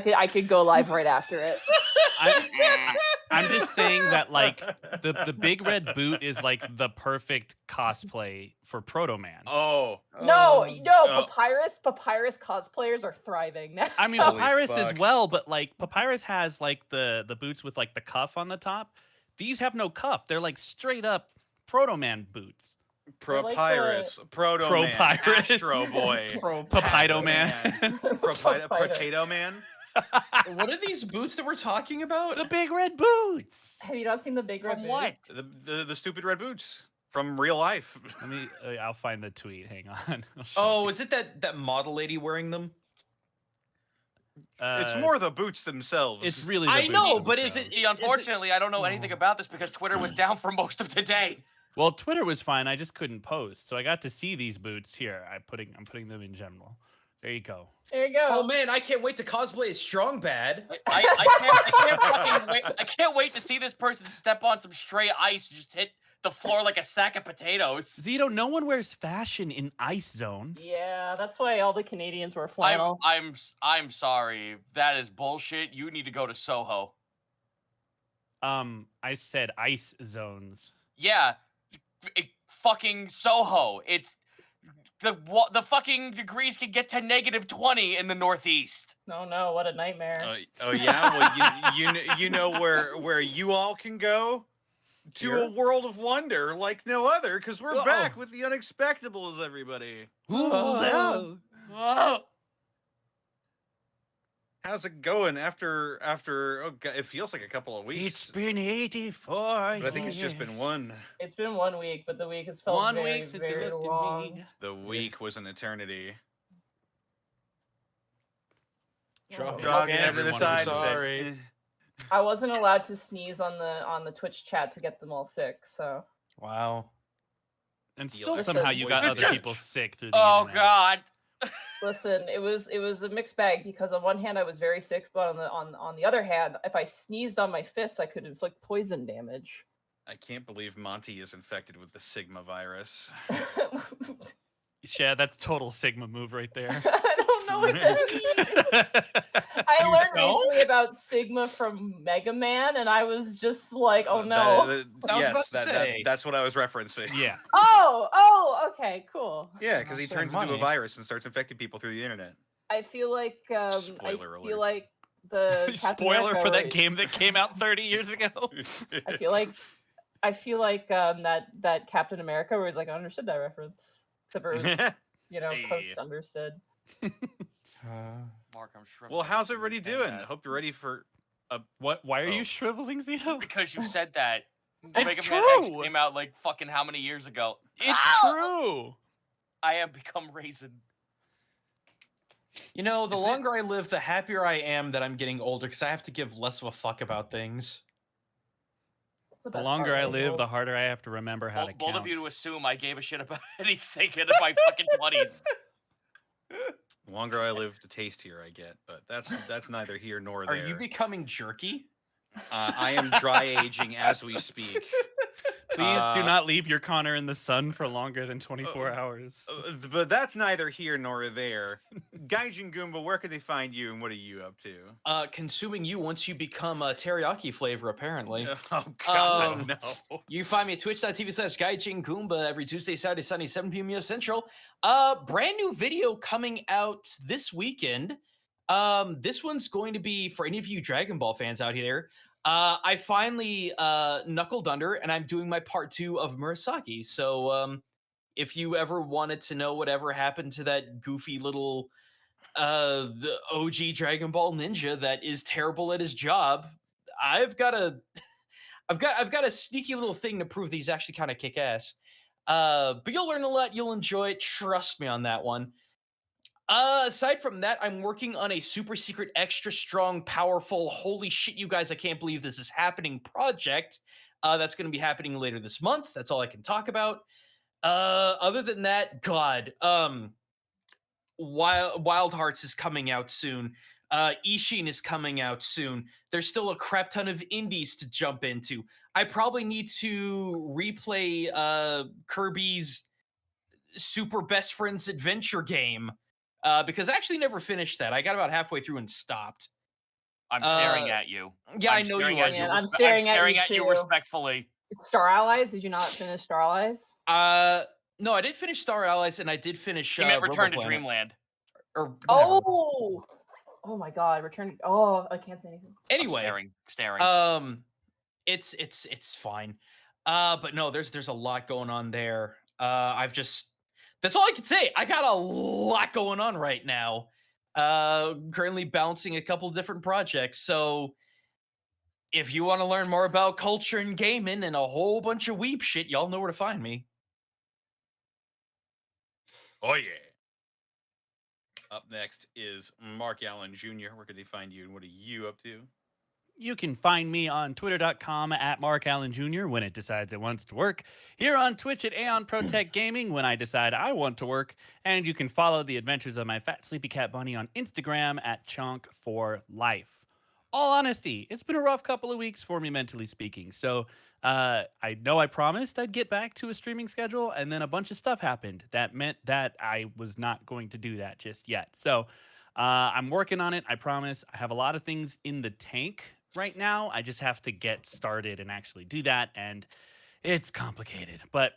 I could go live right after it. I'm just saying that like the big red boot is like the perfect cosplay for Proto Man. Oh. No, Oh. Papyrus cosplayers are thriving now. I mean, Holy Papyrus as fuck. well, but like Papyrus has like the boots with like the cuff on the top. These have no cuff. They're like straight up Proto Man boots. Propyrus, Proto Man, Propyrus. Astro Boy, Papito Man. Potato Man. What are these boots that we're talking about? The big red boots. Have you not seen the big red From boot? what? The stupid red boots from real life. Let me. I'll find the tweet. Hang on. Oh, is it that model lady wearing them? It's more the boots themselves. It's really. The I boots know, but themselves. See, unfortunately, I don't know anything about this because Twitter was down for most of the day. Well, Twitter was fine. I just couldn't post, so I got to see these boots here. I'm putting them in general. There you go. There you go. Oh man, I can't wait to cosplay as Strong Bad. I can't wait to see this person step on some stray ice and just hit the floor like a sack of potatoes. Zito, no one wears fashion in ice zones. Yeah, that's why all the Canadians wear flannel. I'm sorry. That is bullshit. You need to go to Soho. I said ice zones. Yeah, fucking Soho. It's the fucking degrees can get to -20 in the Northeast. No, what a nightmare. Oh yeah, well you know where you all can go to Here? a world of wonder like no other because we're back with the Unexpectables, everybody. Oh. How's it going after oh God, it feels like a couple of weeks. It's been 84 But I think it's just been one. It's been 1 week, but the week has felt 1 very, week since you very looked long. at me. The week was an eternity. Drop Dog yeah, never everyone decided. was sorry. I wasn't allowed to sneeze on the Twitch chat to get them all sick, so Wow. And still Listen, somehow you got listen. other people sick through the Oh internet. God. listen, it was a mixed bag because on one hand I was very sick, but on the other hand, if I sneezed on my fists, I could inflict poison damage. I can't believe Monty is infected with the Sigma virus. Yeah, that's total Sigma move right there. I don't know what that means. I You learned don't? recently about Sigma from Mega Man, and I was just like, oh no. I was about to say. That's what I was referencing. Yeah. Oh, okay, cool. Yeah, because he Save turns into a money. virus and starts infecting people through the internet. I feel like Spoiler alert. the Captain Spoiler America for that where- game that came out 30 years ago. I feel like that Captain America where he's like, I understood that reference. Except for it was, Hey. post understood. Mark, I'm shriveling. Well, how's from everybody saying doing? that. I hope you're ready for. What? Why are Oh. you shriveling, Zito? Because you said that. It's Mega Man X true. came out like fucking how many years ago? It's Ow! true. I have become raisin. You know, the Isn't it- longer I live, the happier I am that I'm getting older because I have to give less of a fuck about things. That's the The best longer part I of live, world. the harder I have to remember how to Bold count. of you to assume I gave a shit about anything in my fucking 20s. The longer I live, the tastier I get. But that's neither here nor Are there. you becoming jerky? I am dry aging as we speak. Please do not leave your Connor in the sun for longer than 24 hours. But that's neither here nor there. Gaijin Goomba, where can they find you and what are you up to? Consuming you once you become a teriyaki flavor, apparently. Oh, God, no. You find me at twitch.tv/Gaijin Goomba every Tuesday, Saturday, Sunday, 7 p.m. US Central. Brand new video coming out this weekend. This one's going to be for any of you Dragon Ball fans out here. I finally knuckled under and I'm doing my part 2 of Murasaki. So if you ever wanted to know whatever happened to that goofy little the OG Dragon Ball ninja that is terrible at his job, I've got a sneaky little thing to prove that he's actually kind of kick ass. But you'll learn a lot, you'll enjoy it, trust me on that one. Aside from that, I'm working on a super secret, extra strong, powerful, holy shit, you guys, I can't believe this is happening project. That's going to be happening later this month. That's all I can talk about. Other than that, God, Wild Hearts is coming out soon. Ishin is coming out soon. There's still a crap ton of indies to jump into. I probably need to replay Kirby's Super Best Friends Adventure game. Because I actually never finished that. I got about halfway through and stopped. I'm staring at you. Yeah, I'm I know staring you are. at Man, you. I'm staring at you too. Respectfully. It's Star Allies. Did you not finish Star Allies? No, I did finish Star Allies, and I did finish. He meant Return to Roboplanet. Dreamland. Or whatever. Oh my God! Return. Oh, I can't say anything. Anyway, I'm staring. It's fine. But no, there's a lot going on there. That's all I can say. I got a lot going on right now. Currently bouncing a couple different projects. So if you want to learn more about culture and gaming and a whole bunch of weep shit, y'all know where to find me. Oh yeah. Up next is Mark Allen Jr. Where can they find you, and what are you up to? You can find me on twitter.com at Mark Allen Jr. when it decides it wants to work. Here on Twitch at Aeon Protect Gaming when I decide I want to work. And you can follow the adventures of my fat sleepy cat bunny on Instagram at Chunk for Life. All honesty, it's been a rough couple of weeks for me mentally speaking. So I know I promised I'd get back to a streaming schedule, and then a bunch of stuff happened that meant that I was not going to do that just yet. So I'm working on it. I promise. I have a lot of things in the tank right now. I just have to get started and actually do that, and it's complicated. But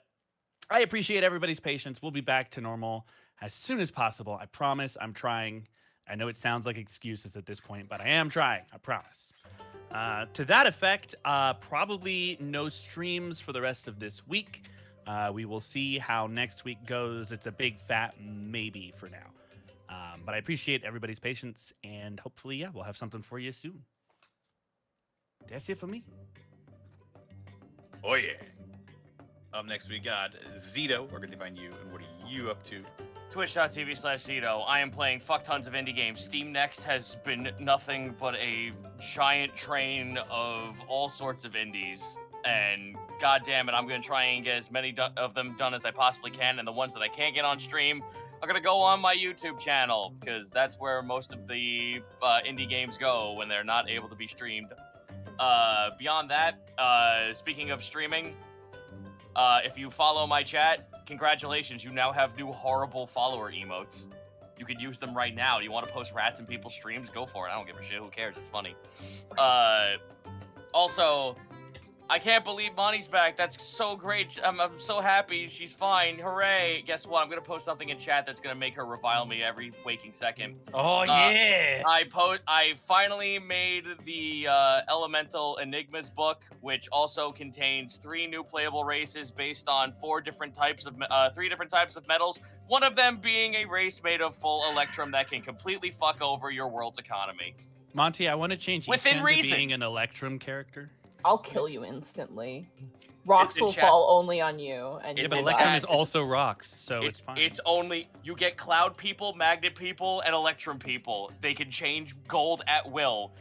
I appreciate everybody's patience. We'll be back to normal as soon as possible. I promise. I'm trying. I know it sounds like excuses at this point, but I am trying. I promise. To that effect, probably no streams for the rest of this week. We will see how next week goes. It's a big fat maybe for now. But I appreciate everybody's patience, and hopefully, yeah, we'll have something for you soon. That's it for me. Oh yeah. Up next we got Zito. Where can they find you, and what are you up to? Twitch.tv/Zito. I am playing fuck tons of indie games. Steam Next has been nothing but a giant train of all sorts of indies. And god damn it, I'm going to try and get as many of them done as I possibly can. And the ones that I can't get on stream are going to go on my YouTube channel, because that's where most of the indie games go when they're not able to be streamed. Beyond that, speaking of streaming, if you follow my chat, congratulations, you now have new horrible follower emotes. You can use them right now. You want to post rats in people's streams? Go for it. I don't give a shit. Who cares? It's funny. Also, I can't believe Monty's back. That's so great. I'm so happy. She's fine. Hooray. Guess what? I'm going to post something in chat that's going to make her revile me every waking second. Oh, yeah. I finally made the Elemental Enigmas book, which also contains 3 new playable races based on 3 different types of metals. One of them being a race made of full Electrum that can completely fuck over your world's economy. Monty, I want to change Within Easton to reason. being an Electrum character. I'll kill you instantly. Rocks in will chat. fall only on you, and Yeah, you but will Electrum die. is also rocks, so it's fine. It's only, you get cloud people, magnet people, and Electrum people. They can change gold at will.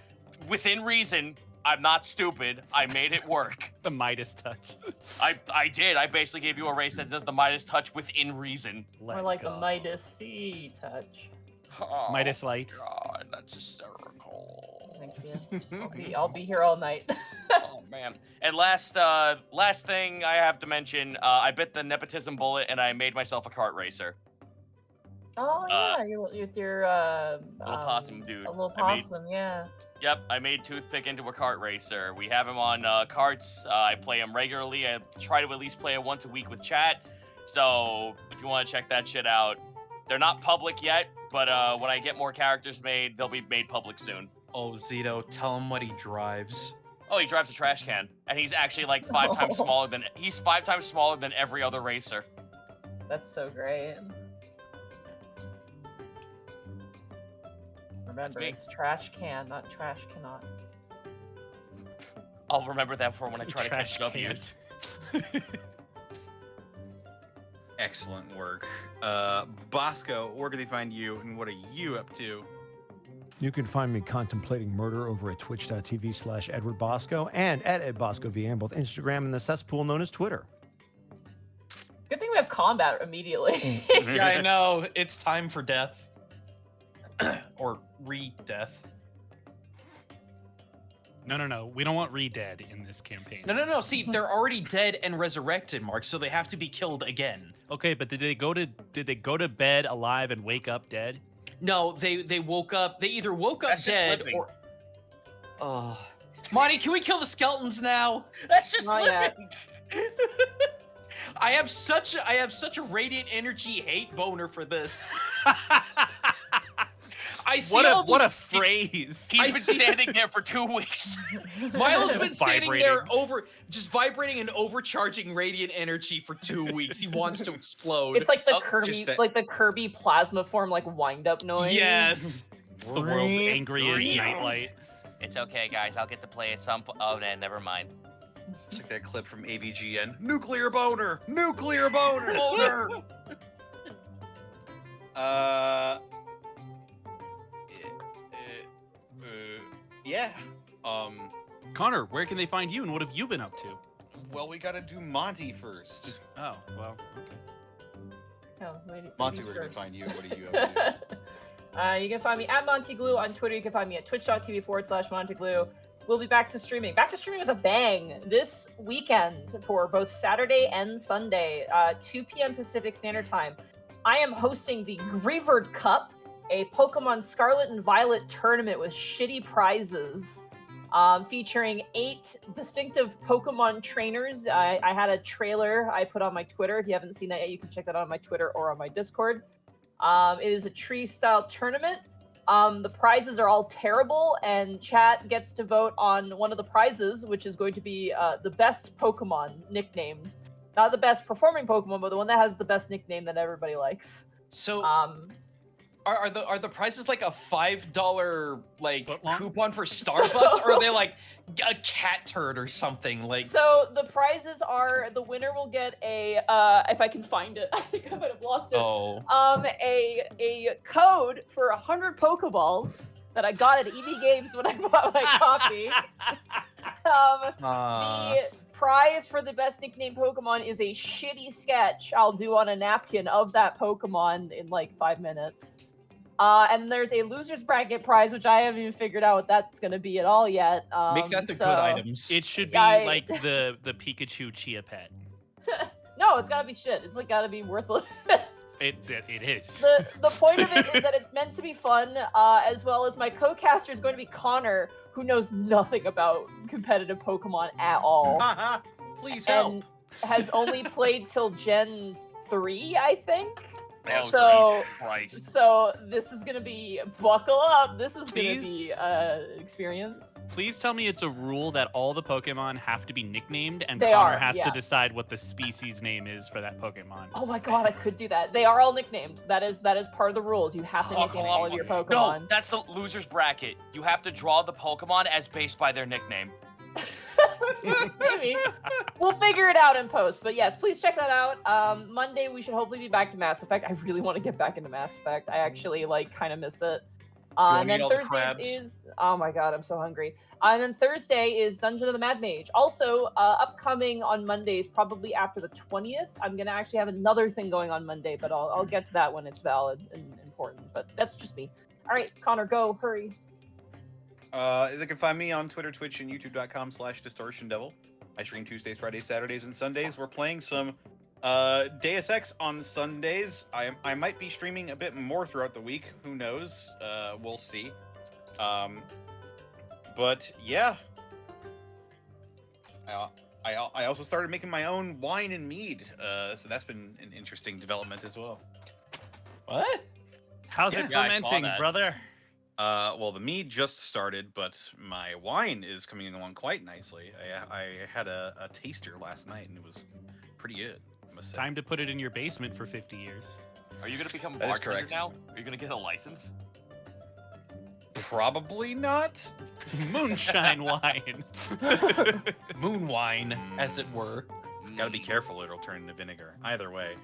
Within reason. I'm not stupid. I made it work. The Midas touch. I did. I basically gave you a race that does the Midas touch within reason. More like a Midas C touch. Oh, Midas light. God, that's hysterical. Thank you. I'll be here all night. Oh man. And last thing I have to mention, I bit the nepotism bullet and I made myself a kart racer. Oh yeah, you're your Little possum dude. A little possum, yeah. Yep, I made Toothpick into a kart racer. We have him on carts. I play him regularly. I try to at least play it once a week with chat. So if you want to check that shit out, they're not public yet, but when I get more characters made, they'll be made public soon. Oh, Zito, tell him what he drives. Oh, he drives a trash can, and he's actually like 5 times smaller than every other racer. That's so great. Remember, it's trash can, not trash cannot. I'll remember that for when I try to Trash catch W's. Excellent work. Bosco, where can they find you, and what are you up to? You can find me contemplating murder over at twitch.tv/Edward Bosco and at Ed Bosco V on both Instagram and the cesspool known as Twitter. Good thing we have combat immediately. Yeah, I know. It's time for death. Or re-death. No. We don't want re-dead in this campaign. No. See, they're already dead and resurrected, Mark, so they have to be killed again. Okay, but did they go to bed alive and wake up dead? No, they woke up. They either woke up That's just dead living. or Oh, Monty, can we kill the skeletons now? That's just Not yet. living. I have such a radiant energy hate boner for this. I see all What a these- phrase. He's been standing there for 2 weeks. Milo's been standing there Vibrating. just vibrating and overcharging radiant energy for 2 weeks. He wants to explode. It's like the Oh, Kirby, just that- like the Kirby plasma form, like wind up noise. yes. The world's angriest nightlight. It's okay, guys. I'll get to play at some. Oh, man, never mind. It's like that clip from AVGN. Nuclear boner! Nuclear boner! Boner! Yeah. Connor, where can they find you and what have you been up to? Well, we gotta do Monty first. Oh, well, okay. Oh, Monty, ladies where can they first. find you? What do you have to do? You can find me at Monty Glue on Twitter. You can find me at twitch.tv/Monty Glue. We'll be back to streaming with a bang this weekend for both Saturday and Sunday, 2 p.m. Pacific Standard Time. I am hosting the Grievered Cup, a Pokemon Scarlet and Violet tournament with shitty prizes, featuring 8 distinctive Pokemon trainers. I had a trailer I put on my Twitter. If you haven't seen that yet, you can check that out on my Twitter or on my Discord. It is a tree-style tournament. The prizes are all terrible, and chat gets to vote on one of the prizes, which is going to be the best Pokemon nicknamed. Not the best performing Pokemon, but the one that has the best nickname that everybody likes. So Um, are the prices like a $5 like Footlong? coupon for Starbucks, or are they like a cat turd or something? Like so the prizes are: the winner will get a if I can find it, I think I might have lost it. A code for 100 Pokeballs that I got at EB Games when I bought my copy. The prize for the best nicknamed Pokemon is a shitty sketch I'll do on a napkin of that Pokemon in like 5 minutes. And there's a loser's bracket prize, which I haven't even figured out what that's going to be at all yet. make that the so- good items. It should be I- like the Pikachu Chia Pet. No, it's gotta be shit. It's like gotta be worthless. It is. The point of it is that it's meant to be fun, as well as my co-caster is going to be Connor, who knows nothing about competitive Pokemon at all, Please help. and has only played till Gen 3, I think. Oh, So- great Christ. So this is gonna be buckle up. This is gonna Please? be experience. Please tell me it's a rule that all the Pokemon have to be nicknamed and They Connor are, has yeah. to decide what the species name is for that Pokemon. Oh my god, I could do that. They are all nicknamed. That is part of the rules. You have to Oh, nickname come all on. of your No, Pokemon. that's the loser's bracket. You have to draw the Pokemon as based by their nickname. Maybe. We'll figure it out in post. But yes, please check that out. Monday we should hopefully be back to Mass Effect. I really want to get back into Mass Effect. I actually kind of miss it. wanna And then eat all the Thursdays crabs? is oh my god, I'm so hungry. And then Thursday is Dungeon of the Mad Mage. Also, upcoming on Mondays, probably after the 20th. I'm gonna actually have another thing going on Monday, but I'll get to that when it's valid and important. But that's just me. All right, Connor, go, hurry. They can find me on Twitter, Twitch, and YouTube.com/Distortion Devil. I stream Tuesdays, Fridays, Saturdays, and Sundays. We're playing some Deus Ex on Sundays. I might be streaming a bit more throughout the week. Who knows? We'll see. But yeah. I also started making my own wine and mead. So that's been an interesting development as well. What? How's Yeah, it I saw fermenting, that. brother? Well, the mead just started, but my wine is coming along quite nicely. I had a taster last night, and it was pretty good, I must say. Time to put it in your basement for 50 years. Are you gonna become a That is bartender correct. now? Are you gonna get a license? Probably not. Moonshine wine. Moon wine, as it were. Gotta be careful, or it'll turn into vinegar. Either way.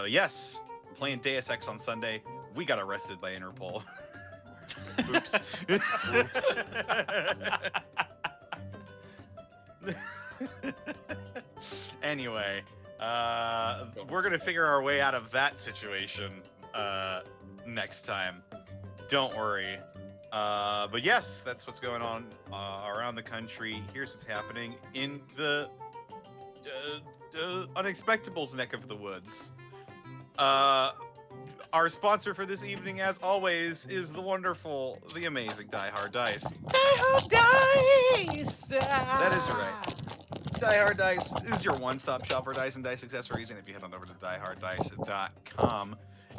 Yes, I'm playing Deus Ex on Sunday. We got arrested by Interpol. Oops. Anyway, we're gonna figure our way out of that situation next time. Don't worry. But yes, that's what's going on around the country. Here's what's happening in the Unexpectables neck of the woods. our sponsor for this evening, as always, is the wonderful, the amazing Die Hard Dice. Dice! That is right. Die Hard Dice is your one-stop shop for dice and dice accessories, and if you head on over to dieharddice.com,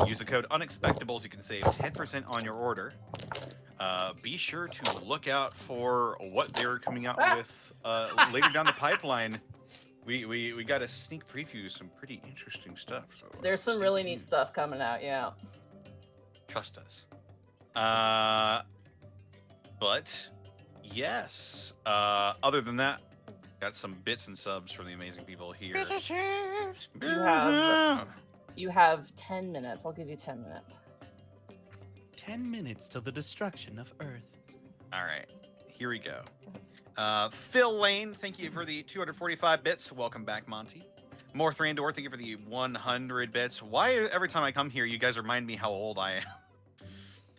use the code Unexpectables, you can save 10% on your order. Be sure to look out for what they're coming out with later down the pipeline. We got a sneak preview of some pretty interesting stuff. So There's some stay really tuned. neat stuff coming out, yeah. Trust us. But yes. Other than that, got some bits and subs from the amazing people here. You have 10 minutes. I'll give you 10 minutes. 10 minutes till the destruction of Earth. All right, here we go. Phil Lane, thank you for the 245 bits. Welcome back, Monty. Morth Randor, thank you for the 100 bits. Why every time I come here, you guys remind me how old I am?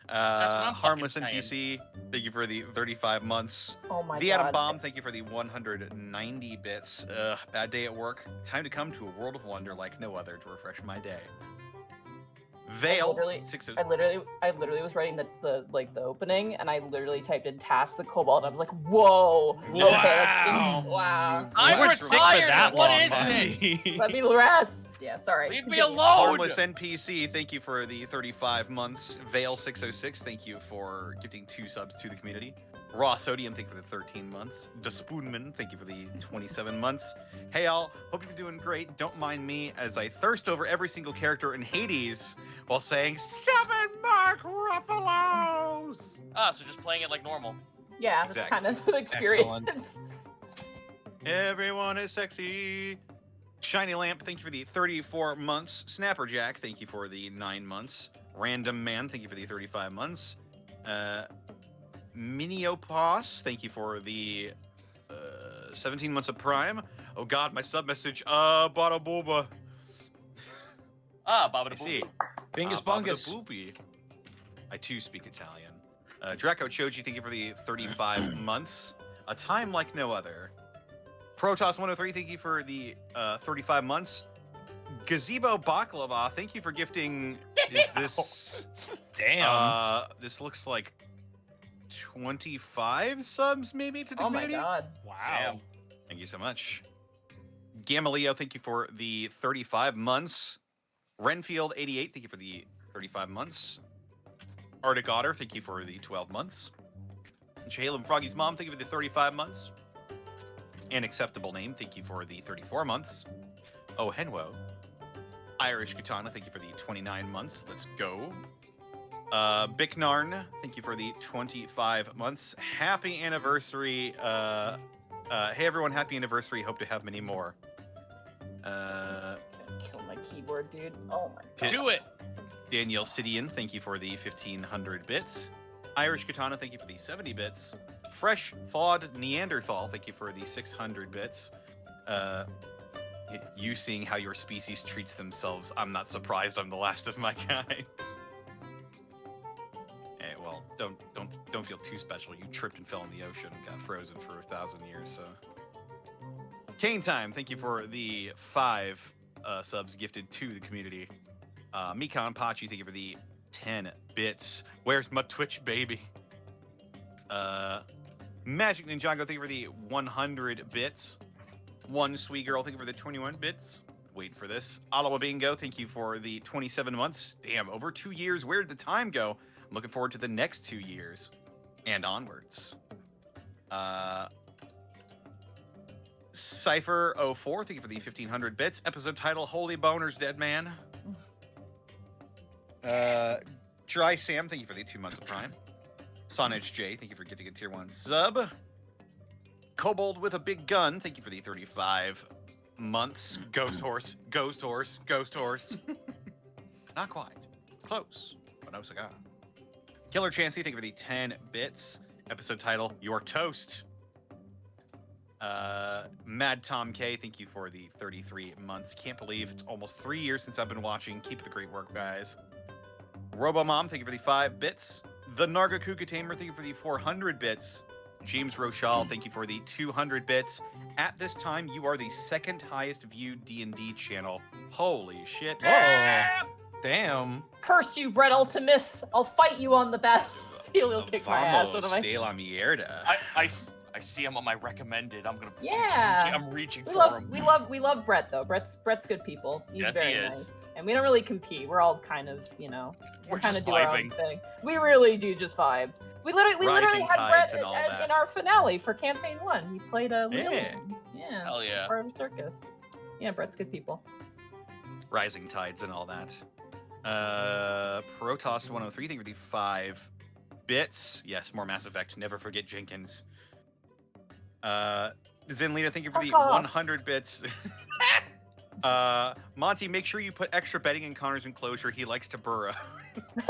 what I'm Harmless fucking NPC, thank you for the 35 months. Oh my The god. Atom Bomb, thank you for the 190 bits. Bad day at work. Time to come to a world of wonder like no other to refresh my day. Vale, literally- 606. I literally was writing the opening, and I literally typed in task the Cobalt, and I was like, whoa. Okay, Wow. wow. I'm You weren't sick for retired. that What long, is Monty. this? Let me rest. Yeah, sorry. Leave me Continue. alone. Harmless NPC, thank you for the 35 months. Vale 606, thank you for gifting 2 subs to the community. Raw Sodium, thank you for the 13 months. Despoonman, thank you for the 27 months. Hey all, hope you're doing great. Don't mind me as I thirst over every single character in Hades while saying 7 Mark Ruffalos. So just playing it like normal. Yeah, that's Exactly. kind of the experience. Everyone is sexy. Shiny Lamp, thank you for the 34 months. Snapperjack, thank you for the 9 months. Random Man, thank you for the 35 months. Miniopos, thank you for the 17 months of Prime. Oh god, my sub message. Bada booba. Baba I see. Bingus Baba Bungus. da boopy. I too speak Italian. Draco Choji, thank you for the 35 months. A time like no other. Protoss 103, thank you for the 35 months. Gazebo Baklava, thank you for gifting. Is this? Damn. This looks like 25 subs maybe to the Oh my community. god. Wow. Thank you so much. Gamaleo, thank you for the 35 months. Renfield 88, thank you for the 35 months. Arctic Otter, thank you for the 12 months. Jahalem Froggy's mom, thank you for the 35 months. An Acceptable Name, thank you for the 34 months. Oh, Henwo. Irish Katana, thank you for the 29 months. Let's go. Bicknarn, thank you for the 25 months. Happy anniversary. Hey everyone, happy anniversary. Hope to have many more. Kill my keyboard, dude. Oh my god. Do it. Danielle Sidian, thank you for the 1500 bits. Irish Katana, thank you for the 70 bits. Fresh Thawed Neanderthal, thank you for the 600 bits. You seeing how your species treats themselves, I'm not surprised I'm the last of my kind. Hey, well, don't feel too special. You tripped and fell in the ocean and got frozen for 1,000 years, so. Kane Time, thank you for the 5 subs gifted to the community. Mikon Pachi, thank you for the 10 bits. Where's my Twitch baby? Magic Ninjago, thank you for the 100 bits. One Sweet Girl, thank you for the 21 bits. Wait for this. Alawa Bingo, thank you for the 27 months. Damn, over 2 years. Where did the time go? I'm looking forward to the next 2 years and onwards. Cypher04, thank you for the 1500 bits. Episode title, Holy Boners, Dead Man. Dry Sam, thank you for the 2 months of Prime. Sonage J, thank you for getting a tier 1 sub. Kobold with a Big Gun, thank you for the 35 months. Ghost Horse, Ghost Horse, Ghost Horse. Not quite. Close, but no cigar. Killer Chansey, thank you for the 10 bits. Episode title, Your Toast. Mad Tom K, thank you for the 33 months. Can't believe it's almost 3 years since I've been watching. Keep the great work, guys. Robomom, thank you for the 5 bits. The Narga Kuka Tamer, thank you for the 400 bits. James Rochelle, thank you for the 200 bits. At this time, you are the 2nd highest viewed D&D channel. Holy shit. Oh. Damn. Curse you, Brett Ultimus! I'll fight you on the battlefield. You'll kick my ass. What am I? De la Mierda. I see him on my recommended. I'm gonna. Yeah. I'm reaching We for love, him. we love Brett though. Brett's good people. He's Yes, very he is. nice, and we don't really compete. We're all kind of, We're kind just of do our own vibing. thing. We really do just vibe. We literally Rising had tides Brett and all in that. our finale for campaign 1. He played a Yeah. Lynn. Yeah. Hell yeah. Part of the circus. Yeah, Brett's good people. Rising tides and all that. Protoss 103, thank you for the 5 bits. Yes, more Mass Effect. Never forget Jenkins. Zinlita, thank you for the Fuck off. 100 bits. Monty, make sure you put extra bedding in Connor's enclosure. He likes to burrow.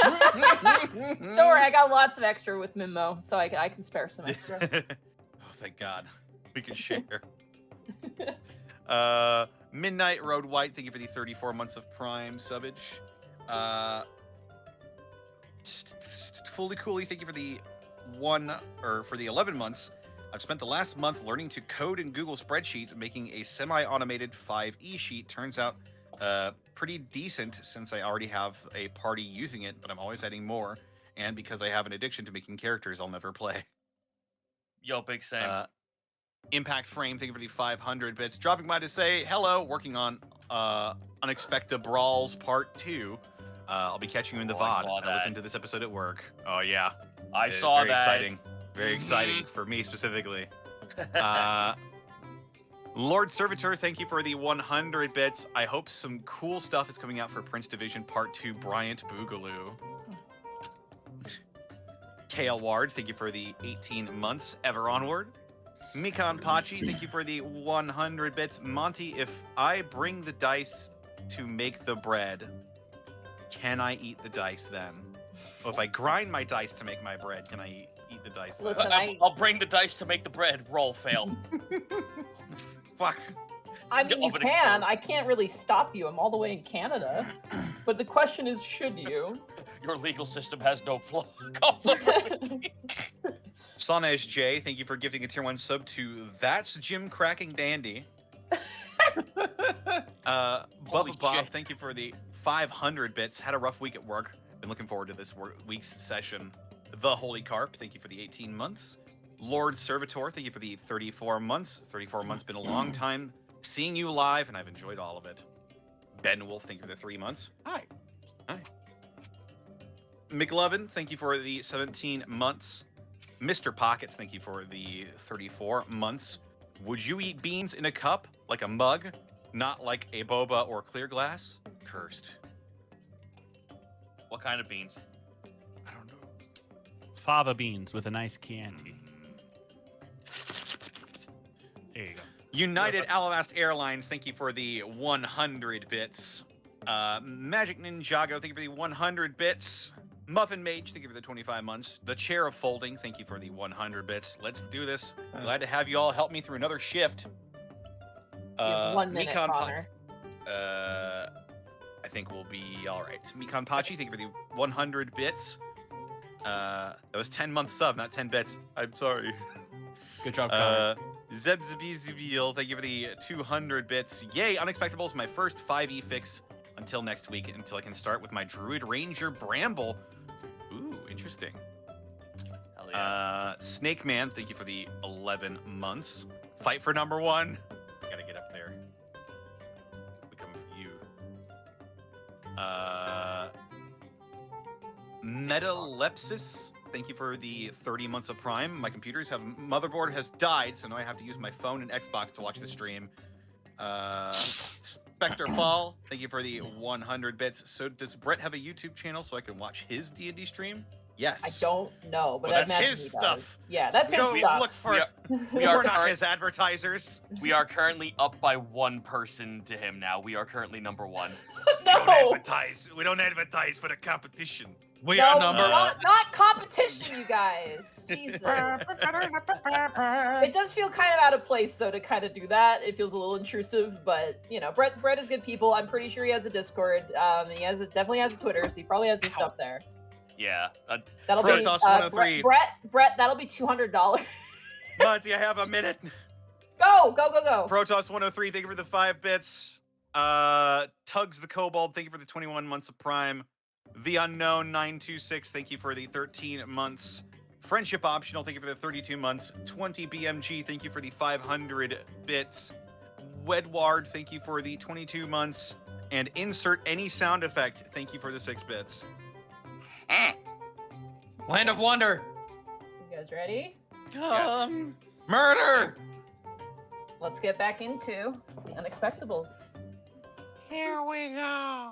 Don't worry, I got lots of extra with Mimo, so I can spare some extra. Oh, thank God. We can share. Midnight Road White, thank you for the 34 months of Prime subbage. Fully Coolly, thank you for the 11 months. I've spent the last month learning to code in Google Spreadsheets, making a semi-automated 5e sheet. Turns out pretty decent since I already have a party using it, but I'm always adding more. And because I have an addiction to making characters I'll never play. Yo, big same. Impact Frame, thank you for the 500 bits. Dropping by to say hello, working on Unexpectables Brawls Part 2. I'll be catching you in the Oh, I VOD. saw I listened that. to this episode at work. Oh, yeah. I It's saw very that. Exciting. Very exciting for me specifically. Lord Servitor, thank you for the 100 bits. I hope some cool stuff is coming out for Prince Division Part 2, Bryant Boogaloo. KL Ward, thank you for the 18 months. Ever Onward. Mikan Pachi, thank you for the 100 bits. Monty, if I bring the dice to make the bread, can I eat the dice then? Or if I grind my dice to make my bread, can I eat the dice then? Listen, I'll bring the dice to make the bread. Roll fail. Fuck. I mean, you Oven can. explode. I can't really stop you. I'm all the way in Canada. But the question is, should you? Your legal system has no flaws. Calls over me. Sonej J, thank you for gifting a tier 1 sub to That's Jim Cracking Dandy. Holy Bubba Bob, shit. thank you for the 500 bits. Had a rough week at work. Been looking forward to this week's session. The Holy Carp, thank you for the 18 months. Lord Servitor, thank you for the 34 months. 34 months been a long time seeing you live, and I've enjoyed all of it. Ben Wolf, thank you for the 3 months. Hi. Hi. McLovin, thank you for the 17 months. Mr. Pockets, thank you for the 34 months. Would you eat beans in a cup, like a mug, not like a boba or clear glass? Cursed. What kind of beans? I don't know. Fava beans with a nice Chianti. There you go. United Alavast Airlines, thank you for the 100 bits. Magic Ninjago, thank you for the 100 bits. Muffin Mage, thank you for the 25 months. The Chair of Folding, thank you for the 100 bits. Let's do this. Glad to have you all help me through another shift. You have 1 minute, Mikan Pa- Connor. I think we'll be all right. Mikan Pachi, thank you for the 100 bits. That was 10 months sub, not 10 bits. I'm sorry. Good job, Connor. Zebzabizbil, thank you for the 200 bits. Yay, Unexpectables, my first 5e fix until next week, until I can start with my Druid Ranger Bramble. Ooh, interesting. Hell yeah. Snake Man, thank you for the 11 months. Fight for number 1. Gotta get up there. We coming for you. Metalepsis, thank you for the 30 months of Prime. My motherboard has died, so now I have to use my phone and Xbox to watch the stream. Spectre Fall, thank you for the 100 bits. So does Brett have a YouTube channel so I can watch his D&D stream? Yes. I don't know, but Well, I that's imagine his he does. stuff. Yeah, that's his Go stuff. look for We it. We We're are, not curr- his advertisers. we are currently up by 1 person to him now. We are currently number 1. No, We don't advertise for the competition. We no, are number not competition, you guys. Jesus. It does feel kind of out of place though to kind of do that. It feels a little intrusive, but you know, Brett is good people. I'm pretty sure he has a Discord. He definitely has a Twitter, so he probably has his stuff there. Yeah. That'll be Protoss 103. Brett. That'll be $200. Monty, I have a minute. Go. Protoss 103, thank you for the 5 bits. Tugs the Kobold, thank you for the 21 months of Prime. The Unknown 926, thank you for the 13 months. Friendship Optional, thank you for the 32 months. 20 BMG, thank you for the 500 bits. Wedward, thank you for the 22 months. And Insert Any Sound Effect, thank you for the 6 bits. Land of Wonder. You guys ready? Murder. Let's get back into the Unexpectables. Here we go.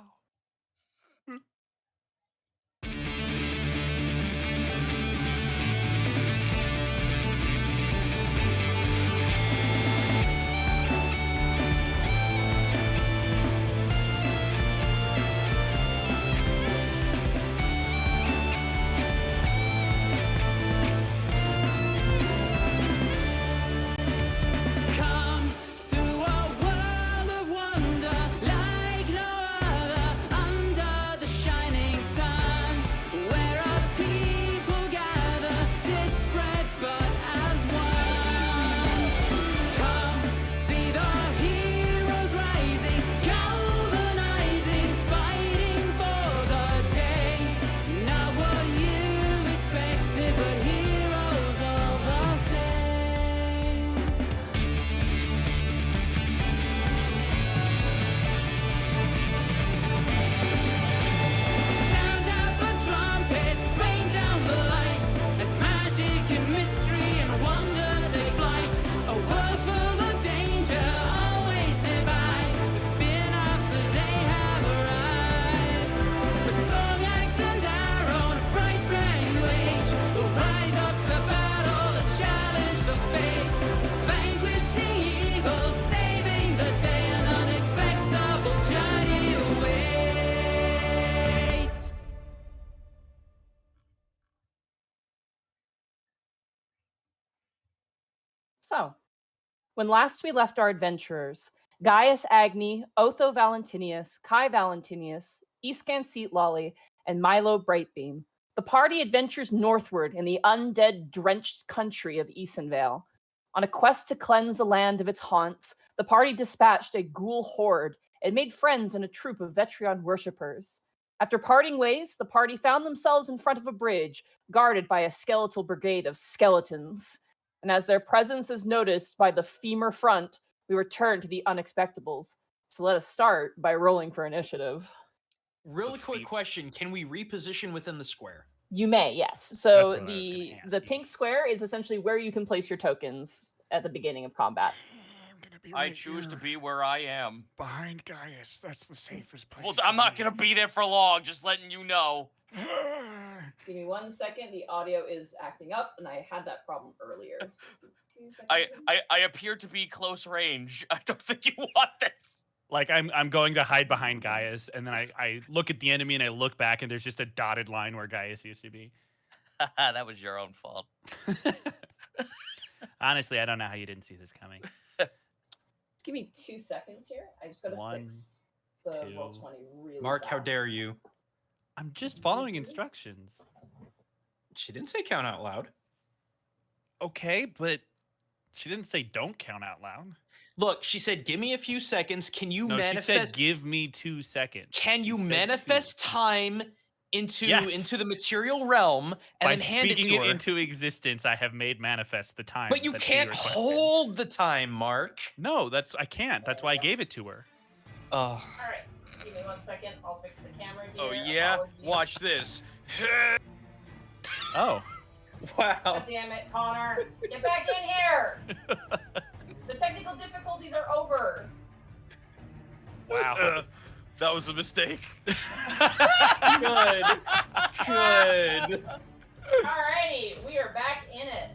So, when last we left our adventurers, Gaius Agni, Otho Valentinius, Kai Valentinius, Iscan Lolly, and Milo Brightbeam, the party adventures northward in the undead-drenched country of Easton Vale. On a quest to cleanse the land of its haunts, the party dispatched a ghoul horde and made friends in a troop of Vetrion worshippers. After parting ways, the party found themselves in front of a bridge, guarded by a skeletal brigade of skeletons. And as their presence is noticed by the femur front, we return to the Unexpectables. So let us start by rolling for initiative. Really quick question: can we reposition within the square? You may, yes. That's So what I was gonna ask the you. pink square is essentially where you can place your tokens at the beginning of combat. I'm gonna be I choose to be where I am. behind Gaius. That's the safest place. Well, I'm not gonna be there for long, just letting you know. Give me 1 second. The audio is acting up, and I had that problem earlier. So 2 I seconds. appear to be close range. I don't think you want this. Like I'm going to hide behind Gaius, and then I look at the enemy and I look back, and there's just a dotted line where Gaius used to be. That was your own fault. Honestly, I don't know how you didn't see this coming. Give me 2 seconds here. I just gotta 1, fix the roll 2. 20 really Mark, how fast. dare you? I'm just following instructions. She didn't say count out loud. Okay, but she didn't say don't count out loud. Look, she said, "Give me a few seconds. Can you No, she manifest? said give me 2 seconds. Can She you said manifest 2. time into Yes. the material realm and By then hand it speaking to it her?" into existence, I have made manifest the time. But you that she can't requested. hold the time, Mark. No, I can't. That's why I gave it to her. Oh, All right. Give me 1 second. I'll fix the camera here. Oh yeah? Apologies. Watch this. Oh. wow. God damn it, Connor. Get back in here. The technical difficulties are over. Wow. That was a mistake. Good. Alrighty, we are back in it.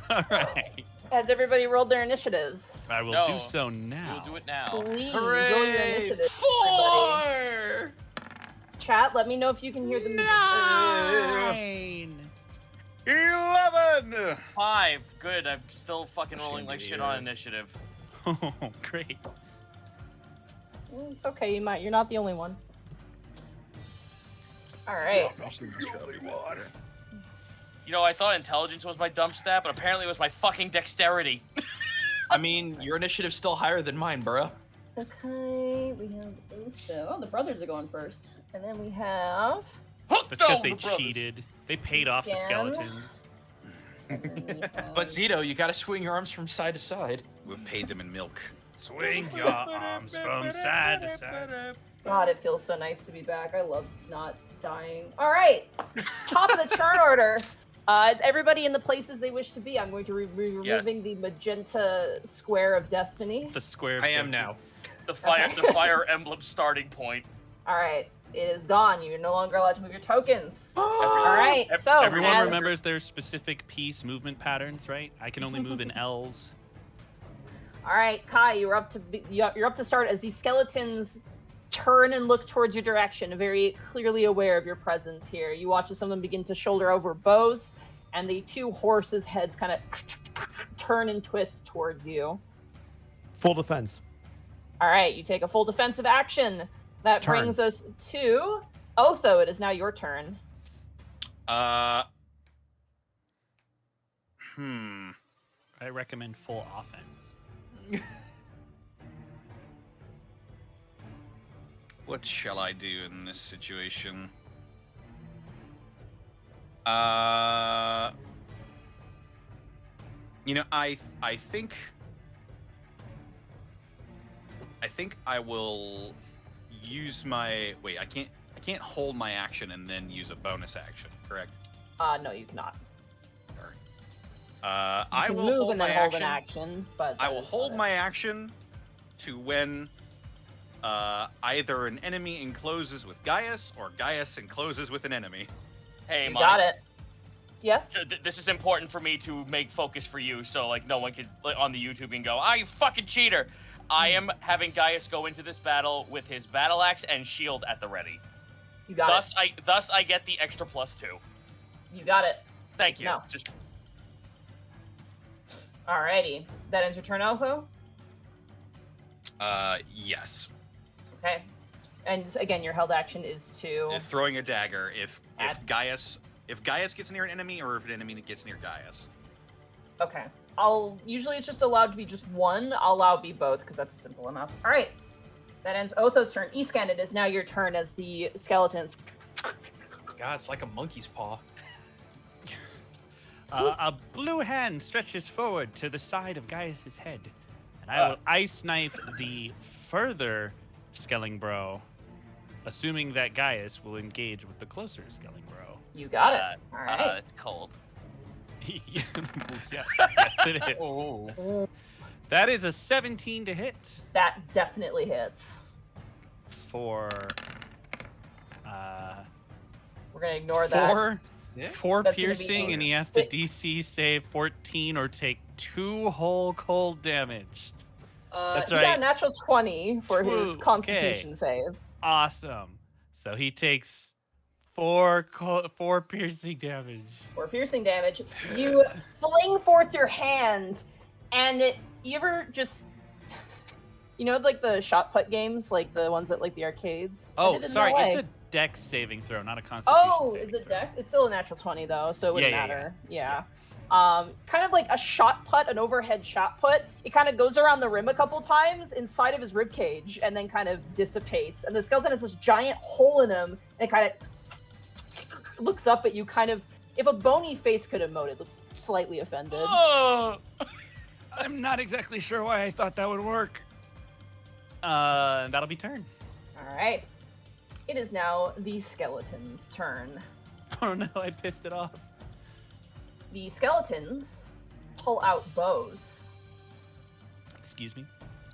All right. Has everybody rolled their initiatives? I will No, do so now. We'll do it now. Please roll your Hooray! initiatives. 4. Chat, let me know if you can hear the music. 9. 11! 5. Good. I'm still fucking Shame rolling like to shit hear. on initiative. Oh, great. It's okay, you're not the only one. Alright. You know, I thought intelligence was my dump stat, but apparently it was my fucking dexterity. I mean, your initiative's still higher than mine, bro. Okay, we have Otho. Oh, the brothers are going first. And then we have... That's because No, they the brothers. cheated. They paid off the Scan. skeletons. and then we have- But Zito, you gotta swing your arms from side to side. We'll pay them in milk. Swing your arms from side to side. God, it feels so nice to be back. I love not dying. All right, top of the turn order. Is everybody in the places they wish to be? I'm going to be removing the magenta square of destiny. The square. Of I am safety. now. The fire emblem starting point. All right, it is gone. You're no longer allowed to move your tokens. All right, so Everyone as- remembers their specific piece movement patterns, right? I can only move in L's. All right, Kai, you're up to start as these skeletons turn and look towards your direction, very clearly aware of your presence here. You watch as some of them begin to shoulder over bows, and the two horses' heads kind of turn and twist towards you. Full defense. All right, you take a full defensive action. That Turn. brings us to Otho. It is now your turn. I recommend full offense. What shall I do in this situation? You know, I think I will use my I can't hold my action and then use a bonus action, correct? No, you cannot. I You can will move hold and my then hold action. an action, but I that will is hold about my action to when either an enemy encloses with Gaius or Gaius encloses with an enemy. Hey, You Monty. got it. Yes. This is important for me to make focus for you, so like no one could on the YouTube and go, "Ah, you fucking cheater!" I am having Gaius go into this battle with his battle axe and shield at the ready. You got it. Thus I get the extra +2. You got it. Thank you. No. Just Alrighty. That ends your turn, Otho? Yes. Okay. And again, your held action is to... Throwing a dagger if Add- Gaius gets near an enemy or if an enemy gets near Gaius. Okay. Usually it's just allowed to be just one. I'll allow it be both because that's simple enough. All right. That ends Otho's turn. Escan, it is now your turn as the skeletons. God, it's like a monkey's paw. A blue hand stretches forward to the side of Gaius's head, and I will ice knife the further Skellingbro, assuming that Gaius will engage with the closer Skellingbro. You got it. All right. it's cold. yes, yes, it is. Oh. That is a 17 to hit That definitely hits. for We're going to ignore that. four That's gonna be piercing, and he has to 6. DC save 14 or take 2 whole cold damage. That's he got right. a natural 20 for his Ooh, constitution save. Awesome. So he takes 4 piercing damage. 4 piercing damage. You fling forth your hand, and you ever just... You know, like the shot put games, like the ones at like the arcades? I Oh, did it in sorry, LA. it's a dex saving throw, not a constitution Oh, saving is it throw. dex? It's still a natural 20 though, so it wouldn't Yeah, matter. Yeah. Kind of like a shot put, an overhead shot put. It kind of goes around the rim a couple times inside of his rib cage and then kind of dissipates. And the skeleton has this giant hole in him and it kind of looks up at you, kind of. If a bony face could emote, it looks slightly offended. Oh, I'm not exactly sure why I thought that would work. That'll be turn. All right. It is now the skeleton's turn. Oh no, I pissed it off. The skeletons pull out bows. Excuse me.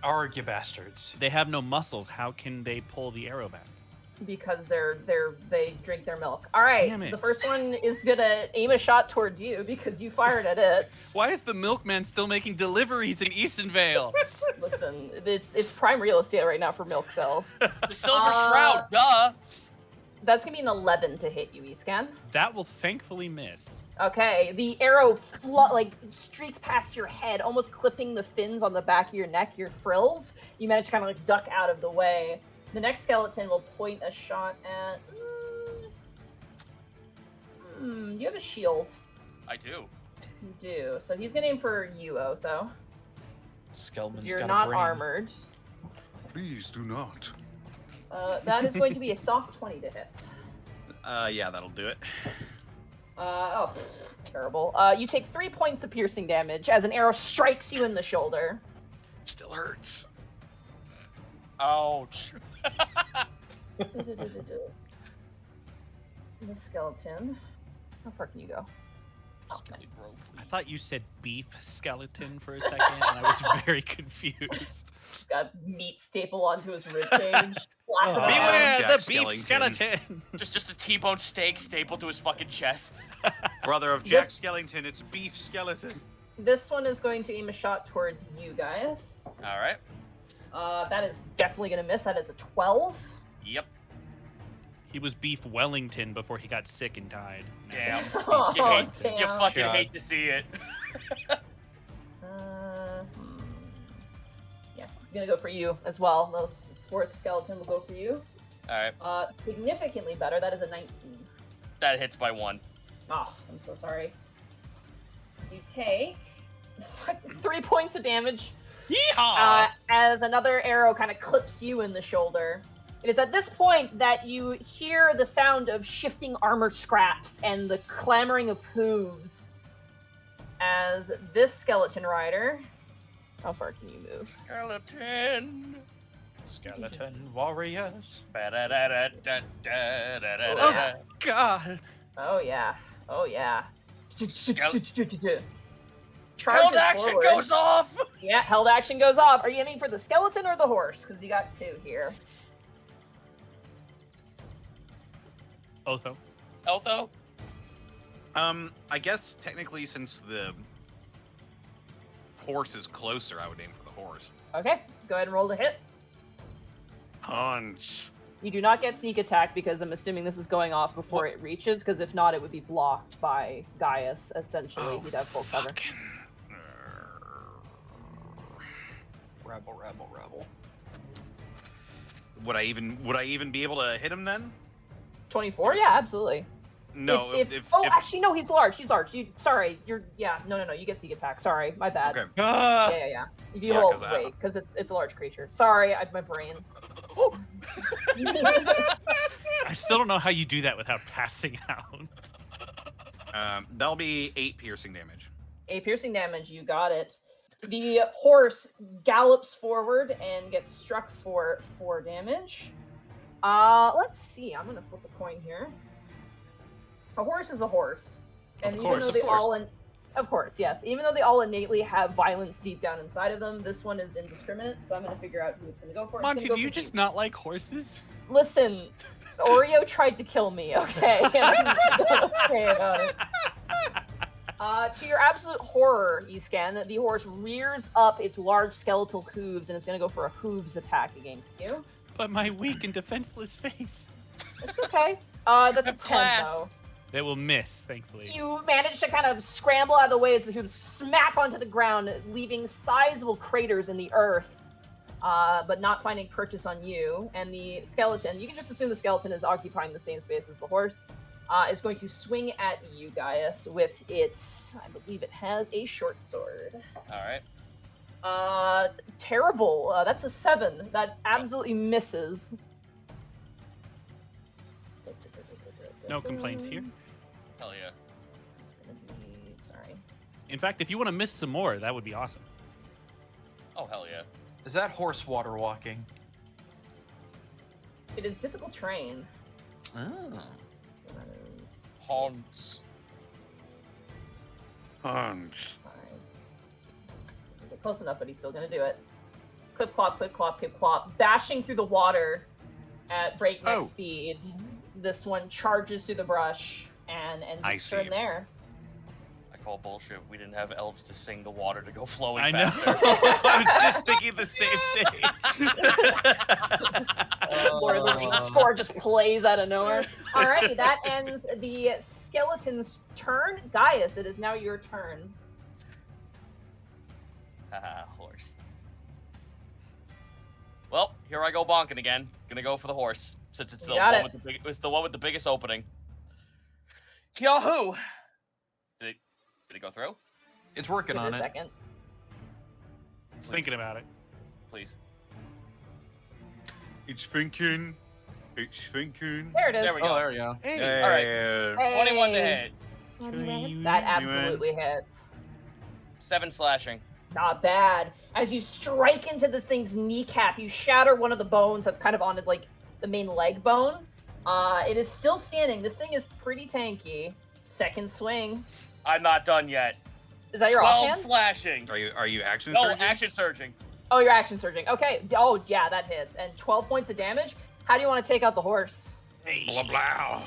Arg, you bastards. They have no muscles. How can they pull the arrow back? Because they drink their milk. All right, Damn so it. the first one is gonna aim a shot towards you because you fired at it. Why is the milkman still making deliveries in Easton Vale? Listen, it's prime real estate right now for milk cells. The silver shroud, duh. That's gonna be an 11 to hit you, Escan. That will thankfully miss. Okay, the arrow streaks past your head, almost clipping the fins on the back of your neck, your frills. You manage to kind of like duck out of the way. The next skeleton will point a shot at. You have a shield. I do. You do. So he's gonna aim for you, Otho. Skelman's You're got a not brain. armored. Please do not. That is going to be a soft 20 to hit. Yeah, that'll do it. Terrible. You take 3 points of piercing damage as an arrow strikes you in the shoulder. Still hurts. Ouch. The skeleton. How far can you go? Oh, Skelly nice. bro, I please. thought you said beef skeleton for a second, and I was very confused. He's got meat staple onto his ribcage. Flap it around. Beware Jack the beef Skellington. skeleton! Just a T-bone steak stapled to his fucking chest. Brother of Jack This- Skellington, it's Beef Skeleton. This one is going to aim a shot towards you guys. All right. That is definitely going to miss. That is a 12. Yep. He was beef Wellington before he got sick and died. Damn. Oh, You hate- damn. You fucking God. hate to see it. Yeah, I'm going to go for you as well. The fourth skeleton will go for you. All right. Significantly better. That is a 19. That hits by 1. Oh, I'm so sorry. You take 3 points of damage Yeehaw! as another arrow kind of clips you in the shoulder. It is at this point that you hear the sound of shifting armor scraps and the clamoring of hooves as this skeleton rider. How far can you move? Skeleton. Skeleton warriors. Ba-da-da-da-da-da-da-da-da. God! Oh yeah. Oh yeah. Held Charges action forward. goes off. Yeah, held action goes off. Are you aiming for the skeleton or the horse? Because you got 2 here. Otho. Eltho. I guess technically since the horse is closer, I would aim for the horse. Okay, go ahead and roll to hit. Punch. You do not get sneak attack because I'm assuming this is going off before it reaches, because if not, it would be blocked by Gaius, essentially. He'd have full cover. Rebel. Would I even be able to hit him then? 24? Yeah, absolutely. No. If actually, no, he's large. He's large. You get sneak attack. Sorry, my bad. Okay. Yeah. If you Yeah, roll, 'cause wait, because it's a large creature. Sorry, my brain. I still don't know how you do that without passing out. That'll be 8 piercing damage. 8 piercing damage, you got it. The horse gallops forward and gets struck for 4 damage. Let's see. I'm gonna flip a coin here. A horse is a horse, and even though they of course, yes. Even though they all innately have violence deep down inside of them, this one is indiscriminate. So I'm gonna figure out who it's gonna go for. It's Monty, gonna go do you for just not like horses? Listen? Oreo tried to kill me. Okay, and I'm still okay about it. To your absolute horror, Escan, the horse rears up its large skeletal hooves and is going to go for a hooves attack against you. But my weak and defenseless face. It's okay. That's a 10, Class. though. It will miss, thankfully. You manage to kind of scramble out of the way as the hooves smack onto the ground, leaving sizable craters in the earth, but not finding purchase on you. And the skeleton, you can just assume the skeleton is occupying the same space as the horse, is going to swing at you, Gaius, with its, I believe it has a short sword. All right. Terrible. That's a 7. That absolutely misses. No complaints here. Hell yeah. It's gonna be, sorry. In fact, if you want to miss some more, that would be awesome. Oh hell yeah. Is that horse water walking? It is difficult terrain. Oh. So that is Haunts. Punch. 5. Doesn't get close enough, but he's still gonna do it. Clip clop, clip clop, clip clop, bashing through the water at breakneck Oh. speed. This one charges through the brush and ends I its turn see. there. I call bullshit. We didn't have elves to sing the water to go flowing I know. faster. I was just thinking the same thing. Lord of the Rings score just plays out of nowhere. Alrighty, that ends the skeleton's turn. Gaius, it is now your turn. Haha, horse. Well, here I go bonking again. Gonna go for the horse since it's You the got one it. with the big, it's the one with the biggest opening. Yahoo! Did it go through? It's working Give it on a it. second. Thinking about it. Please. It's thinking. It's thinking. There it is. There we go. Oh, there we go. Hey. All right. Hey. 21 to hit. That absolutely hits. 7 slashing. Not bad. As you strike into this thing's kneecap, you shatter one of the bones that's kind of on it, like the main leg bone. It is still standing. This thing is pretty tanky. Second swing. I'm not done yet. Is that your 12 offhand? slashing. Are you action No, surging? action surging. Oh, you're action surging. Okay. Oh, yeah, that hits. And 12 points of damage. How do you want to take out the horse? Blah blah.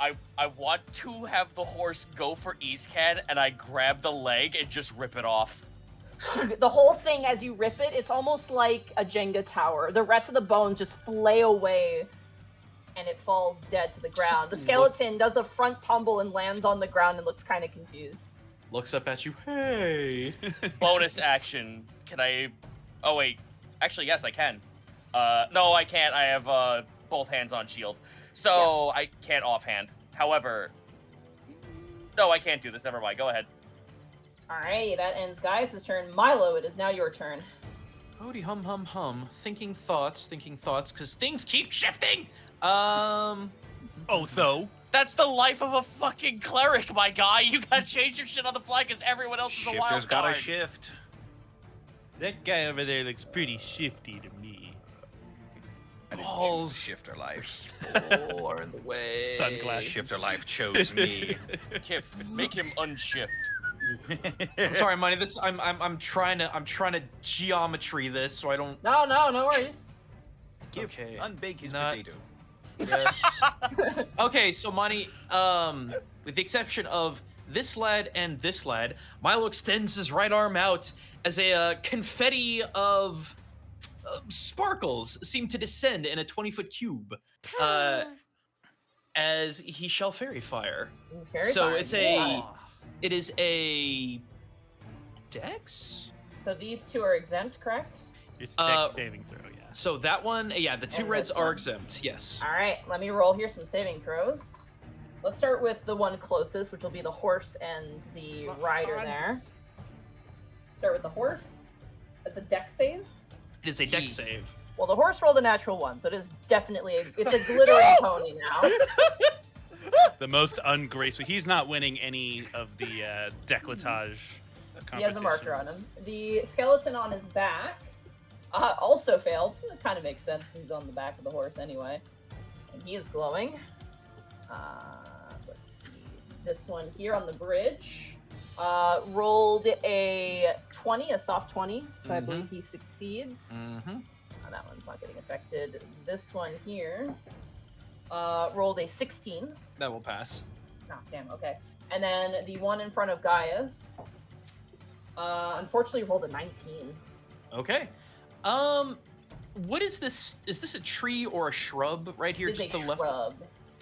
I want to have the horse go for Eastcan, and I grab the leg and just rip it off. The whole thing, as you rip it, it's almost like a Jenga tower. The rest of the bones just flay away, and it falls dead to the ground. The skeleton does a front tumble and lands on the ground and looks kind of confused. Looks up at you. Hey. Bonus action. Can I? Oh wait. Actually, yes, I can. No, I can't. I have both hands on shield, so I can't offhand. However, no, I can't do this. Never mind. Go ahead. Alright, that ends Gaius' turn. Milo, it is now your turn. Hody hum hum hum. Thinking thoughts, because things keep shifting. Oh, so That's the life of a fucking cleric, my guy. You gotta change your shit on the fly because everyone else is a wild Shifter's got card. a shift. that guy over there looks pretty shifty to me. I didn't Balls. choose Shifter Life. all are in the way. Sunglasses. Shifter Life chose me. Kif, make him unshift. I'm sorry, Monty. This I'm trying to geometry this so I don't. No worries. Give Okay. unbake his Not- potato. Yes. Okay, so Monty, with the exception of this lad and this lad, Milo extends his right arm out as a confetti of sparkles seem to descend in a 20-foot cube as he shall fairy fire. Fairy So fire, it's yeah. it is a dex. So these two are exempt, correct? It's Uh, dex saving throw, yeah. So that one, yeah, the two And reds this are one. exempt. Yes. Alright, let me roll here some saving throws. Let's start with the one closest, which will be the horse and the rider there. Start with the horse. That's a dex save. It is a dex save. Well, the horse rolled a natural one, so it is definitely it's a glittering pony now. The most ungraceful. He's not winning any of the decolletage He has a marker on him. The skeleton on his back also failed. It kind of makes sense because he's on the back of the horse anyway. And he is glowing. Let's see. This one here on the bridge rolled a 20, a soft 20. So I believe he succeeds. Mm-hmm. Oh, that one's not getting affected. This one here rolled a 16. That will pass. Oh, damn, okay. And then the one in front of Gaius, unfortunately rolled a 19. Okay. What is this? Is this a tree or a shrub right here, It's just a to the left? shrub.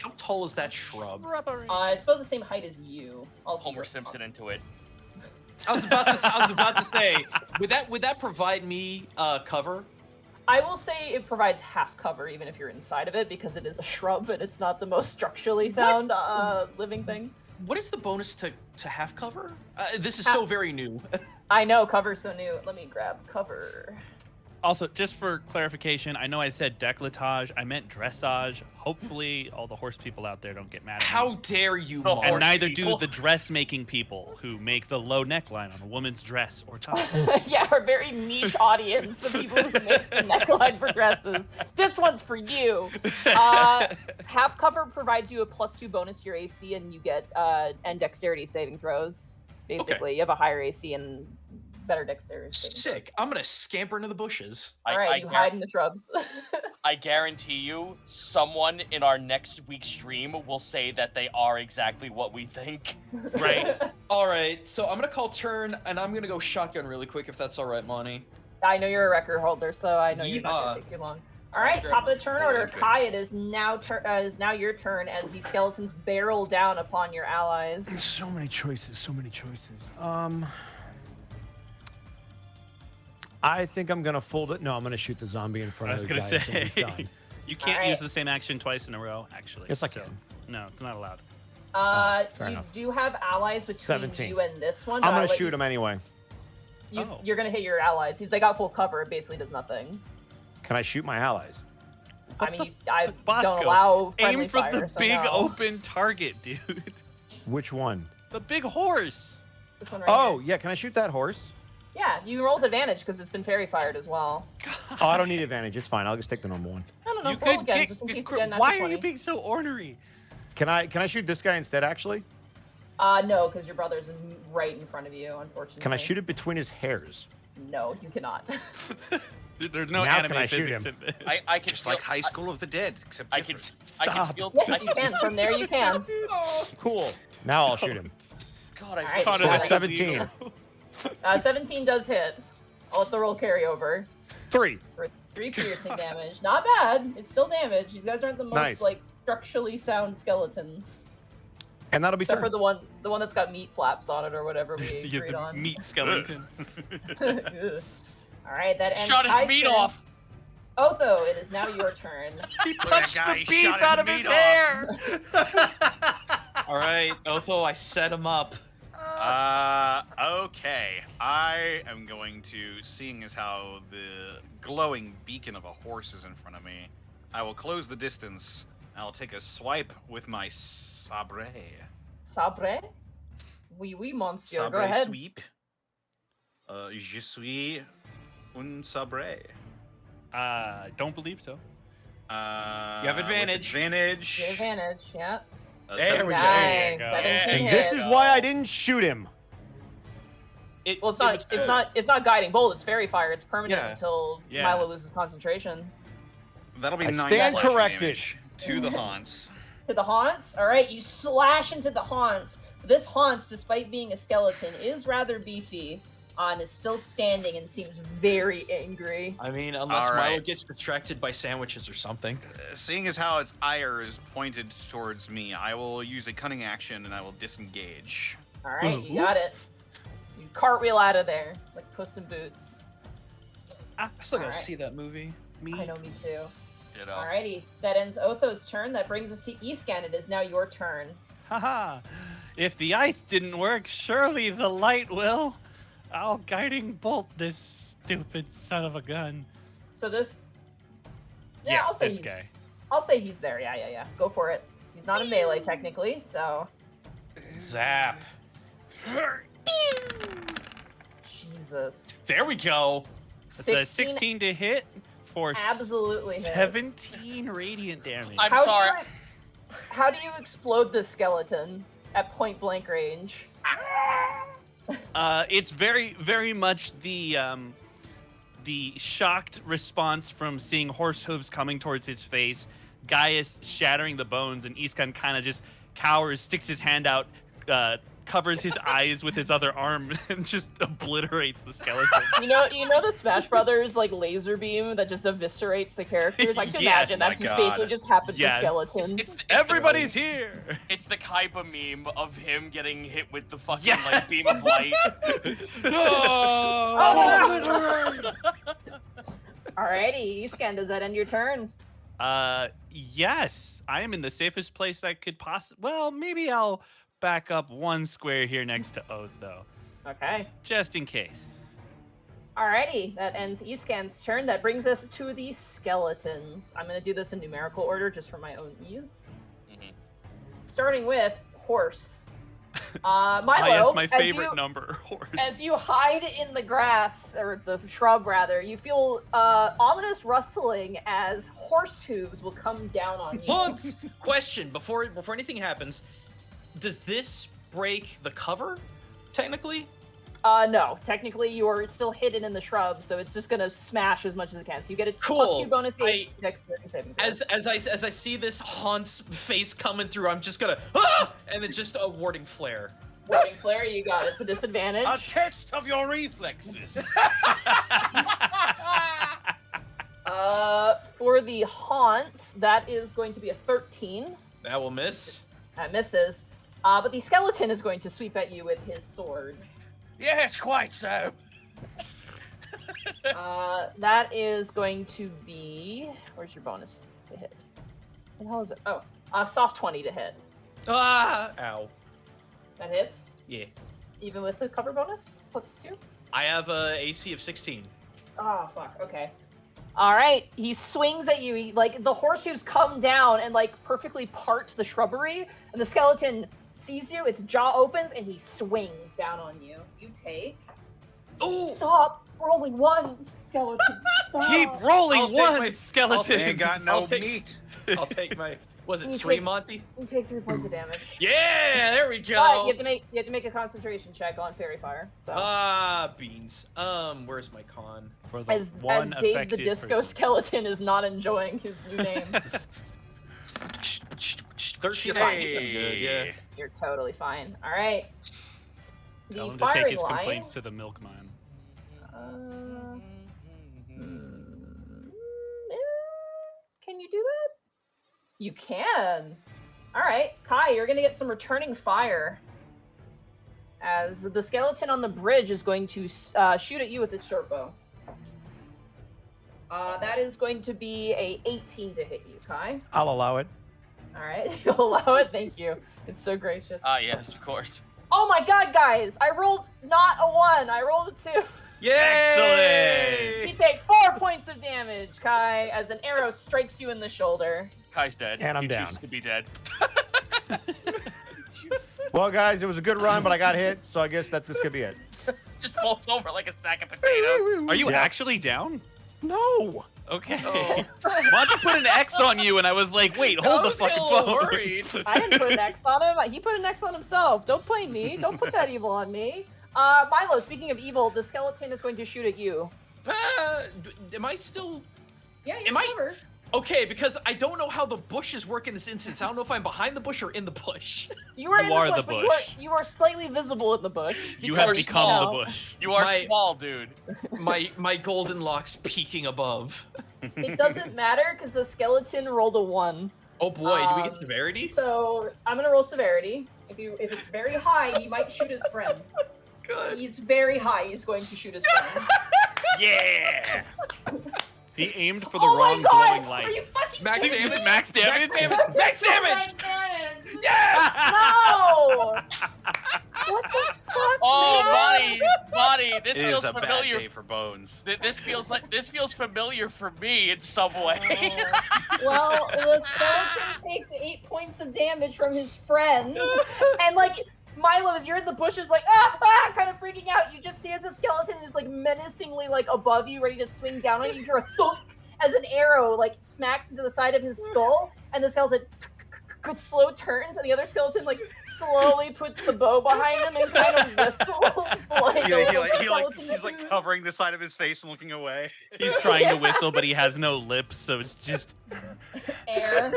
How tall is that shrub? It's about the same height as you. Also, Homer you're- Simpson into it. I was about to say, would that provide me cover? I will say it provides half cover even if you're inside of it because it is a shrub and it's not the most structurally sound living thing. What is the bonus to half cover? This is so very new. I know, cover's so new. Let me grab cover. Also, just for clarification, I know I said decolletage. I meant dressage. Hopefully, all the horse people out there don't get mad at me. How dare you, Oh, Mark? And neither people. do the dressmaking people who make the low neckline on a woman's dress or top. Yeah, our very niche audience of people who makes the neckline for dresses. This one's for you. Half cover provides you a +2 bonus to your AC, and you get and dexterity saving throws. Basically, you have a higher AC and better dexterity saving Sick. throws. I'm gonna scamper into the bushes. All right, you hide in the shrubs. I guarantee you, someone in our next week's stream will say that they are exactly what we think. Right. All right, so I'm gonna call turn, and I'm gonna go shotgun really quick, if that's all right, Monty. I know you're a record holder, so I know you're not Yeehaw. gonna take too long. All right, Great. top of the turn order. Okay. Kai, it is now your turn as the skeletons barrel down upon your allies. So many choices, so many choices. I think I'm gonna fold it. No, I'm gonna shoot the zombie in front I of was the gonna guy. so he's say done. you can't Alright. use the same action twice in a row. Actually, Yes, I so- can. No, it's not allowed. fair You enough. do have allies between 17. you and this one. I'm but gonna I'll let shoot him anyway. You, Oh. You're gonna hit your allies. They got full cover. It basically does nothing. Can I shoot my allies? I mean, I Bosco, don't allow friendly aim for fire, the so big no. open target, dude. Which one? The big horse. This one right Oh, here. yeah. Can I shoot that horse? Yeah, you rolled advantage because it's been fairy fired as well. Oh, I don't need advantage. It's fine. I'll just take the normal one. No, You roll could again, get. just in case you get an Why natural are you 20. being so ornery? Can I shoot this guy instead, actually? No, because your brother's right in front of you, unfortunately. Can I shoot it between his hairs? No, you cannot. There's no Now anime can I shoot physics him? in this. I can Just feel, like High School of the Dead, except I can different. I can Stop. feel Yes, you can. From there, you can. Cool. Now I'll shoot him. God, I Alright, feel Got got a it. 17. 17 does hit. I'll let the roll carry over. 3. For 3 piercing damage. Not bad. It's still damage. These guys aren't the most Nice. like structurally sound skeletons. And that'll be Except for turn. the one that's got meat flaps on it or whatever we You agreed the on. meat skeleton. Alright, that ends shot his Ty's meat turn. off. Otho, it is now your turn. He Look at punched that guy, the he beef shot out of his his meat hair. All right, Otho, I set him up. Okay. I am going to, seeing as how the glowing beacon of a horse is in front of me, I will close the distance. I'll take a swipe with my sabre. Sabre? Oui, monsieur. Sabre Go ahead. sweep. Je suis un sabre. Don't believe so. You have with advantage. Advantage. Your advantage, yeah. There we go. There you Nice. go. 17 And hit. this is why I didn't shoot him. Well, it's not guiding bolt. It's fairy fire. It's permanent Yeah. until Yeah. Milo loses concentration. That'll be I 9 stand slashing corrected. damage to the haunts. To the haunts. All right, you slash into the haunts. This haunts, despite being a skeleton, is rather beefy. And is still standing and seems very angry. I mean, unless All Milo right. gets distracted by sandwiches or something. Seeing as how its ire is pointed towards me, I will use a cunning action and I will disengage. All right, you got it. You cartwheel out of there like Puss in Boots. I still gotta Alright. see that movie. I know, me too. Ditto. Alrighty, that ends Otho's turn. That brings us to Escan. It is now your turn. Haha. If the ice didn't work, surely the light will. I'll guiding bolt this stupid son of a gun. So this. Yeah, I'll say this he's, guy. I'll say he's there. Yeah. Go for it. He's not a melee technically, so. Zap. Jesus. There we go. That's a 16 to hit for absolutely hits. 17 radiant damage. I'm How sorry. How do you explode this skeleton at point blank range? It's very, very much the shocked response from seeing horse hooves coming towards his face, Gaius shattering the bones, and Iskan kind of just cowers, sticks his hand out, covers his eyes with his other arm, and just obliterates the skeleton. You know the Smash Brothers like laser beam that just eviscerates the characters. I can Yeah, imagine my that just God. basically just happened Yes. to skeleton. It's Everybody's here. It's the Kaiba meme of him getting hit with the fucking Yes. like beam of light. Alrighty, Escan, does that end your turn? Yes, I am in the safest place I could possibly. Well, maybe I'll back up one square here next to Oath, though, Okay. just in case. Alrighty, that ends Escan's turn. That brings us to the skeletons. I'm gonna do this in numerical order just for my own ease. Mhm. Starting with horse. Milo, Yes, my as favorite you- number, horse. As you hide in the grass, or the shrub rather, you feel ominous rustling as horse hooves will come down on you. Punks! Question before anything happens, does this break the cover? Technically? No. Technically, you're still hidden in the shrub, so it's just gonna smash as much as it can. So you get a Cool. +2 bonus I- dexterity saving throw. As I see this haunt's face coming through, I'm just gonna and then just a warding flare. Warding flare, you got it. It's a disadvantage. A test of your reflexes. For the haunts, that is going to be a 13. That will miss. That misses. But the skeleton is going to sweep at you with his sword. Yes, quite so. That is going to be. Where's your bonus to hit? What the hell is it? Oh, soft 20 to hit. Ah! Ow. That hits, Yeah. even with the cover bonus +2. I have a AC of 16. Oh fuck. Okay. All right, he swings at you. He, like, the horse hooves come down and like perfectly part the shrubbery, and the skeleton sees you. Its jaw opens and he swings down on you. You take. Oh, Stop rolling ones, skeleton. Stop. Keep rolling I'll take one, my- skeleton. Ain't got no meat. I'll take my. Was it You 3, take- Monty? You take 3 points of damage. Yeah, there we But go. you have to make a concentration check on fairy fire. So Beans. Where's my con? For the as one Dave the affected Disco person. Skeleton is not enjoying his new name. 13. Hey. Good, yeah. You're totally fine. All right. Tell The him to take firing his line. complaints to the milk mine. Can you do that? You can. All right, Kai, you're gonna get some returning fire. As the skeleton on the bridge is going to shoot at you with its short bow. That is going to be a 18 to hit you, Kai. I'll allow it. All right, you'll allow it. Thank you. It's so gracious. Ah, yes, of course. Oh my God, guys! I rolled not a 1. I rolled a 2. Yay! You take 4 points of damage, Kai, as an arrow strikes you in the shoulder. Kai's dead. And I'm he down. chooses to be dead. Well, guys, it was a good run, but I got hit, so I guess that's just gonna be it. Just falls over like a sack of potatoes. Are you Yeah. actually down? No. Okay. Oh. Monty put an X on you, and I was like, wait, hold the fucking phone. Worried. I didn't put an X on him. He put an X on himself. Don't blame me. Don't put that evil on me. Milo, speaking of evil, the skeleton is going to shoot at you. Am I still Yeah, you're Am I- covered. okay? Because I don't know how the bushes work in this instance. I don't know if I'm behind the bush or in the bush. You are in are the the bush, bush. but you are slightly visible in the bush. You because have are become small. the bush. You are My- small, dude. my golden locks peeking above. It doesn't matter because the skeleton rolled a 1. Oh boy, do we get Um, severity? So I'm gonna roll severity. If it's very high, he might shoot his friend. Good. He's very high. He's going to shoot his friend. Yeah. He aimed for the Oh my wrong God! glowing light. Are you fucking Max kidding me? damage. Max damage. Max damage. Yes! Yes. No! What the fuck, Oh, man? Bonnie, this It feels is a bad familiar. day for bones. This feels familiar for me in some way. Well, the skeleton takes 8 points of damage from his friends, and like Milo, as you're in the bushes, like kind of freaking out. You just see as the skeleton is like menacingly like above you, ready to swing down on you. You hear a thunk as an arrow like smacks into the side of his skull, and the skeleton slow turns, and the other skeleton like slowly puts the bow behind him and kind of whistles like a little skeleton He's like tune. covering the side of his face and looking away. He's trying to whistle, but he has no lips, so it's just. Air.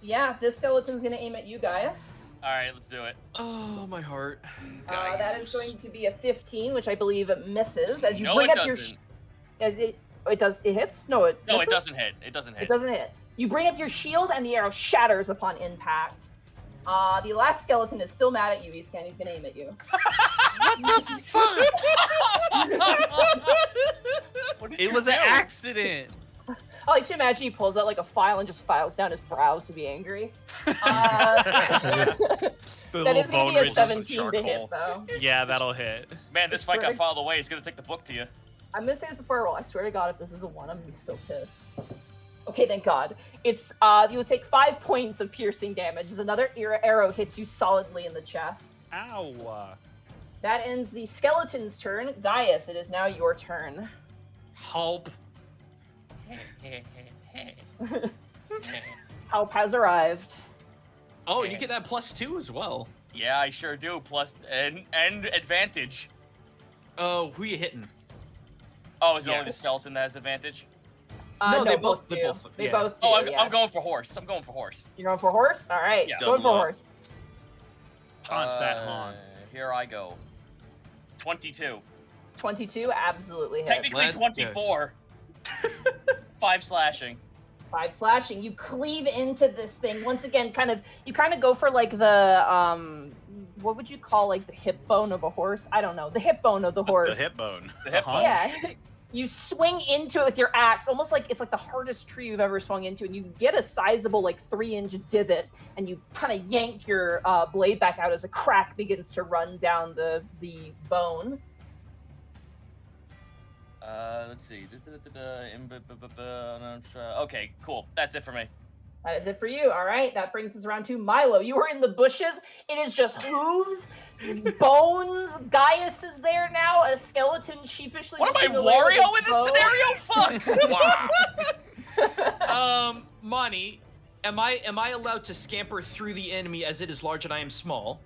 Yeah, this skeleton's gonna aim at you guys. All right, let's do it. Oh, my heart. That is going to be a 15, which I believe it misses. As you No, bring it up doesn't. it does. It hits. No, it. No, misses? it doesn't hit. It doesn't It hit. doesn't hit. You bring up your shield, and the arrow shatters upon impact. The last skeleton is still mad at you, Easton. He's gonna aim at you. What did It you was an do? accident. I like to imagine he pulls out like a file and just files down his brows to be angry. The That little is gonna bone be a ridges. 17 to charcoal. hit, though. Yeah, that'll hit. Man, this I fight swear got to- filed away. He's gonna take the book to you. I'm gonna say this before I roll. I swear to God, if this is a 1, I'm gonna be so pissed. Okay, thank God. It's you will take 5 points of piercing damage as another arrow hits you solidly in the chest. Ow. That ends the skeleton's turn. Gaius, it is now your turn. Help. Help has arrived. Oh, and you get that +2 as well. Yeah, I sure do. Plus and advantage. Oh, who you hitting? Oh, is it only the Yes. skeleton that has advantage? No, they both both- they do. both- They yeah. both do. Oh, yeah. I'm going for horse. I'm going for horse. You're going for horse? All right, Yeah. going for Double up. horse. Haunts that haunts. Here I go. 22. 22 absolutely hits. Technically Let's 24. 5 slashing. 5 slashing. You cleave into this thing once again. You kind of go for like the what would you call like the hip bone of a horse? I don't know. The hip bone of the horse. The hip bone. The hip Uh-huh. bone. Yeah. You swing into it with your axe, almost like it's like the hardest tree you've ever swung into, and you get a sizable like 3-inch divot, and you kind of yank your blade back out as a crack begins to run down the bone. Let's see. Okay, cool. That's it for me. That is it for you. All right, that brings us around to Milo. You are in the bushes. It is just hooves, bones. Gaius is there now. A skeleton sheepishly. What am I, looking away with Wario in his this bow. scenario? Fuck! Wow. Monty, am I allowed to scamper through the enemy as it is large and I am small?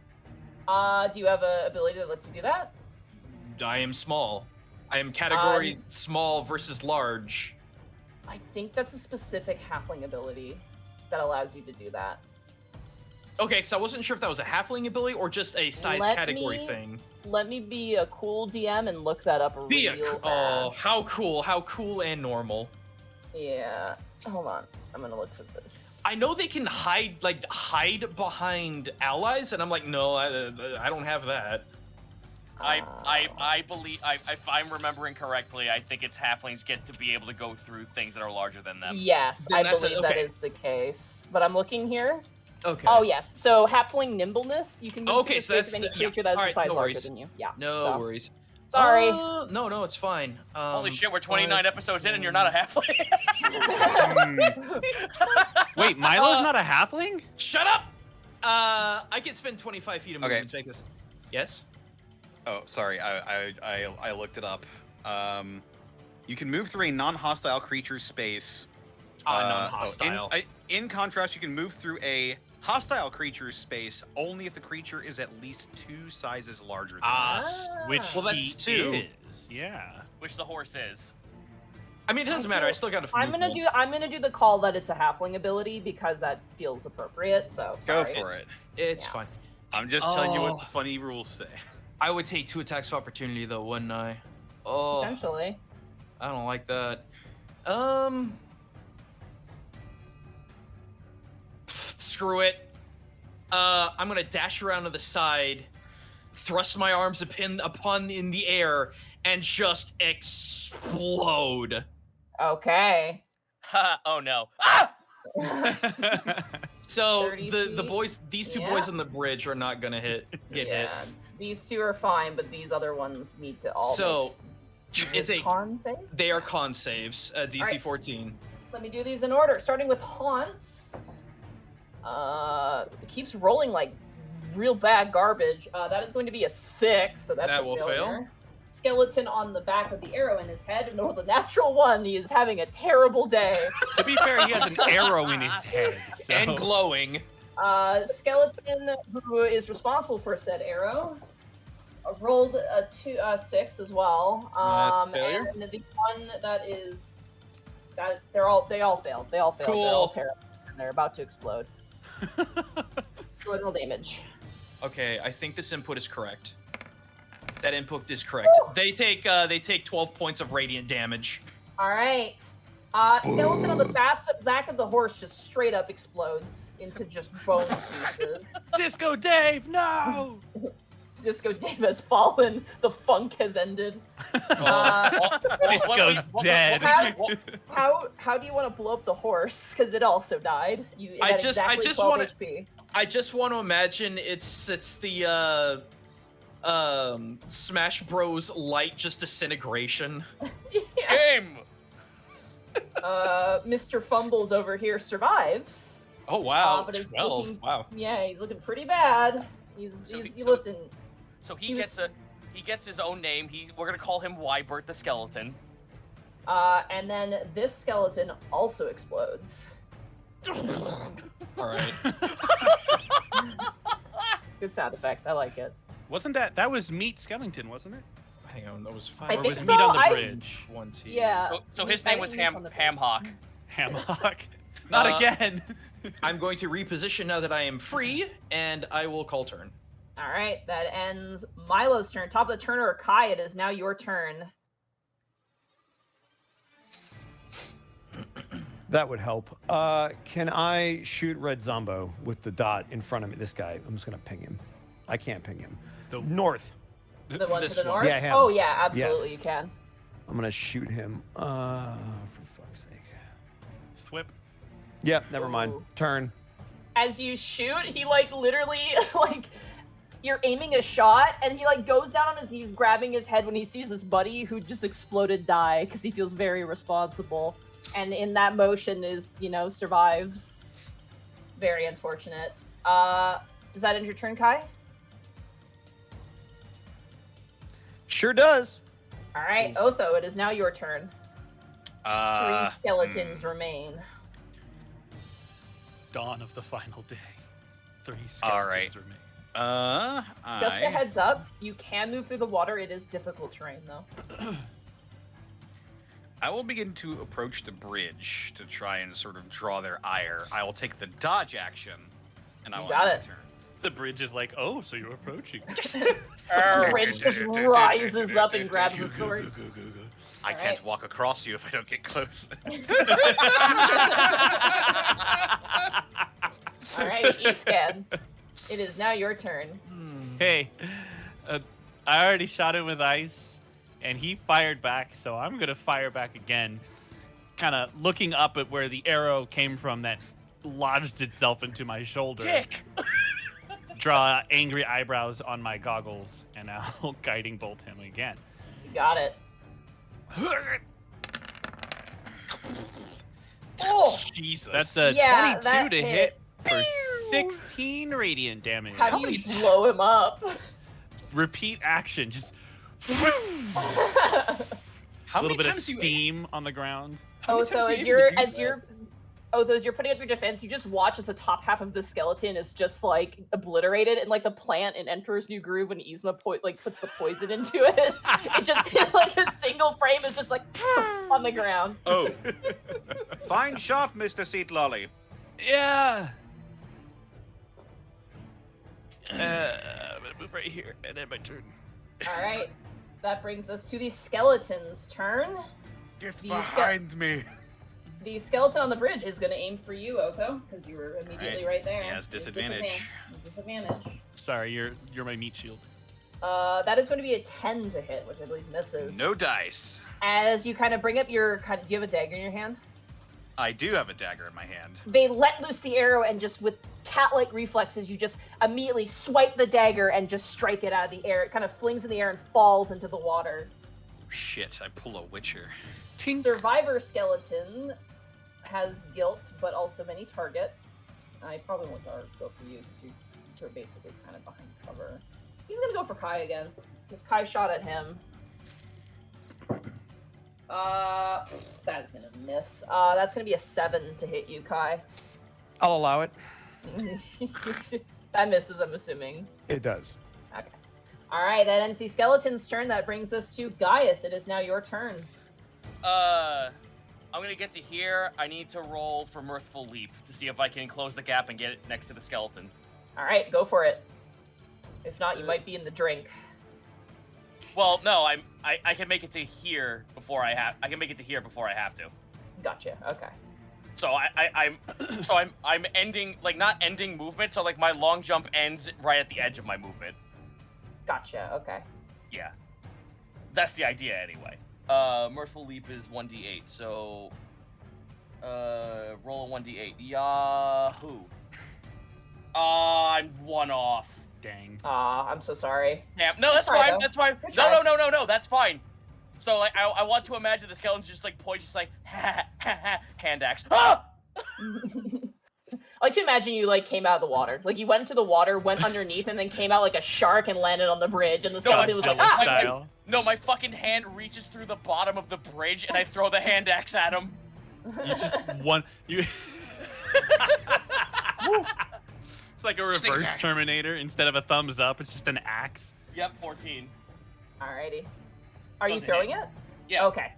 Do you have an ability that lets you do that? I am small. I am category small versus large. I think that's a specific halfling ability that allows you to do that. Okay, because I wasn't sure if that was a halfling ability or just a size category thing. Let me be a cool DM and look that up real fast. Oh, how cool and normal. Yeah, hold on. I'm gonna look for this. I know they can hide behind allies, and I'm like, no, I don't have that. I believe, if I'm remembering correctly, I think it's halflings get to be able to go through things that are larger than them. Yes, Then I believe that is the case. But I'm looking here. Okay. Oh yes, so halfling nimbleness. You can move Okay, to the so space that's of any the- creature yeah. that is Alright, a size no larger worries. than you. Yeah. No so. worries. Sorry. No, it's fine. Holy shit, we're 29 episodes in and you're not a halfling? Wait, Milo's not a halfling? Shut up! I can spend 25 feet of Okay. movement to make this. Yes? Oh, sorry. I looked it up. You can move through a non-hostile creature's space. Non-hostile. In contrast, you can move through a hostile creature's space only if the creature is at least 2 sizes larger than it. Which Well, that's he 2. is. Yeah. Which the horse is. I mean, it doesn't matter. I still got to. I'm gonna do the call that it's a halfling ability because that feels appropriate. So Go sorry. for it. It's Yeah. fine. I'm just telling you Oh. what the funny rules say. I would take 2 attacks of opportunity though, wouldn't I? Oh, Potentially. I don't like that. Screw it. I'm gonna dash around to the side, thrust my arms upon in the air, and just explode. Okay. Ha! Oh no. Ah! So 30 the feet? boys, these 2 Yeah. boys on the bridge are not gonna get hit. These 2 are fine, but these other ones need to all. So, make it's a con save. They are con saves, DC Alright. 14. Let me do these in order, starting with haunts. It keeps rolling like real bad garbage. That is going to be a 6, so that's That a will failure. fail. Skeleton on the back of the arrow in his head. No, the natural 1. He is having a terrible day. To be fair, he has an arrow in his head. So. And glowing. Skeleton, who is responsible for said arrow, rolled a 6 as well. Failure. And the one that is that they all failed. They all failed. Cool. They're all terrible. And they're about to explode. Roll damage. Okay, I think this input is correct. That input is correct. Woo! They take 12 points of radiant damage. All right. Skeleton on the back of the horse just straight up explodes into just bone pieces. Disco Dave, no! Disco Dave has fallen. The funk has ended. Disco's dead. How do you want to blow up the horse? Because it also died. It had exactly 12 HP. I just want to imagine it's the Smash Bros. Light just disintegration. Yeah. Game! Mr. Fumbles over here survives. Oh wow, But it's 12. looking- Wow. Yeah, he's looking pretty bad. Listen. So He he gets his own name. We're gonna call him Wybert the Skeleton. And then this skeleton also explodes. All right. Good sound effect. I like it. Wasn't that was Meat Skellington, wasn't it? Hang on, that was 5. I Or think was so. Meat on the I- bridge? 1, 2. Yeah. So his I name was think he's on the Ham Hawk. Hammock. Not again. I'm going to reposition now that I am free, and I will call turn. All right, that ends Milo's turn. Top of the turn, or Kai, it is now your turn. That would help. Can I shoot Red Zombo with the dot in front of me? This guy. I'm just gonna ping him. I can't ping him. The- North. The one to This the one. north? Yeah, him. Oh, yeah, absolutely, Yes. you can. I'm gonna shoot him. For fuck's sake. Thwip. Yep. Never mind. Ooh. Turn. As you shoot, he, like, literally, like, you're aiming a shot, and he like goes down on his knees, grabbing his head when he sees his buddy who just exploded die because he feels very responsible. And in that motion is, survives. Very unfortunate. Does that end your turn, Kai? Sure does. All right, Otho, it is now your turn. 3 skeletons remain. Dawn of the final day. 3 skeletons remain. Just a heads up, you can move through the water. It is difficult terrain, though. I will begin to approach the bridge to try and sort of draw their ire. I will take the dodge action, and I will got end it. my turn. The bridge is like, oh, so you're approaching. The bridge just rises up and grabs the sword. I can't walk across you if I don't get close. All right, Easton. It is now your turn. Hey, I already shot him with ice, and he fired back, so I'm going to fire back again, kind of looking up at where the arrow came from that lodged itself into my shoulder. Dick! Draw angry eyebrows on my goggles, and I'll guiding bolt him again. You got it. Oh, Jesus. That's a Yeah, 22 that to hit. hit for 16 radiant damage. how do you blow him up? Repeat action, just How a little many bit of times steam on the ground. How many So times do as you you're even do that? as you're putting up your defense, you just watch as the top half of the skeleton is just like obliterated, and like the plant in Emperor's New Groove when Yzma puts the poison into it. It just like a single frame is just like on the ground. Oh. Fine shot, Mr. Seat Lolly. Yeah. I'm gonna move right here and end my turn. All right, that brings us to the skeleton's turn. Get These behind me. The skeleton on the bridge is going to aim for you, Otho, because you were immediately right there. He has disadvantage. Disadvantage. Sorry, you're my meat shield. That is going to be a 10 to hit, which I believe misses. No dice. As you kind of bring up your... Do you have a dagger in your hand? I do have a dagger in my hand. They let loose the arrow, and just with cat-like reflexes, you just immediately swipe the dagger and just strike it out of the air. It kind of flings in the air and falls into the water. Shit, I pull a Witcher. Tink. Survivor skeleton has guilt, but also many targets. I probably won't go for you because you're basically kind of behind cover. He's gonna go for Kai again because Kai shot at him. That is gonna miss. That's gonna be a 7 to hit you, Kai. I'll allow it. That misses, I'm assuming. It does. Okay. All right, that ends the skeleton's turn. That brings us to Gaius. It is now your turn. I'm gonna get to here. I need to roll for Mirthful Leap to see if I can close the gap and get it next to the skeleton. All right, go for it. If not, you might be in the drink. Well, no, I can make it to here before I have. I can make it to here before I have to. Gotcha. Okay. So I'm ending, like, not ending movement. So like my long jump ends right at the edge of my movement. Gotcha. Okay. Yeah, that's the idea anyway. Mirthful Leap is 1d8, so roll a 1d8. Yahoo! I'm 1 off. Dang. I'm so sorry. Damn. No, that's Good try, fine. though. That's fine. Good try. No, that's fine. So like, I want to imagine the skeleton just like poised, just like hand axe. Ah! I like to imagine you like came out of the water. Like you went into the water, went underneath, and then came out like a shark and landed on the bridge. And the skeleton was like, Godzilla ah! style. No, my fucking hand reaches through the bottom of the bridge and I throw the hand axe at him. You just you. It's like a reverse Terminator. Instead of a thumbs up, it's just an axe. Yep, 14. Alrighty. Are you Doesn't throwing hit. it? Yeah. Okay.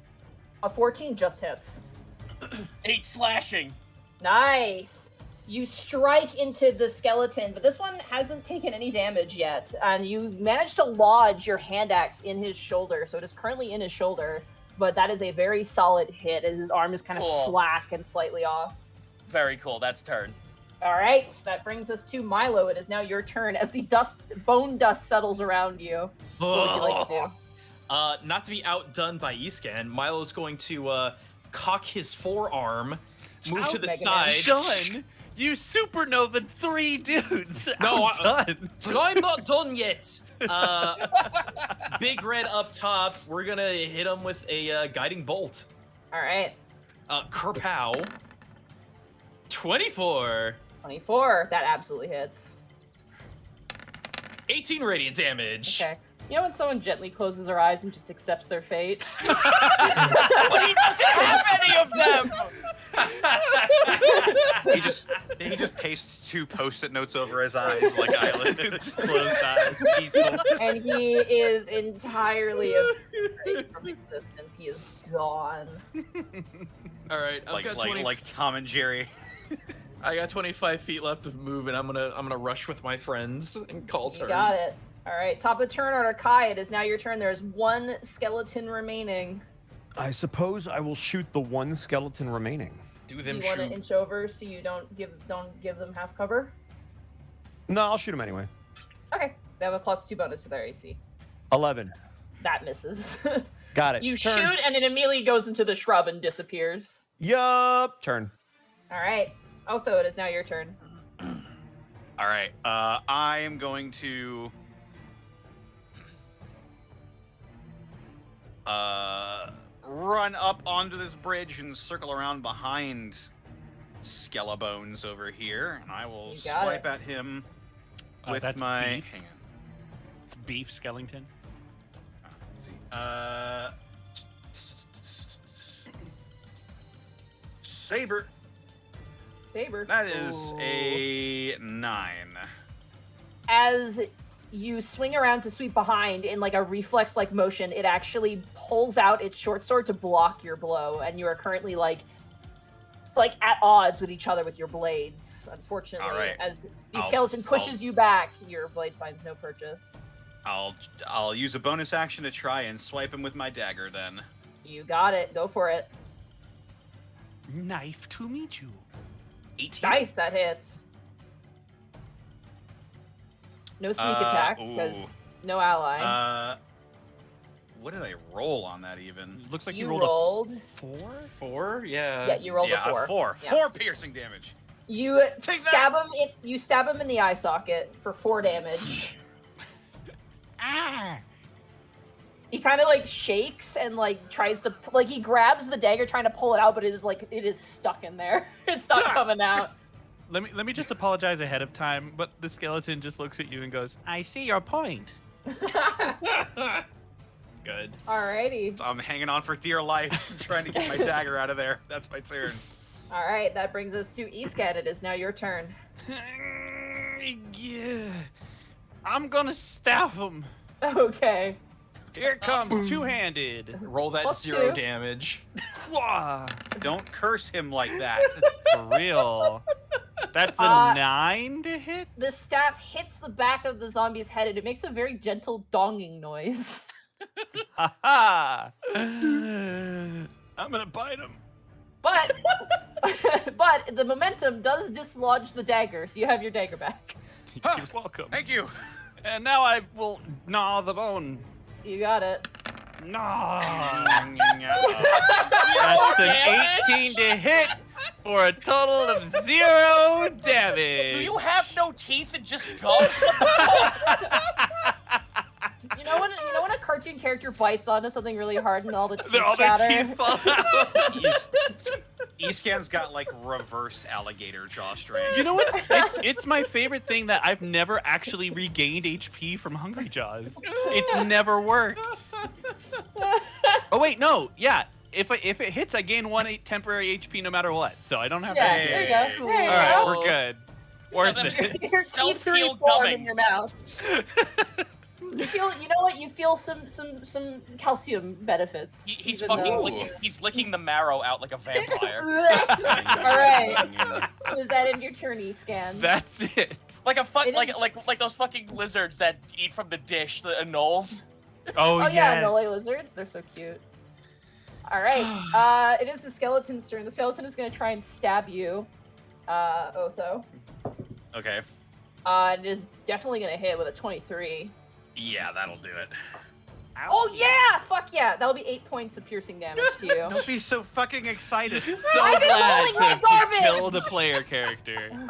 A 14 just hits. 8 slashing. Nice. You strike into the skeleton, but this one hasn't taken any damage yet. And you manage to lodge your hand axe in his shoulder. So it is currently in his shoulder, but that is a very solid hit as his arm is kind of Cool. slack and slightly off. Very cool. That's turn. All right, that brings us to Milo. It is now your turn as the bone dust settles around you. What would you like to do? Not to be outdone by Escan, Milo's going to cock his forearm move to the Mega side. Sean, you supernova 3 dudes. No, I'm done. But I'm not done yet. Big Red up top. We're gonna hit him with a guiding bolt. All right. Kerpow. 24. 24. That absolutely hits. 18 radiant damage. Okay. You know when someone gently closes their eyes and just accepts their fate? But he doesn't have any of them. He just pastes 2 post-it notes over his eyes like eyelid. Just closed eyes, peaceful. And he is entirely effaced from existence. He is gone. All right, I've got 20. like Tom and Jerry. I got 25 feet left of move, and I'm gonna rush with my friends and call You turn. got it. All right, top of turn order, Kai. It is now your turn. There is 1 skeleton remaining. I suppose I will shoot the 1 skeleton remaining. Do Do them you want to shoot. inch over so you don't give them half cover? No, I'll shoot him anyway. Okay, they have a +2 bonus to their AC. 11. That misses. Got it. You Turn. shoot and it immediately goes into the shrub and disappears. Yup. Turn. All right, Otho, it is now your turn. All right. I am going to run up onto this bridge and circle around behind Skellebones over here, and I will You got swipe it. at him with That's my. beef. Hang on. It's beef skeleton. Let's see. Saber. Saber. That is a 9. As you swing around to sweep behind in like a reflex-like motion, it actually pulls out its short sword to block your blow, and you are currently like at odds with each other with your blades. Unfortunately, All right. as the I'll- skeleton pushes you back, your blade finds no purchase. I'll use a bonus action to try and swipe him with my dagger. Then. You got it. Go for it. Knife to meet you. 18. Nice, that hits. No sneak attack because ooh. no ally. What did I roll on that even? Looks like you you rolled. a 4? 4? Yeah. Yeah, you rolled a 4. 4. Yeah. 4 piercing damage. You Take stab him. You stab him in the eye socket for 4 damage. Ah! He kind of like shakes and like tries to he grabs the dagger trying to pull it out, but it is stuck in there. It's not coming out. Let me just apologize ahead of time, but the skeleton just looks at you and goes, "I see your point." Good. Alrighty. So I'm hanging on for dear life, trying to get my dagger out of there. That's my turn. All right, that brings us to Iskat. It is now your turn. Yeah. I'm gonna staff him. Okay. Here it comes, two-handed. Roll that Plus 0 2. damage. Wah, Don't curse him like that. for real. That's a 9 to hit? The staff hits the back of the zombie's head, and it makes a very gentle donging noise. Ha ha! I'm gonna bite him. But but the momentum does dislodge the dagger, so you have your dagger back. You're welcome. Thank you. And now I will gnaw the bone. You got it. Gnaw. Oh, That's an 18 to hit for a total of 0 damage. Do you have no teeth and just gums? You know when a cartoon character bites onto something really hard and all the teeth All their shatter? teeth fall out. Escan's got like reverse alligator jaw strength. You know what? It's my favorite thing that I've never actually regained HP from Hungry Jaws. It's never worked. Oh wait, no, yeah. If it hits, I gain 1 temporary HP no matter what, so I don't have Yeah, to. there you go. There you All right, go. we're good. Worth Seven. it. Your teeth Self-heal reform in gumming. your mouth. You know what? You feel some calcium benefits. He's even fucking though- he's licking the marrow out like a vampire. All right. Is that in your tourney scan? That's it. Like a It is- like those fucking lizards that eat from the dish, the anoles. Oh, Oh yes. yeah, Nole lizards. They're so cute. All right. It is the skeleton's turn. The skeleton is going to try and stab you, Otho. Okay. It is definitely going to hit with a 23. Yeah, that'll do it. Oh yeah! Fuck yeah! That'll be 8 points of piercing damage to you. Don't be so fucking excited. So I've been glad rolling to like just garbage! kill the player character.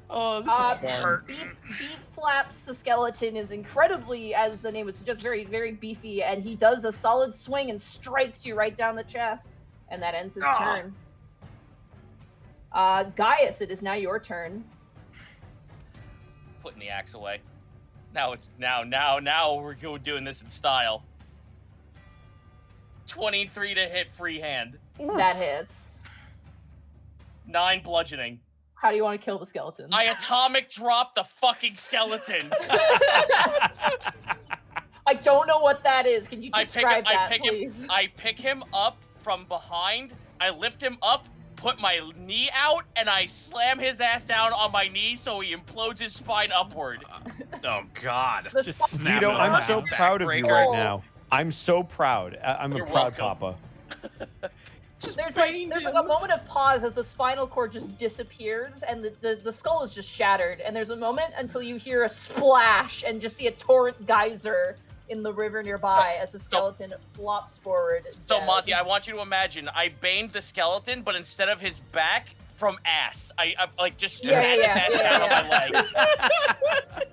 Oh, this is fun. Beef Flaps the skeleton is incredibly, as the name would suggest, very, very beefy, and he does a solid swing and strikes you right down the chest, and that ends his turn. Gaius, it is now your turn. Putting the axe away. Now we're doing this in style. 23 to hit freehand. That hits. 9 bludgeoning. How do you want to kill the skeleton? I atomic drop the fucking skeleton. I don't know what that is. Can you describe that, please? I pick him up from behind. I lift him up, put my knee out, and I slam his ass down on my knee so he implodes his spine upward. Oh God. Zito, I'm so proud of you right now. I'm so proud. I'm a proud papa. There's like a moment of pause as the spinal cord just disappears and the skull is just shattered, and there's a moment until you hear a splash and just see a torrent geyser in the river nearby as the skeleton flops forward. So dead. Monty, I want you to imagine I baned the skeleton, but instead of his back, from ass. I like just had his ass down on my leg.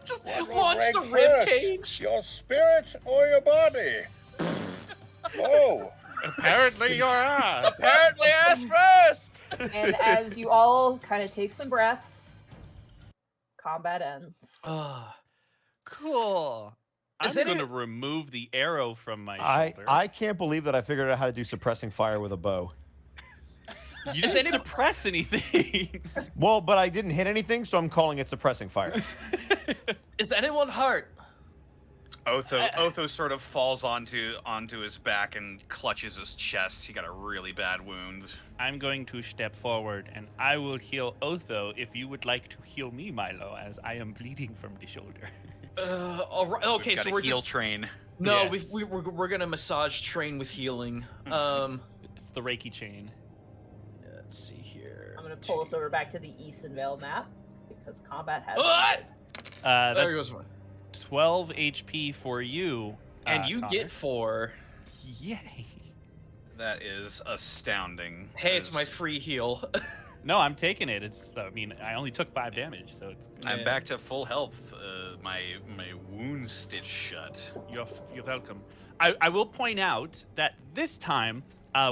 Just launch the rib cage. Your spirit or your body? Oh. Apparently your ass. Apparently ass first. And as you all kind of take some breaths, combat ends. Cool. I'm going to remove the arrow from my shoulder. I can't believe that I figured out how to do suppressing fire with a bow. You didn't suppress anything. Well, but I didn't hit anything, so I'm calling it suppressing fire. Is anyone hurt? Otho sort of falls onto his back and clutches his chest. He got a really bad wound. I'm going to step forward, and I will heal Otho if you would like to heal me, Milo, as I am bleeding from the shoulder. All right. Okay, so we're heal just train. No, Yes. we're gonna massage train with healing. It's the Reiki chain. Let's see here. I'm gonna pull us over back to the Easton Vale map because combat has. There goes That's one. 12 HP for you. And you Connor. get 4. Yay. That is astounding. Hey, it's my free heal. No, I'm taking it. I mean, I only took 5 damage, so it's good. I'm back to full health. My wounds stitched shut. You're welcome. I will point out that this time,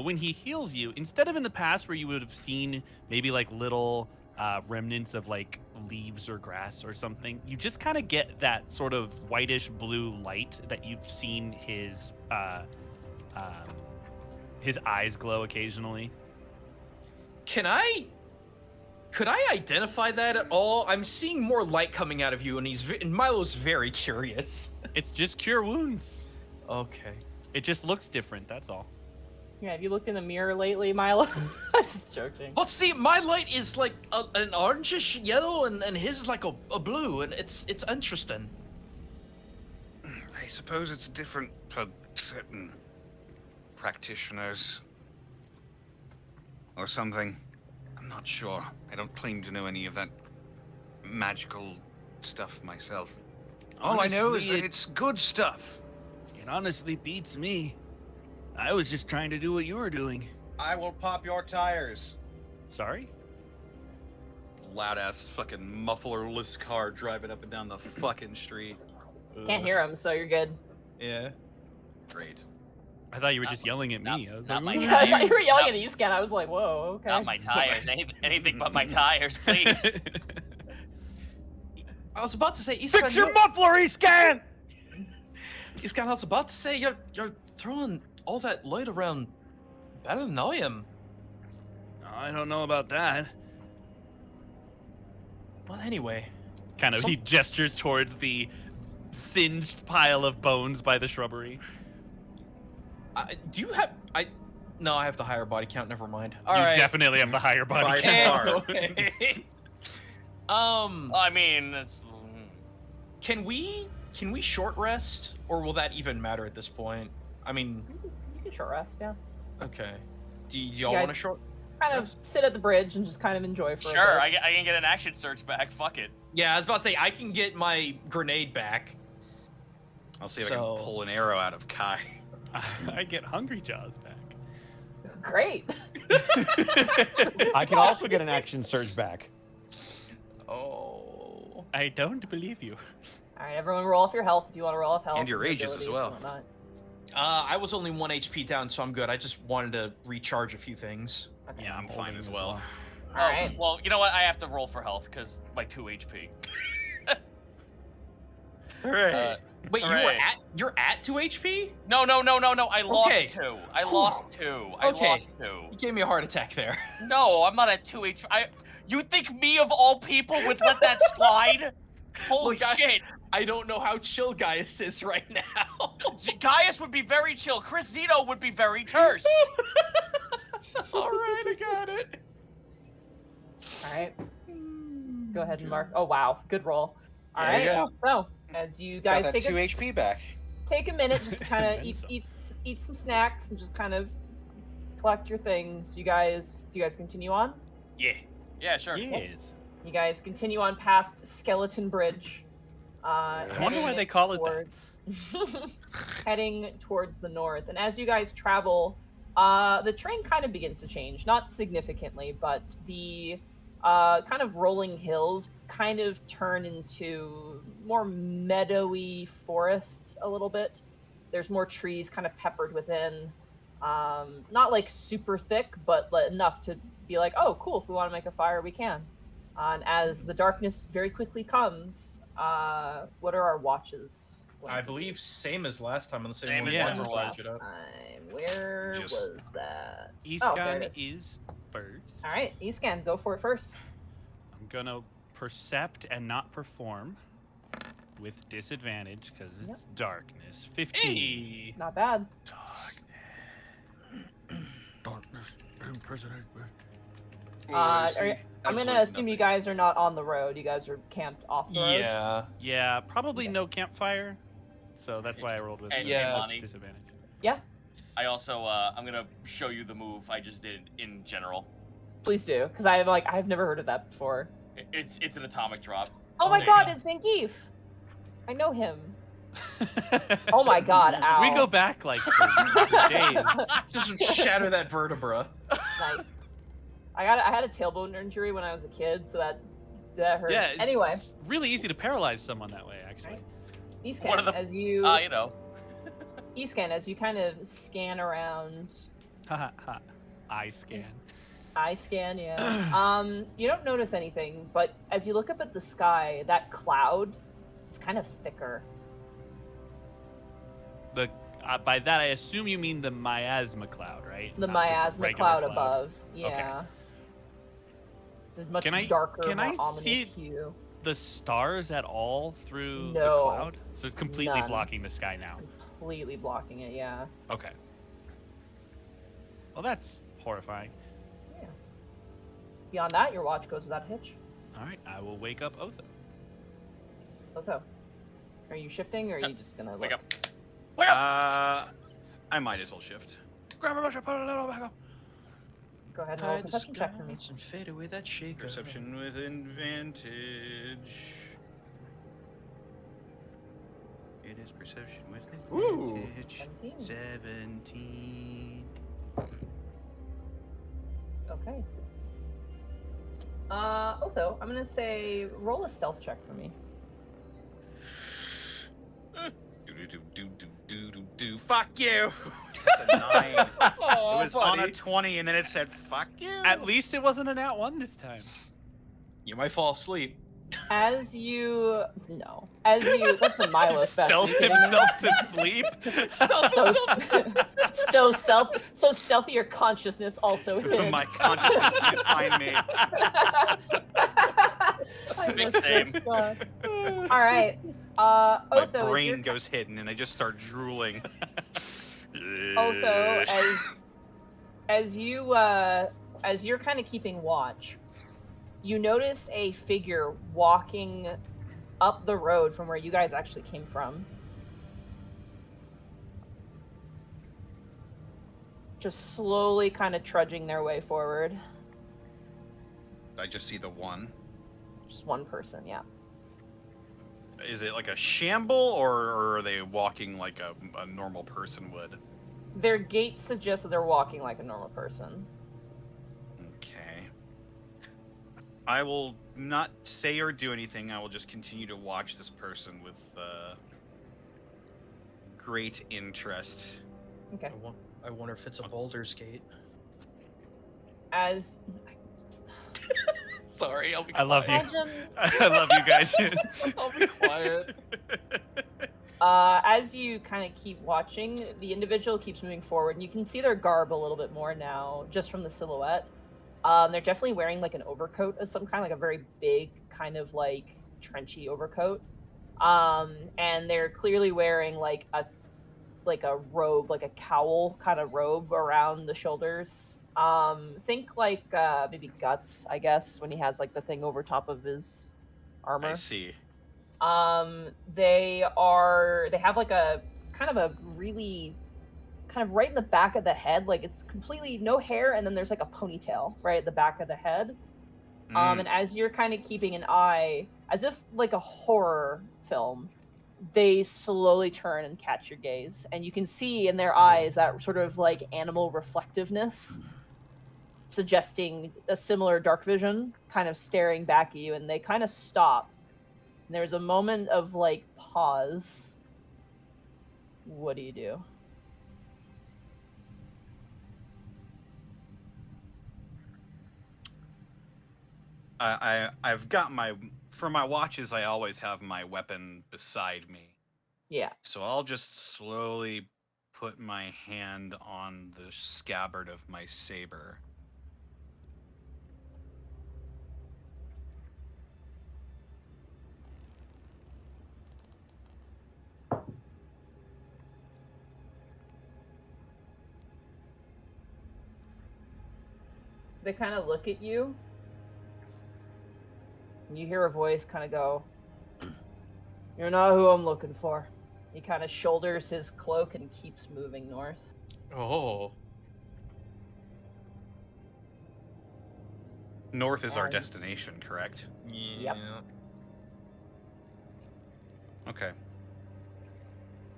when he heals you, instead of in the past where you would have seen maybe like little remnants of like leaves or grass or something, you just kind of get that sort of whitish blue light that you've seen his eyes glow occasionally. Could I identify that at all? I'm seeing more light coming out of you, and Milo's very curious. It's just cure wounds. Okay. It just looks different, that's all. Yeah, have you looked in the mirror lately, Milo? I'm just joking. Well, see, my light is like an orangish yellow, and his is like a blue, and it's interesting. I suppose it's different for certain practitioners. Or something. I'm not sure. I don't claim to know any of that magical stuff myself. All I know is that it's good stuff. It honestly beats me. I was just trying to do what you were doing. I will pop your tires. Sorry? Loud ass fucking mufflerless car driving up and down the fucking street. Can't hear him, so you're good. Yeah. Great. I thought you were just yelling at me. I was like, my "Ooh." Yeah, I thought you were yelling at Eascan. I was like, whoa, okay. Not my tires. Anything but my tires, please. I was about to say, Eascan, Fix your muffler, Escan! Eascan, I was about to say, you're throwing all that light around Balanoium. I don't know about that. Well, anyway. Kind of, he gestures towards the singed pile of bones by the shrubbery. Do you have... No, I have the higher body count. Never mind. All You right. definitely have the higher body By count. far. I mean, it's... Can we short rest, or will that even matter at this point? I mean... You can short rest, yeah. Okay. Do y'all guys- want to short... Kind of sit at the bridge and just kind of enjoy for a Sure, bit. I can get an action search back. Fuck it. Yeah, I was about to say, I can get my grenade back. I'll see if I So- can pull an arrow out of Kai. I get Hungry Jaws back. Great. I can also get an action surge back. Oh. I don't believe you. All right, everyone, roll off your health if you want to roll off health. And your rages as abilities and well. whatnot. I was only 1 HP down, so I'm good. I just wanted to recharge a few things. Okay. Yeah, I'm fine holding as well. All Oh, right. well, you know what? I have to roll for health because my 2 HP. Hooray! Wait, Hooray. you're at 2 HP? No. I lost Okay. 2. I lost 2. I Okay. lost 2. You gave me a heart attack there. No, I'm not at 2 HP. You think me of all people would let that slide? Holy Look, shit! I don't know how chill Gaius is right now. Gaius would be very chill. Chris Zito would be very terse. All right, I got it. All right. Go ahead and mark. Oh wow, good roll. All There you right. So as you guys Got that take 2 a, HP back. take a minute, just kind of And eat, some. eat some snacks and just kind of collect your things. Do you guys continue on? Yeah. Yeah, sure. Yes. You guys continue on past Skeleton Bridge. I wonder why heading they call it that. towards- heading towards the north. And as you guys travel, the terrain kind of begins to change. Not significantly, but the kind of rolling hills kind of turn into more meadowy forest a little bit. There's more trees kind of peppered within. Not like super thick, but enough to be like, oh, cool, if we want to make a fire, we can. And as the darkness very quickly comes, what are our watches? I believe same as last time on the same, Same one. as Yeah, last just time. switch it up. Where Just- was that? Eastgun there it is first. All right, Escan, go for it first. I'm gonna percept and not perform with disadvantage because it's darkness. 15. Hey. Not bad. Darkness, imprisoning me. I'm gonna assume you guys are not on the road. You guys are camped off the road. Yeah. Yeah, probably no campfire. So that's why I rolled with And- Yeah. Monty. disadvantage. I also, I'm gonna show you the move I just did in general. Please do, because I've never heard of that before. It's an atomic drop. Oh my there you god, go. it's Zangief. I know him. Oh my god, ow. We go back like for days. Just shatter that vertebra. Nice. I had a tailbone injury when I was a kid, so that hurts. Yeah, it's- Anyway, Really easy to paralyze someone that way, actually. Escan, One of the- as you You know. Escan, as you kind of scan around, Ha ha. Eye scan. eye scan, yeah. You don't notice anything, but as you look up at the sky, that cloud is kind of thicker. The by that I assume you mean the miasma cloud, right? The Not just a miasma regular cloud above, yeah. It's a much Can I- darker, can more I ominous see- hue. The stars at all through No. the cloud? So it's completely None. blocking the sky It's now. completely blocking it, yeah. Okay. Well, that's horrifying. Yeah. Beyond that, your watch goes without a hitch. All right, I will wake up Otho. Otho, are you shifting or are you just gonna Wake look? up. I might as well shift. Grab a brush and put a little back up. Go ahead and roll a perception check for me. And fade away that shaker. Perception with advantage. It is perception with Ooh. advantage. 17. Okay. Otho, I'm gonna say roll a stealth check for me. Do. Fuck you. That's a 9. Oh, It was on a 20 and then it said fuck you. At least it wasn't an at one this time. You might fall asleep. As you that's a Milo special. Stealth himself to sleep. So stealthy your consciousness also hid. My consciousness can't find me. I Big missed this same. one. All right. My Otho, as brain you're, goes hidden and I just start drooling. Otho, as you're kind of keeping watch, you notice a figure walking up the road from where you guys actually came from. Just slowly kind of trudging their way forward. I just see the one. Just one person, yeah. Is it like a shamble, or are they walking like a normal person would? Their gait suggests that they're walking like a normal person. Okay. I will not say or do anything. I will just continue to watch this person with great interest. Okay. I wonder if it's a Baldur's Gate. As Sorry, I'll be I love you. imagine, I love you guys. I'll be quiet. as you kind of keep watching, the individual keeps moving forward, and you can see their garb a little bit more now, just from the silhouette. They're definitely wearing like an overcoat of some kind, like a very big kind of like trenchy overcoat. And they're clearly wearing like a robe, like a cowl kind of robe around the shoulders. Think like maybe Guts, I guess, when he has like the thing over top of his armor. I see. They have like a kind of a really kind of right in the back of the head, like it's completely no hair, and then there's like a ponytail right at the back of the head. And as you're kind of keeping an eye, as if like a horror film, they slowly turn and catch your gaze, and you can see in their eyes that sort of like animal reflectiveness, suggesting a similar dark vision kind of staring back at you, and they kind of stop. And there's a moment of like pause. What do you do? I've got for my watches, I always have my weapon beside me. Yeah. So I'll just slowly put my hand on the scabbard of my saber. They kind of look at you. And you hear a voice kind of go, "You're not who I'm looking for." He kind of shoulders his cloak and keeps moving north. Oh. North is our And- destination, correct? Yep. Okay.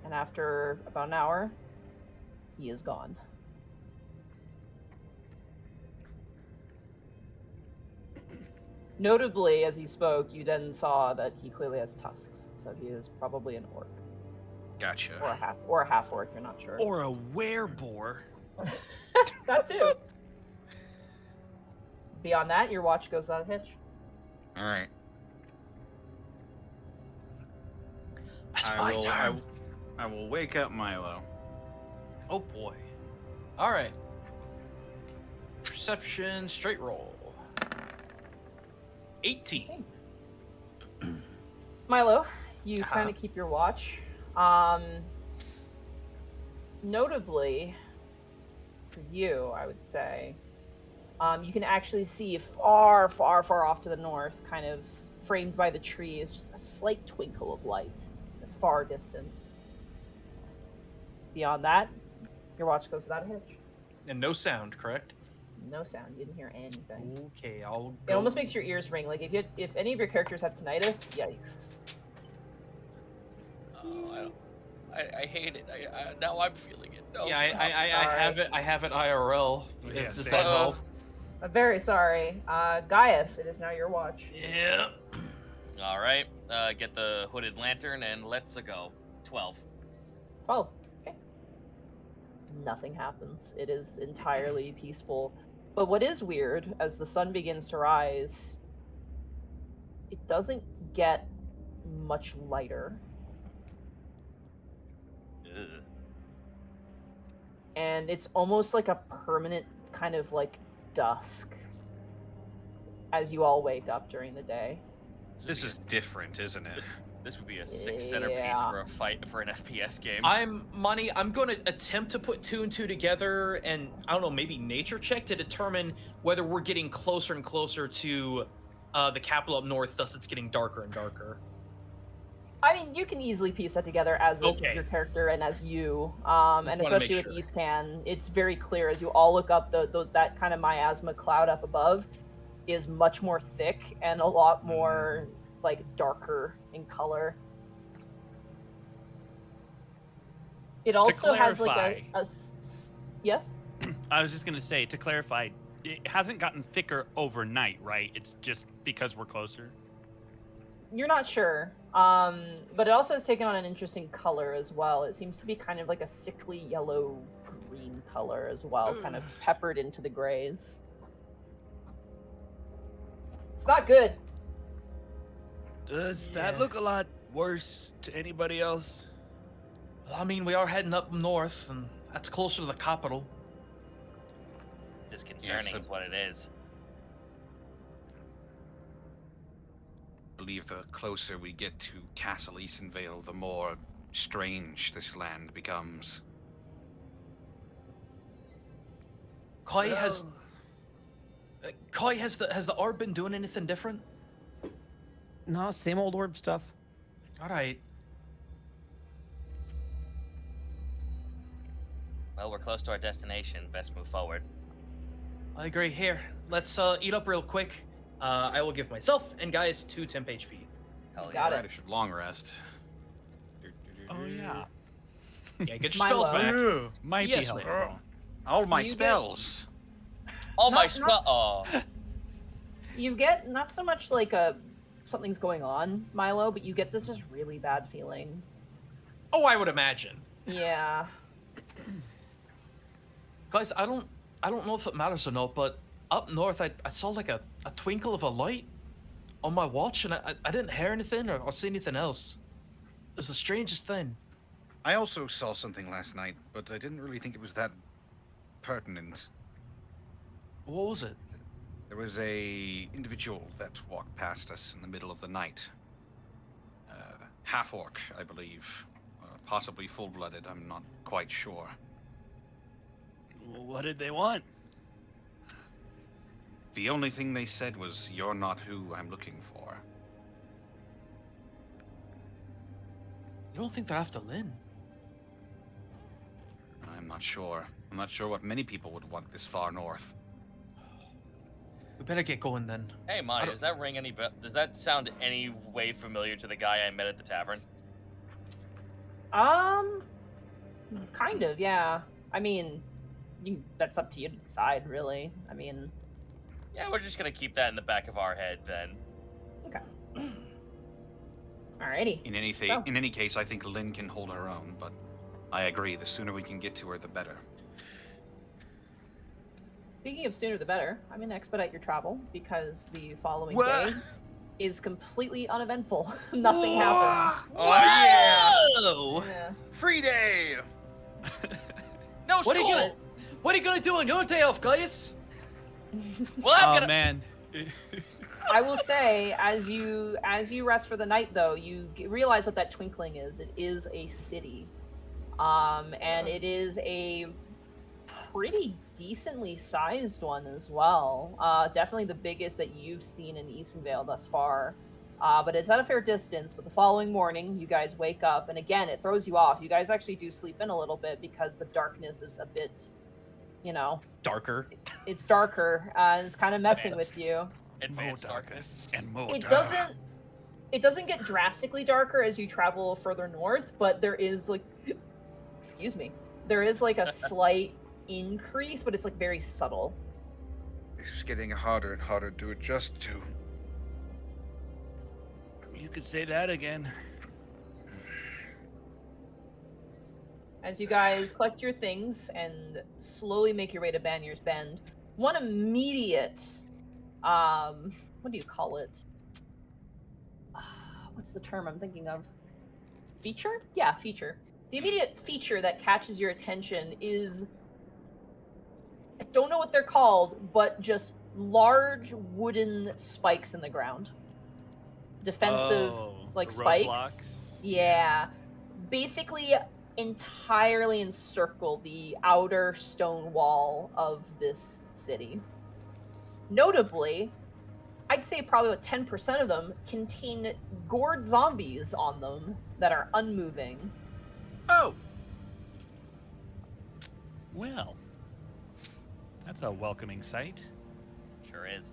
And after about an hour, he is gone. Notably, as he spoke, you then saw that he clearly has tusks, so he is probably an orc Gotcha. or a half orc. You're not sure. Or a wereboar. That too. Beyond that, your watch goes without a hitch. All right. That's my turn. I will wake up Milo. Oh boy. All right. Perception, straight roll. 18. Milo, you kind of keep your watch. Notably, for you, I would say, you can actually see far, far, far off to the north, kind of framed by the trees, just a slight twinkle of light in the far distance. Beyond that, your watch goes without a hitch. And no sound, correct? No sound. You didn't hear anything. Okay, I'll It go. almost makes your ears ring. Like if any of your characters have tinnitus, yikes. Oh, I hate it. Now I'm feeling it. No, Yeah, stop. I have it IRL. Yeah, Does same. that help? I'm very sorry. Gaius, it is now your watch. Yeah. All right, get the hooded lantern and let's go. 12. 12. Okay. Nothing happens. It is entirely peaceful. But what is weird, as the sun begins to rise, it doesn't get much lighter. Ugh. And it's almost like a permanent kind of like dusk as you all wake up during the day. This is different, isn't it? This would be a sick centerpiece Yeah. for a fight for an FPS game. Monty, I'm going to attempt to put two and two together and, I don't know, maybe nature check to determine whether we're getting closer and closer to the capital up north, thus it's getting darker and darker. I mean, you can easily piece that together as your character and as you, and wanna especially make with sure. Easton, it's very clear as you all look up. That kind of miasma cloud up above is much more thick and a lot more like darker in color. It also has like clarify- yes. I was just gonna say, to clarify, it hasn't gotten thicker overnight, right? It's just because we're closer. You're not sure, but it also has taken on an interesting color as well. It seems to be kind of like a sickly yellow-green color as well, kind of peppered into the grays. It's not good. Does Yeah. that look a lot worse to anybody else? Well, I mean, we are heading up north, and that's closer to the capital. Disconcerting so- is what it is. I believe the closer we get to Castle Easton Vale, the more strange this land becomes. Kai has the orb been doing anything different? No, same old orb stuff. All right. Well, we're close to our destination. Best move forward. I agree. Here, let's eat up real quick. I will give myself and guys 2 temp HP. Hell Got yeah. it. I should long rest. Oh yeah. Yeah, get your spells Milo. back. Might Yes, be ma'am. helpful. All my You get- spells. Oh my Not- spell. Oh. You get not so much like a something's going on, Milo, but you get this just really bad feeling. Oh, I would imagine. Yeah. Guys, I don't know if it matters or not, but up north I saw like a twinkle of a light on my watch, and I didn't hear anything or see anything else. It was the strangest thing. I also saw something last night, but I didn't really think it was that pertinent. What was it? There was a individual that walked past us in the middle of the night. Half-orc, I believe. Possibly full-blooded, I'm not quite sure. What did they want? The only thing they said was, "You're not who I'm looking for." You don't think they're after Lynn? I'm not sure. I'm not sure what many people would want this far north. We better get going then. Hey, Monty, does that ring any does that sound any way familiar to the guy I met at the tavern? Kind of, yeah. I mean, that's up to you to decide, really. I mean, Yeah, we're just gonna keep that in the back of our head then. okay. Alrighty. In any case, I think Lynn can hold her own, but I agree, the sooner we can get to her, the better. Speaking of sooner the better, I'm gonna expedite your travel because the following What? day is completely uneventful. Nothing happens. Oh yeah! Yeah. Free day! No What are you school! gonna What are you gonna do on your day off, guys? Well, I'm Oh gonna. man. I will say, as you rest for the night, though, you realize what that twinkling is. It is a city, and it is a pretty decently sized one as well. Definitely the biggest that you've seen in Easton Vale thus far. But it's at a fair distance. But the following morning, you guys wake up, and again, it throws you off. You guys actually do sleep in a little bit because the darkness is a bit, Darker. it's darker, and it's kind of messing with you. Advanced darkness. And more It dark. doesn't get drastically darker as you travel further north, but there is there is like a slight increase, but it's like very subtle. It's getting harder and harder to adjust to. You could say that again. As you guys collect your things and slowly make your way to Banier's Bend, one immediate what do you call it? What's the term I'm thinking of? Feature? Yeah, feature. The immediate feature that catches your attention is, I don't know what they're called, but just large wooden spikes in the ground. Defensive, like, the spikes. roadblocks. Yeah. Basically entirely encircle the outer stone wall of this city. Notably, I'd say probably about 10% of them contain gored zombies on them that are unmoving. Oh! Well, that's a welcoming sight. Sure is.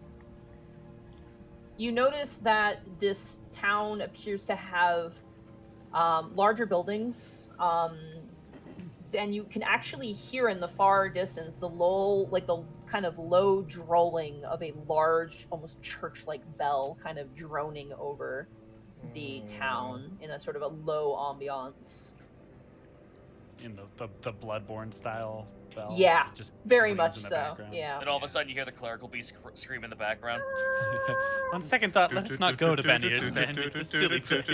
You notice that this town appears to have larger buildings, and you can actually hear in the far distance the the kind of low drolling of a large, almost church-like bell kind of droning over the town in a sort of a low ambiance. In the Bloodborne style bell. Yeah, Just very rings much in the so. background. Yeah. And all of a sudden, you hear the clerical beast scream in the background. On second thought, let's not go to Benier's Bend. It's a silly place.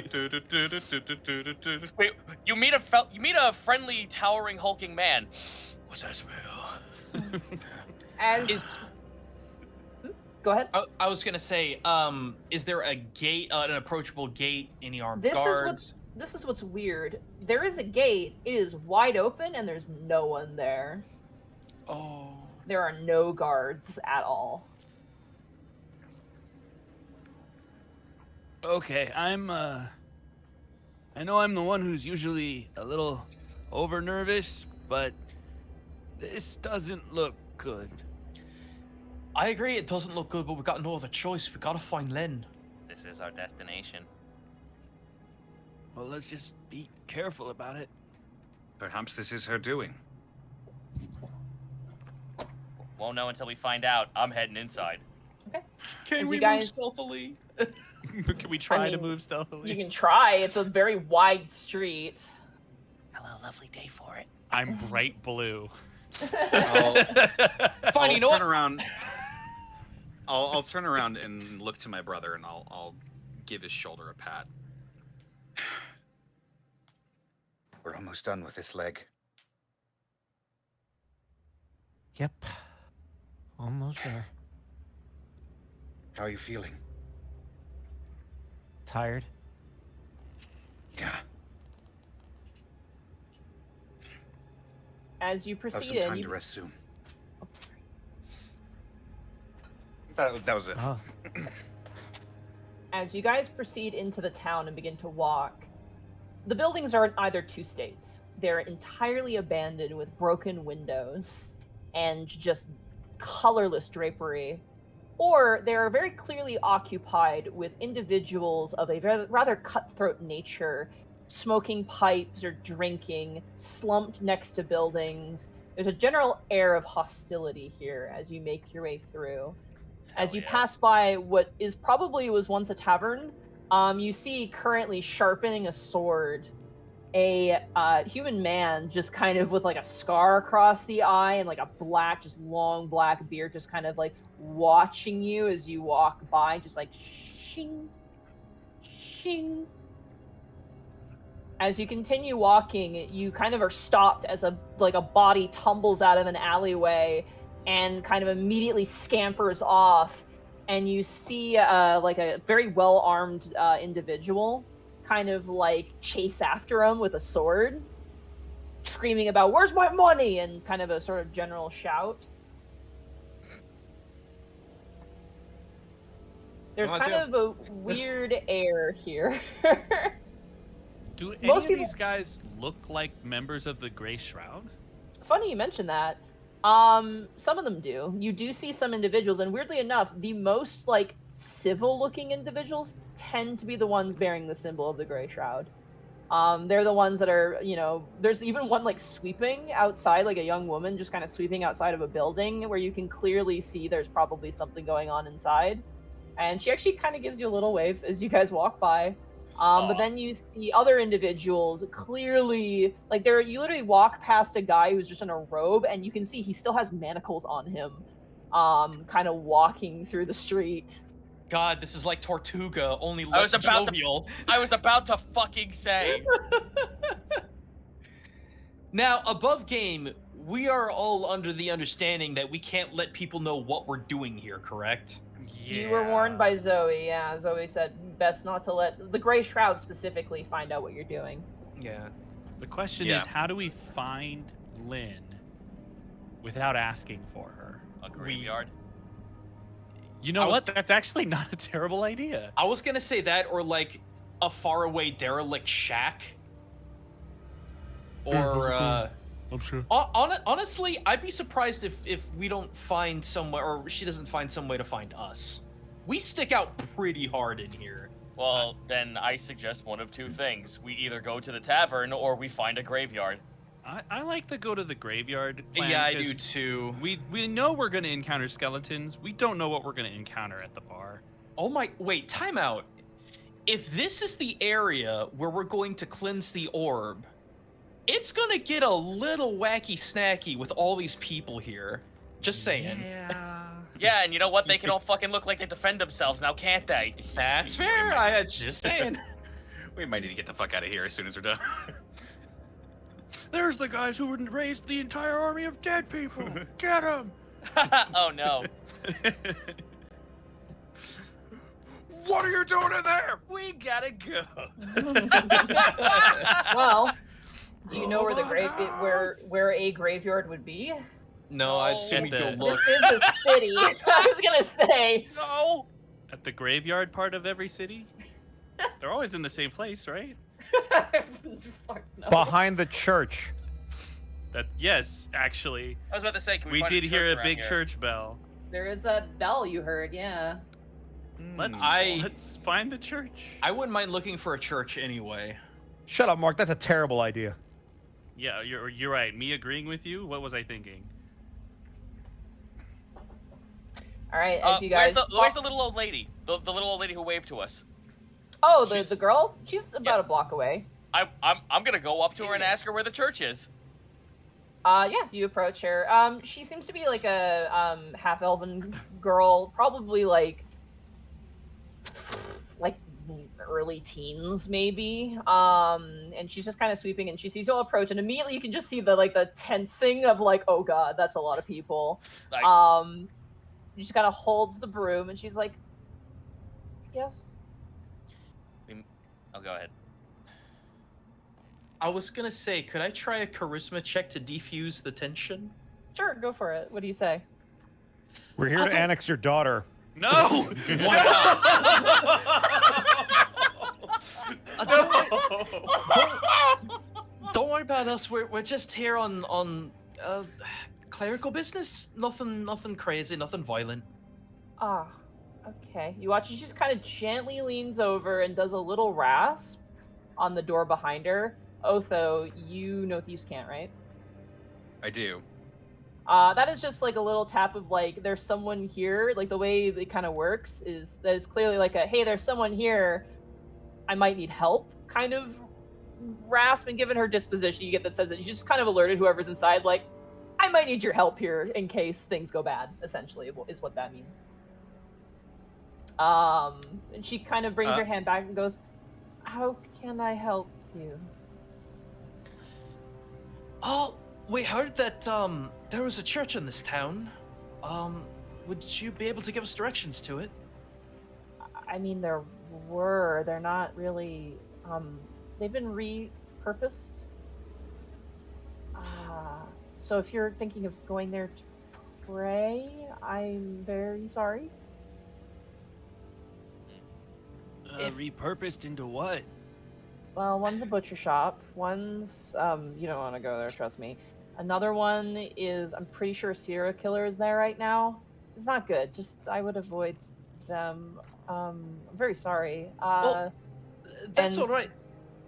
Wait, you meet a friendly, towering, hulking man. What's that smell? As go ahead. I was gonna say, is there a gate, an approachable gate? Any armed This guards? is what's weird. There is a gate. It is wide open, and there's no one there. Oh. There are no guards at all. Okay, I know I'm the one who's usually a little over nervous, but this doesn't look good. I agree, it doesn't look good, but we've got no other choice. We gotta find Lynn. This is our destination. Well, let's just be careful about it. Perhaps this is her doing. Won't know until we find out. I'm heading inside. Okay. Can As we you guys- move stealthily? Can we try to mean, move stealthily? You can try. It's a very wide street. Hello, lovely day for it. I'm bright blue. Fine, you know what? Turn around. I'll turn around and look to my brother, and I'll give his shoulder a pat. We're almost done with this leg. Yep. Almost there. How are you feeling? Tired? Yeah. As you Have proceed some in, time you... to rest soon. That was it. Oh. As you guys proceed into the town and begin to walk, the buildings are in either two states. They're entirely abandoned with broken windows and just colorless drapery, or they are very clearly occupied with individuals of a rather cutthroat nature, smoking pipes or drinking, slumped next to buildings. There's a general air of hostility here as you make your way through. As you pass by what was once a tavern, you see currently sharpening a sword a human man, just kind of with like a scar across the eye and like a black, just long black beard, just kind of like watching you as you walk by, just like shing, shing. As you continue walking, you kind of are stopped as a body tumbles out of an alleyway and kind of immediately scampers off, and you see like a very well-armed individual kind of like chase after him with a sword, screaming about "Where's my money?" and kind of a sort of general shout. There's kind of a weird air here. Do any Most of people- these guys look like members of the Grey Shroud? Funny you mention that. Some of them do. You do see some individuals, and weirdly enough, the most like civil-looking individuals tend to be the ones bearing the symbol of the Grey Shroud. They're the ones that are, there's even one like sweeping outside, like a young woman just kind of sweeping outside of a building where you can clearly see there's probably something going on inside. And she actually kind of gives you a little wave as you guys walk by. But then you see other individuals clearly, like you literally walk past a guy who's just in a robe, and you can see he still has manacles on him, kind of walking through the street. God, this is like Tortuga, only less jovial. I was about to fucking say. Now, above game, we are all under the understanding that we can't let people know what we're doing here, correct? You were warned by Zoe, yeah. Zoe said best not to let the Grey Shroud specifically find out what you're doing. Yeah. The question is, how do we find Lynn without asking for her? A graveyard. You know what? That's actually not a terrible idea. I was gonna say that, or like a faraway derelict shack. Or I'm sure. Honestly, I'd be surprised if we don't find somewhere, or she doesn't find some way to find us. We stick out pretty hard in here. Well, then I suggest one of two things. We either go to the tavern or we find a graveyard. I like to go to the graveyard. Plan, Yeah, I do too. We know we're gonna encounter skeletons. We don't know what we're gonna encounter at the bar. Oh my, wait, time out. If this is the area where we're going to cleanse the orb, it's gonna get a little wacky snacky with all these people here. Just saying. Yeah, and you know what? They can all fucking look like they defend themselves now, can't they? That's fair. I just saying. We might need to get the fuck out of here as soon as we're done. There's the guys who raised the entire army of dead people. Get them! Oh no. What are you doing in there? We gotta go. Well, do you know where the where a graveyard would be? No, I'd assume we go look. This is a city. I was gonna say. No. At the graveyard part of every city? They're always in the same place, right? Fuck no. Behind the church. Yes, actually. I was about to say, can We find did hear a around big here? church bell. There is that bell you heard, yeah. Let's find the church. I wouldn't mind looking for a church anyway. Shut up, Mark. That's a terrible idea. Yeah, you're right. Me agreeing with you? What was I thinking? All right, as you guys. Where's the little old lady? The little old lady who waved to us. Oh, the girl? She's about a block away. I'm gonna go up to her and ask her where the church is. Yeah, you approach her. She seems to be like a half elven girl, probably like early teens maybe. And she's just kind of sweeping, and she sees you all approach, and immediately you can just see the tensing of like, oh god, that's a lot of people. She just kind of holds the broom, and she's like, yes. Oh, go ahead. I was gonna say, could I try a charisma check to defuse the tension? Sure, go for it. What do you say? We're here to annex your daughter. No! Don't worry about us. We're just here on clerical business. Nothing crazy. Nothing violent. Ah, okay. You watch. She just kind of gently leans over and does a little rasp on the door behind her. Otho, you know thieves can't, right? I do. That is just like a little tap of like, there's someone here. Like the way it kind of works is that it's clearly like a, hey, there's someone here. I might need help kind of rasp, and given her disposition, you get the sense that she just kind of alerted whoever's inside, like, I might need your help here in case things go bad, essentially, is what that means. And she kind of brings her hand back and goes, how can I help you? Oh, we heard that there was a church in this town. Would you be able to give us directions to it? I mean, they're not really, they've been repurposed. So if you're thinking of going there to pray, I'm very sorry. Repurposed into what? Well, one's a butcher shop. One's, you don't want to go there, trust me. Another one is, I'm pretty sure a serial killer is there right now. It's not good. Just, I would avoid them. I'm very sorry. That's all right.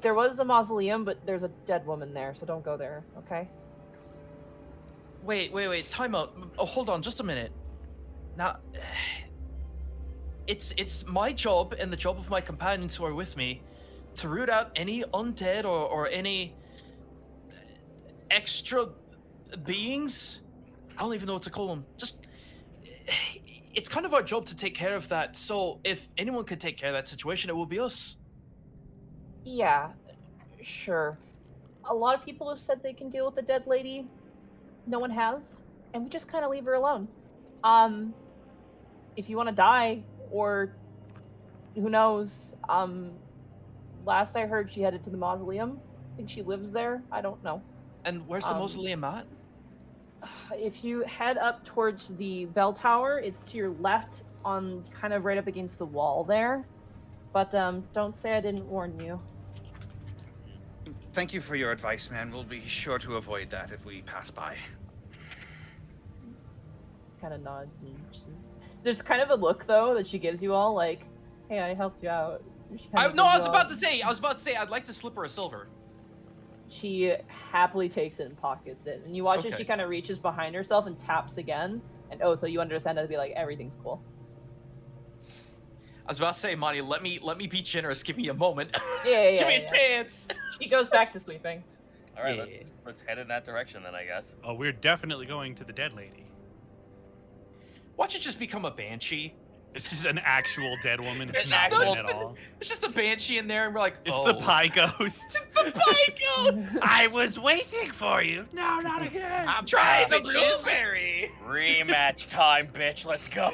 There was a mausoleum, but there's a dead woman there, so don't go there, okay? Wait. Time out. Oh, hold on, just a minute. Now, it's my job and the job of my companions who are with me to root out any undead or any extra beings. I don't even know what to call them. Just, it's kind of our job to take care of that. So if anyone could take care of that situation, it will be us. Yeah, sure. A lot of people have said they can deal with the dead lady. No one has, and we just kind of leave her alone. If you want to die, or who knows, last I heard she headed to the mausoleum. I think she lives there. I don't know. And where's the mausoleum at? If you head up towards the bell tower, it's to your left, on kind of right up against the wall there. But don't say I didn't warn you. Thank you for your advice, man. We'll be sure to avoid that if we pass by. Kind of nods, and there's kind of a look though that she gives you all, like, "Hey, I helped you out." I was about to say, I'd like to slip her a silver. She happily takes it and pockets it. And you watch as Okay. she kind of reaches behind herself and taps again. And Otho, you understand that to be like, everything's cool. I was about to say, Monty, let me be generous. Give me a moment. Yeah. Give me a chance. She goes back to sweeping. All right, Yeah. let's head in that direction then, I guess. Oh, we're definitely going to the dead lady. Watch it just become a banshee. This is an actual dead woman. It's It's not actual- Lynn at all. It's just a banshee in there, and we're like, It's oh. the pie ghost. The pie ghost. I was waiting for you. No, not again. I'm trying the bitches. blueberry. Rematch time, bitch. Let's go.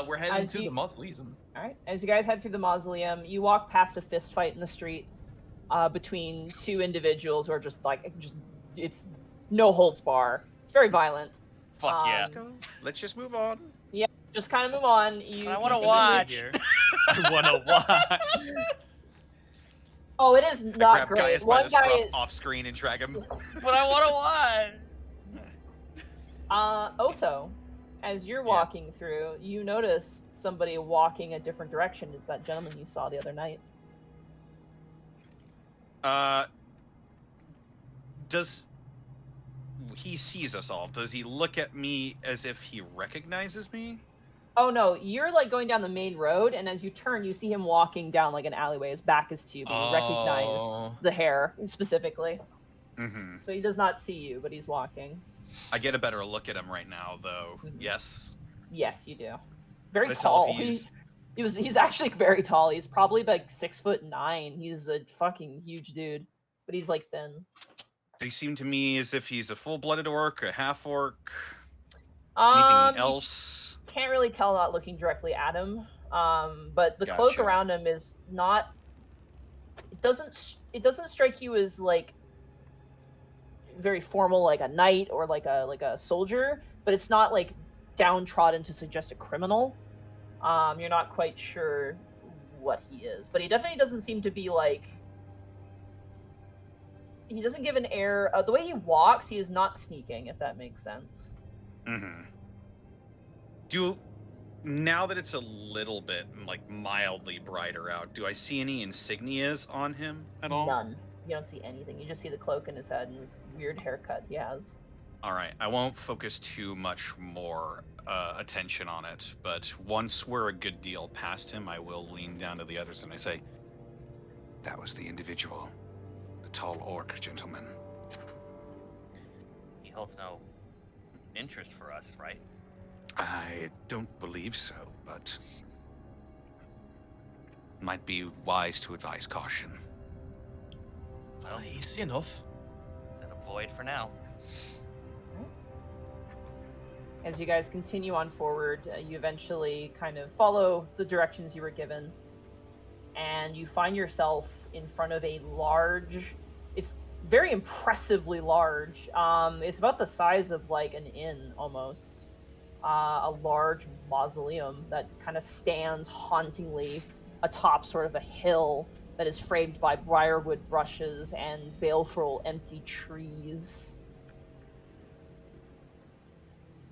We're heading As to you- the mausoleum. All right. As you guys head through the mausoleum, you walk past a fist fight in the street between two individuals who are just it's no holds bar. It's very violent. Fuck yeah. Let's just move on. Just kind of move on. You I wanna continue- watch. Here. I want to watch. Oh, it is not Grab great. Gaius by One the guy scruff is off screen and drag him. But I want to watch. Otho. As you're walking through, you notice somebody walking a different direction. It's that gentleman you saw the other night. Does he sees us all? Does he look at me as if he recognizes me? Oh no, you're like going down the main road, and as you turn, you see him walking down like an alleyway. His back is to you, but you recognize Oh. the hair specifically. Mm-hmm. So he does not see you, but he's walking. I get a better look at him right now, though. Mhm. Yes. Yes, you do. Very Can I tell if tall. he's- He's actually very tall. He's probably like 6'9". He's a fucking huge dude, but he's like thin. Does he seem to me as if he's a full-blooded orc, a half-orc, anything You else? can't really tell not looking directly at him. But the cloak Gotcha. around him is not. It doesn't strike you as like very formal, like a knight or like a soldier. But it's not like downtrodden to suggest a criminal. You're not quite sure what he is, but he definitely doesn't seem to be like. He doesn't give an air. The way he walks, he is not sneaking. If that makes sense. Mm-hmm. Now that it's a little bit, like, mildly brighter out, do I see any insignias on him at all? None. You don't see anything. You just see the cloak in his head and this weird haircut he has. All right, I won't focus too much more attention on it, but once we're a good deal past him, I will lean down to the others and I say, That was the individual. The tall orc gentleman. He holds no interest for us, right? I don't believe so, but might be wise to advise caution. Well, Easy enough. then avoid for now. As you guys continue on forward, you eventually kind of follow the directions you were given, and you find yourself in front of a large. It's very impressively large. It's about the size of like an inn almost. A large mausoleum that kind of stands hauntingly atop sort of a hill that is framed by briarwood brushes and baleful empty trees.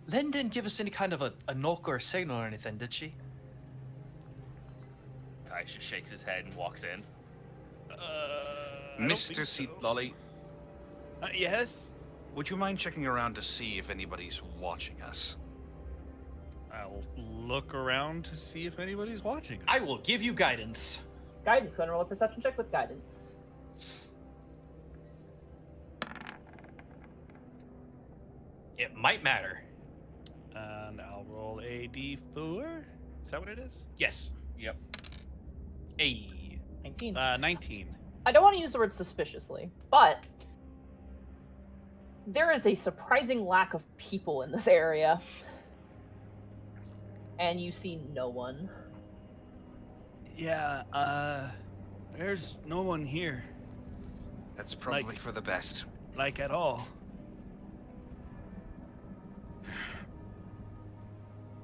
Lynn didn't give us any kind of a knock or a signal or anything, did she? Kai just shakes his head and walks in. Mr. Seat Lolly, Yes? would you mind checking around to see if anybody's watching us? I'll look around to see if anybody's watching. us. I will give you guidance. Guidance. Go ahead and roll a perception check with guidance. It might matter. And I'll roll a d4. Is that what it is? Yes. Yep. Hey. 19. 19. I don't want to use the word suspiciously, but there is a surprising lack of people in this area. And you see no one. Yeah, there's no one here, That's probably Like- for the best. like at all.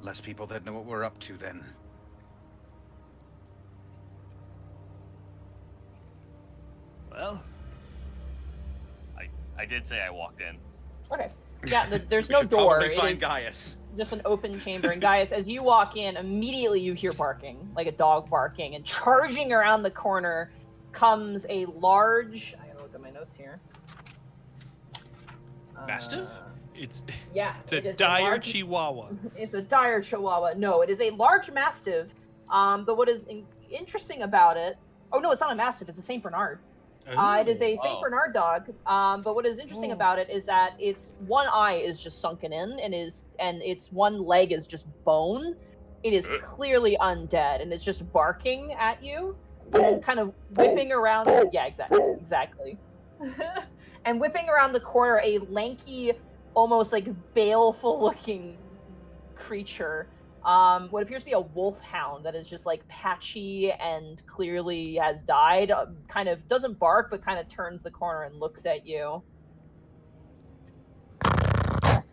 Less people that know what we're up to then. Well, I did say I walked in. Okay. Yeah, there's We no should door. probably It find is Gaius. just an open chamber. And Gaius, as you walk in, immediately you hear barking, like a dog barking, and charging around the corner comes a large. I gotta look at my notes here. Mastiff? It's It a is dire large- chihuahua. It's a dire chihuahua. No, it is a large mastiff. But what is interesting about it? Oh no, it's not a mastiff. It's a Saint Bernard. It is a Saint Bernard dog. But what is interesting about it is that its one eye is just sunken in, and its one leg is just bone. It is clearly undead, and it's just barking at you, and then kind of whipping around. Yeah, exactly. And whipping around the corner, a lanky, almost like baleful-looking creature. What appears to be a wolfhound that is just like patchy and clearly has died. Kind of doesn't bark, but kind of turns the corner and looks at you. It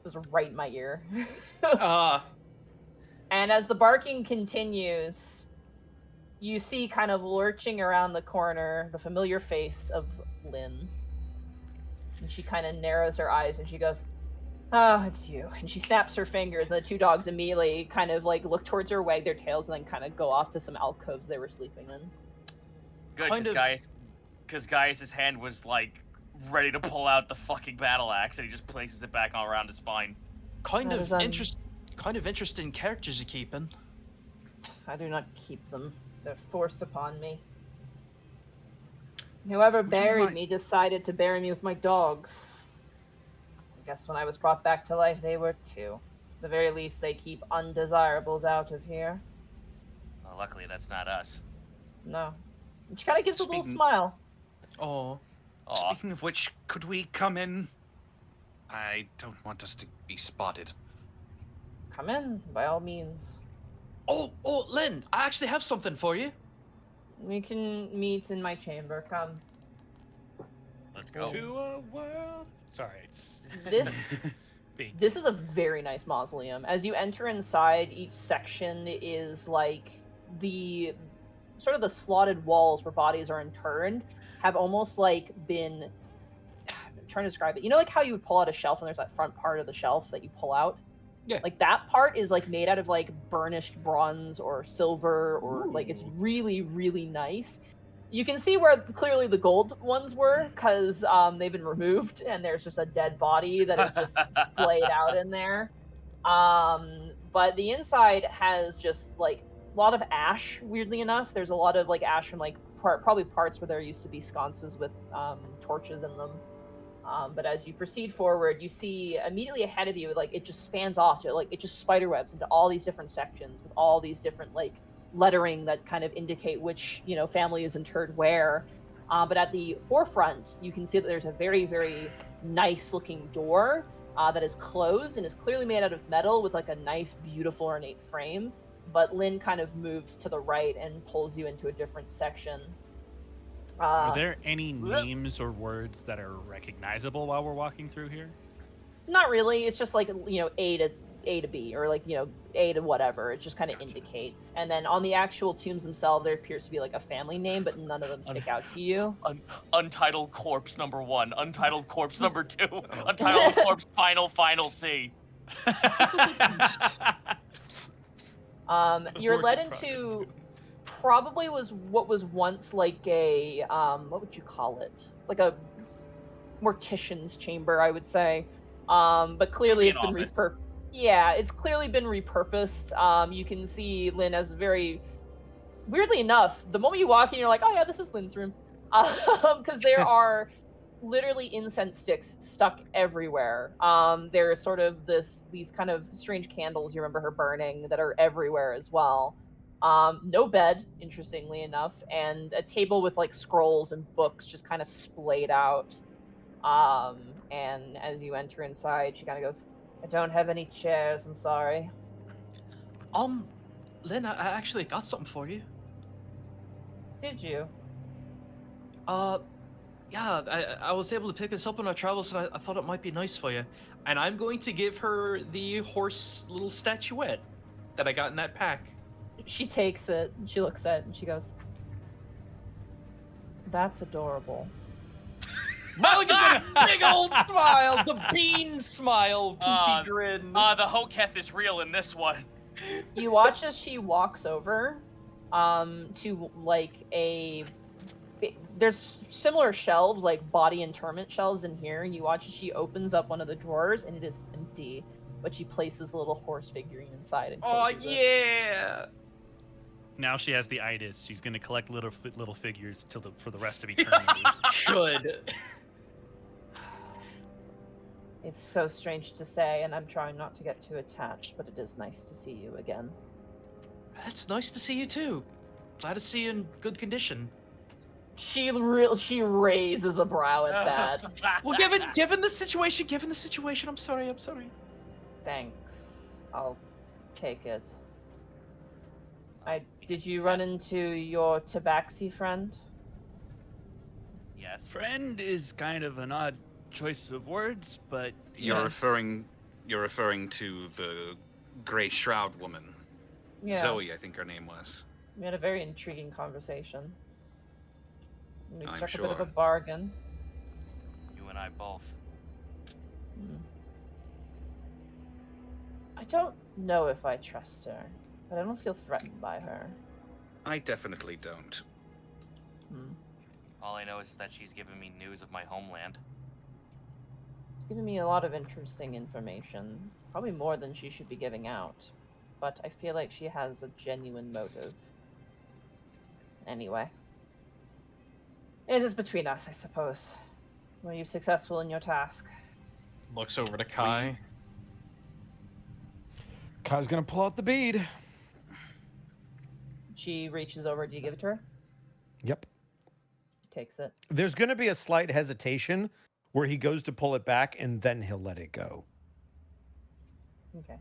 was right in my ear. And as the barking continues, you see kind of lurching around the corner the familiar face of Lynn. And she kind of narrows her eyes and she goes, "Oh, it's you." And she snaps her fingers, and the two dogs immediately kind of like look towards her, wag their tails, and then kind of go off to some alcoves they were sleeping in. Good, because Gaius' hand was like ready to pull out the fucking battle axe, and he just places it back around his spine. Kind of interesting characters you're keeping. I do not keep them. They're forced upon me. Whoever buried me decided to bury me with my dogs. I guess when I was brought back to life, they were too. At the very least, they keep undesirables out of here. Well, luckily, that's not us. No. And she kind of gives a little smile. Oh. Speaking of which, could we come in? I don't want us to be spotted. Come in, by all means. Oh, Lynn, I actually have something for you. We can meet in my chamber. Come. Let's go. To a world. Sorry, it's This is a very nice mausoleum. As you enter inside, each section is like the sort of the slotted walls where bodies are interned have almost like been. I'm trying to describe it. You know, like how you would pull out a shelf and there's that front part of the shelf that you pull out. Yeah. Like that part is like made out of like burnished bronze or silver or like it's really, really nice. You can see where clearly the gold ones were because they've been removed and there's just a dead body that is just splayed out in there. But the inside has just like a lot of ash, weirdly enough. There's a lot of like ash from like probably parts where there used to be sconces with torches in them. But as you proceed forward, you see immediately ahead of you, like it just spans off to like it just spiderwebs into all these different sections with all these different like lettering that kind of indicate which family is interred where. But at the forefront, you can see that there's a very, very nice looking door that is closed and is clearly made out of metal with like a nice, beautiful, ornate frame. But Lynn kind of moves to the right and pulls you into a different section. Are there any names or words that are recognizable while we're walking through here? Not really. It's just like A to B or like A to whatever. It just kind of indicates. And then on the actual tombs themselves, there appears to be like a family name, but none of them stick out to you. Untitled corpse number 1, untitled corpse number 2, untitled corpse final C. You're led into probably was what was once like a what would you call it? Like a mortician's chamber, I would say. But clearly it's been repurposed. Yeah, it's clearly been repurposed. You can see Lynn as very weirdly enough, the moment you walk in, you're like, oh yeah, this is Lynn's room. Because there are literally incense sticks stuck everywhere. There's sort of these kind of strange candles you remember her burning that are everywhere as well. No bed, interestingly enough, and a table with like scrolls and books just kind of splayed out. And as you enter inside, she kind of goes, I don't have any chairs, I'm sorry. Lynn, I actually got something for you. Did you? Yeah, I was able to pick this up on our travels, and I thought it might be nice for you. And I'm going to give her the horse little statuette that I got in that pack. She takes it, and she looks at it, and she goes, that's adorable. Look at the big old smile, the bean smile, toothy grin. The Hoketh is real in this one. You watch as she walks over to like there's similar shelves, like body interment shelves in here. You watch as she opens up one of the drawers and it is empty, but she places a little horse figurine inside and Oh closes it. yeah! Now she has the itis. She's gonna collect little figures for the rest of eternity. Should. It's so strange to say, and I'm trying not to get too attached, but it is nice to see you again. That's nice to see you too. Glad to see you in good condition. She raises a brow at that. Well, given the situation, I'm sorry. Thanks. I'll take it. Did you run into your tabaxi friend? Yes. Friend is kind of an odd choice of words, but You're yeah. referring to the gray shroud woman. Yes. Zoe, I think her name was. We had a very intriguing conversation. We I'm struck a bit of a sure. bargain. You and I both. I don't know if I trust her, but I don't feel threatened by her. I definitely don't. All I know is that she's giving me news of my homeland. She's giving me a lot of interesting information, probably more than she should be giving out, but I feel like she has a genuine motive. Anyway. It is between us, I suppose. Were you successful in your task? Looks over to Kai. Kai's gonna pull out the bead. She reaches over. Do you give it to her? Yep. She takes it. There's gonna be a slight hesitation where he goes to pull it back and then he'll let it go. Okay.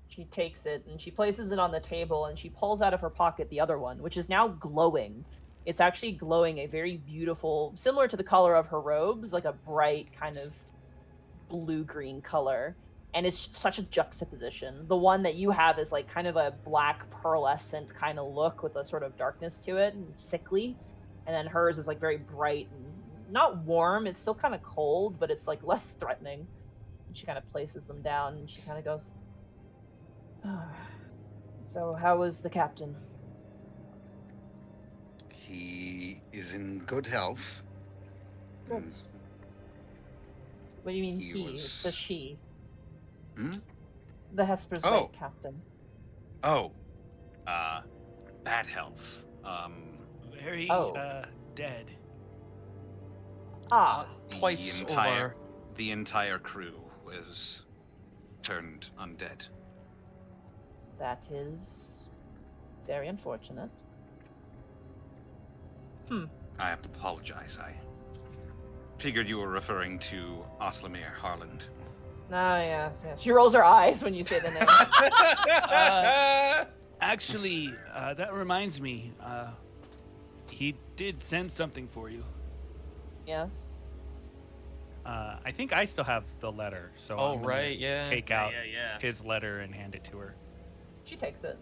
She takes it and she places it on the table and she pulls out of her pocket the other one, which is now glowing. It's actually glowing a very beautiful, similar to the color of her robes, like a bright kind of blue-green color. And it's such a juxtaposition. The one that you have is like kind of a black pearlescent kind of look with a sort of darkness to it and sickly. And then hers is like very bright and not warm. It's still kind of cold, but it's like less threatening. And she kind of places them down and she kind of goes, so how was the captain? He is in good health. Good. And What do you mean He he? was- It's a she. Hmm? The Hesper's Oh. Light captain. Bad health. Very Oh. dead. Ah, Twice the entire, over. The entire crew was turned undead. that is very unfortunate. I apologize. I figured you were referring to Oslamir Harland. Ah, yes, yes. She rolls her eyes when you say the name. Actually, that reminds me. He did send something for you. Yes. I think I still have the letter, so Oh, I'm gonna right, yeah. take Yeah, out yeah. his letter and hand it to her. She takes it.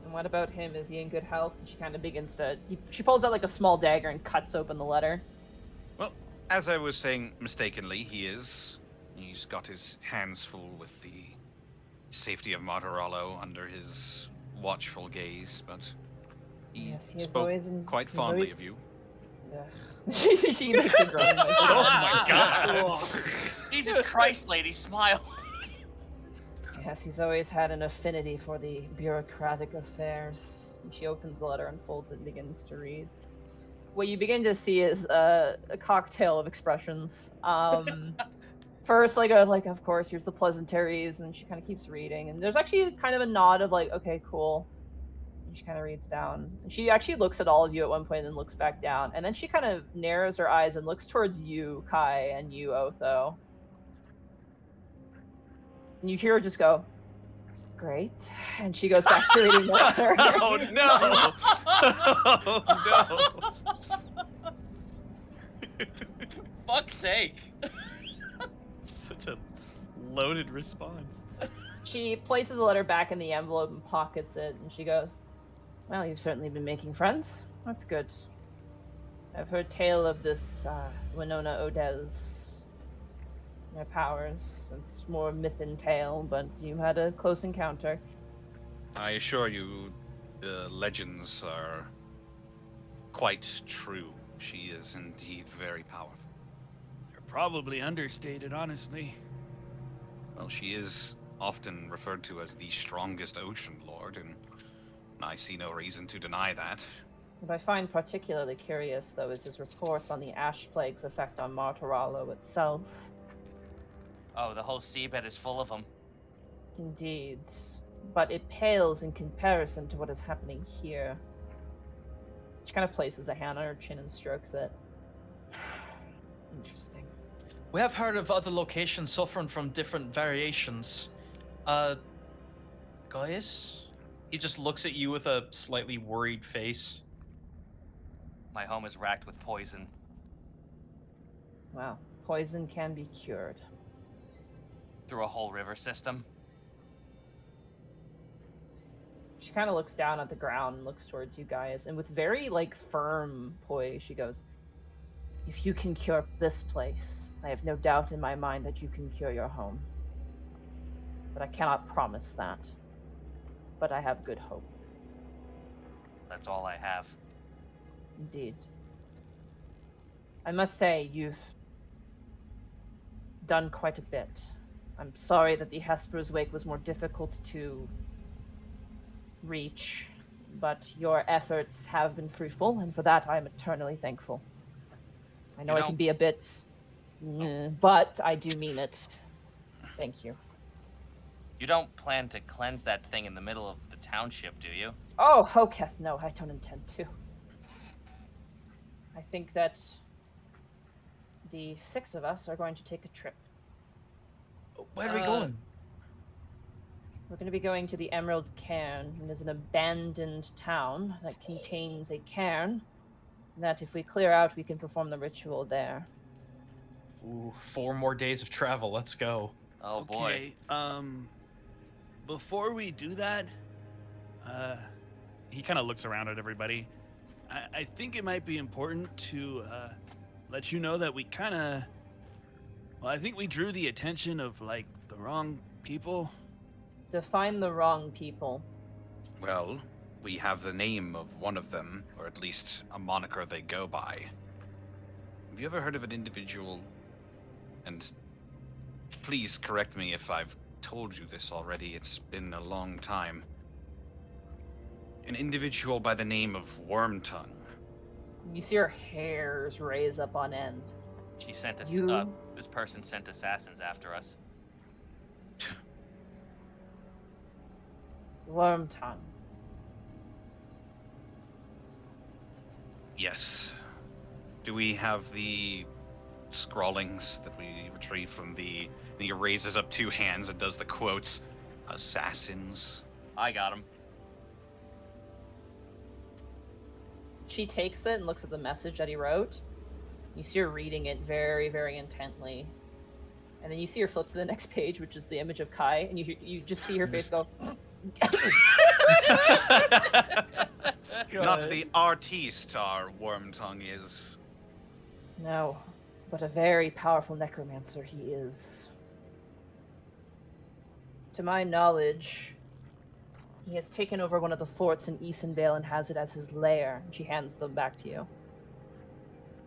And what about him? Is he in good health? And she kind of begins to... She pulls out like a small dagger and cuts open the letter. Well, as I was saying mistakenly, he is. He's got his hands full with the safety of Martirallo under his watchful gaze, but he Yes, he is spoke always in... quite he's fondly always- of you. Ugh. she makes a groan. Oh my God. Jesus Christ, lady, smile. Yes, he's always had an affinity for the bureaucratic affairs. And she opens the letter, unfolds it, and begins to read. What you begin to see is a cocktail of expressions. First, like of course, here's the pleasantries, and then she kind of keeps reading. And there's actually kind of a nod of like, okay, cool. And she kind of reads down. And she actually looks at all of you at one point and then looks back down. And then she kind of narrows her eyes and looks towards you, Kai, and you, Otho. And you hear her just go, great. And she goes back to reading the letter. Oh no! Oh no! Fuck's sake. Such a loaded response. She places the letter back in the envelope and pockets it, and she goes, well, you've certainly been making friends. That's good. I've heard tale of this Winona Odez. Their powers. It's more myth and tale, but you had a close encounter. I assure you, the legends are quite true. She is indeed very powerful. You're probably understated, honestly. Well, she is often referred to as the strongest ocean lord, and I see no reason to deny that. What I find particularly curious, though, is his reports on the Ash Plague's effect on Martorallo itself. Oh, the whole seabed is full of them. Indeed. But it pales in comparison to what is happening here. She kind of places a hand on her chin and strokes it. Interesting. We have heard of other locations suffering from different variations. Gaius? He just looks at you with a slightly worried face. My home is racked with poison. Wow. Poison can be cured. Through a whole river system. She kind of looks down at the ground and looks towards you guys, and with very, firm poise, she goes, "If you can cure this place, I have no doubt in my mind that you can cure your home. But I cannot promise that. But I have good hope." That's all I have. Indeed. I must say, you've done quite a bit. I'm sorry that the Hesper's Wake was more difficult to reach, but your efforts have been fruitful, and for that I am eternally thankful. I know I can be a bit, but I do mean it. Thank you. You don't plan to cleanse that thing in the middle of the township, do you? Oh, Hoketh, no, I don't intend to. I think that the 6 of us are going to take a trip. Where are we going? We're going to be going to the Emerald Cairn. It is an abandoned town that contains a cairn that if we clear out, we can perform the ritual there. Ooh, 4 more days of travel. Let's go. Oh boy. Before we do that, he kind of looks around at everybody. I think it might be important to let you know that we I think we drew the attention of, the wrong people. Define the wrong people. Well, we have the name of one of them, or at least a moniker they go by. Have you ever heard of an individual, and please correct me if I've told you this already, it's been a long time. An individual by the name of Wormtongue. You see her hairs raise up on end. She sent us, You- this person sent assassins after us. Wormtongue. Yes. Do we have the scrawlings that we retrieved from the... And he raises up 2 hands and does the quotes. Assassins. I got him. She takes it and looks at the message that he wrote. You see her reading it very, very intently. And then you see her flip to the next page, which is the image of Kai, and you just see her face go... Not the artiste our Wormtongue is. No, but a very powerful necromancer he is. To my knowledge, he has taken over one of the forts in Easton Vale and has it as his lair. She hands them back to you.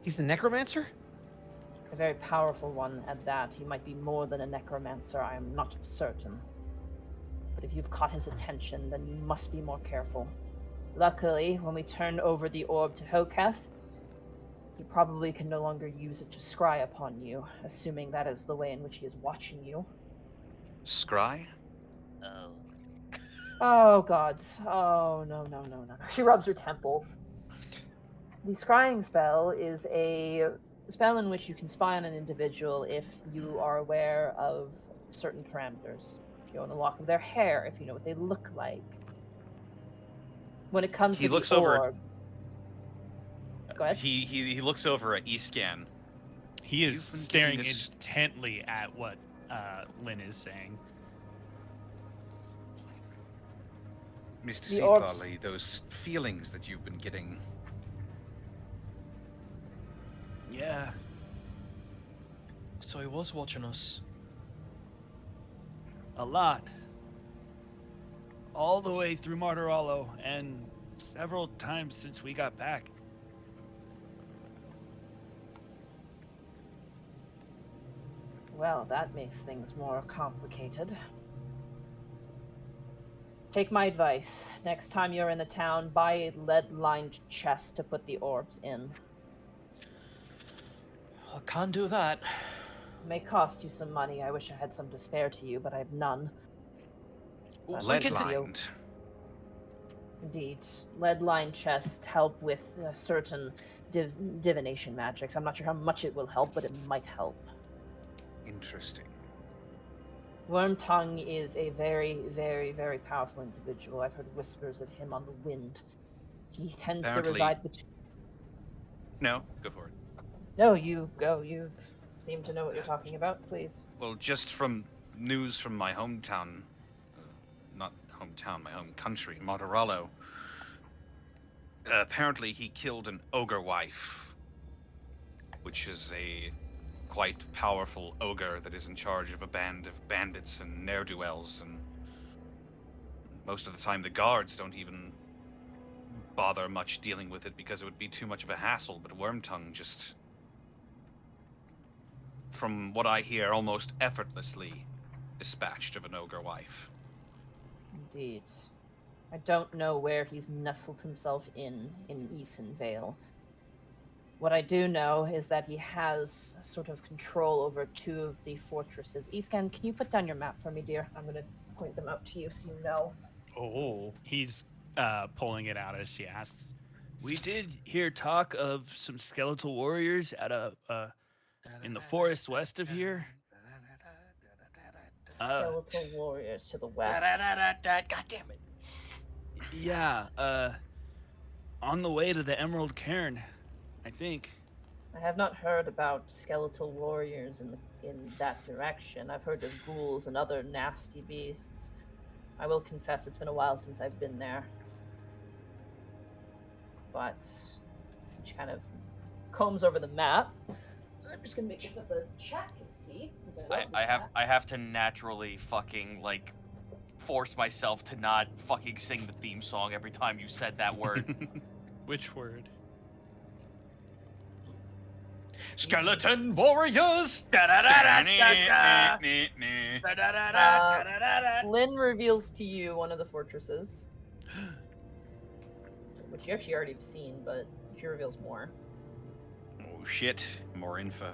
He's a necromancer? A very powerful one at that. He might be more than a necromancer, I am not certain. But if you've caught his attention, then you must be more careful. Luckily, when we turn over the orb to Hoketh, he probably can no longer use it to scry upon you, assuming that is the way in which he is watching you. Scry? Oh. Oh, gods. Oh, no. She rubs her temples. The scrying spell is a spell in which you can spy on an individual if you are aware of certain parameters. If you own a lock of their hair, if you know what they look like. When it comes to the orb... Go ahead. He looks over at Escan. He is You've been staring getting this- intently at what Lynn is saying. Mr. The orbs- Seaparley, those feelings that you've been getting. Yeah. So he was watching us. A lot. all the way through Martirolo and several times since we got back. Well, that makes things more complicated. Take my advice. Next time you're in the town, buy a lead-lined chest to put the orbs in. I can't do that. It may cost you some money. I wish I had some to spare to you, but I have none. But We can Lead-lined. Indeed. Lead-lined chests help with certain divination magics. I'm not sure how much it will help, but it might help. Interesting. Wormtongue is a very, very, very powerful individual. I've heard whispers of him on the wind. He tends Apparently- to reside between... No, go for it. No, you go. You seem to know what you're talking about. Please. Well, just from news from my hometown, not hometown, my home country, Martirolo. Apparently he killed an ogre wife, which is a quite powerful ogre that is in charge of a band of bandits and ne'er-do-wells, and most of the time the guards don't even bother much dealing with it because it would be too much of a hassle, but Wormtongue just, from what I hear, almost effortlessly dispatched of an ogre wife. Indeed. I don't know where he's nestled himself in Easton Vale. What I do know is that he has sort of control over two of the fortresses. Easton, can you put down your map for me, dear? I'm going to point them out to you so you know. Oh, he's pulling it out as she asks. We did hear talk of some skeletal warriors at in the forest west of here. Skeletal warriors to the west. God damn it. Yeah, on the way to the Emerald Cairn, I think. I have not heard about skeletal warriors in that direction. I've heard of ghouls and other nasty beasts. I will confess it's been a while since I've been there. But she kind of combs over the map. I'm just gonna make sure that the chat can see. 'Cause I love the chat. I have to naturally fucking like force myself to not fucking sing the theme song every time you said that word. Which word? Skeleton warriors! Lynn reveals to you one of the fortresses, which you actually already have seen, but she reveals more. Oh shit, more info.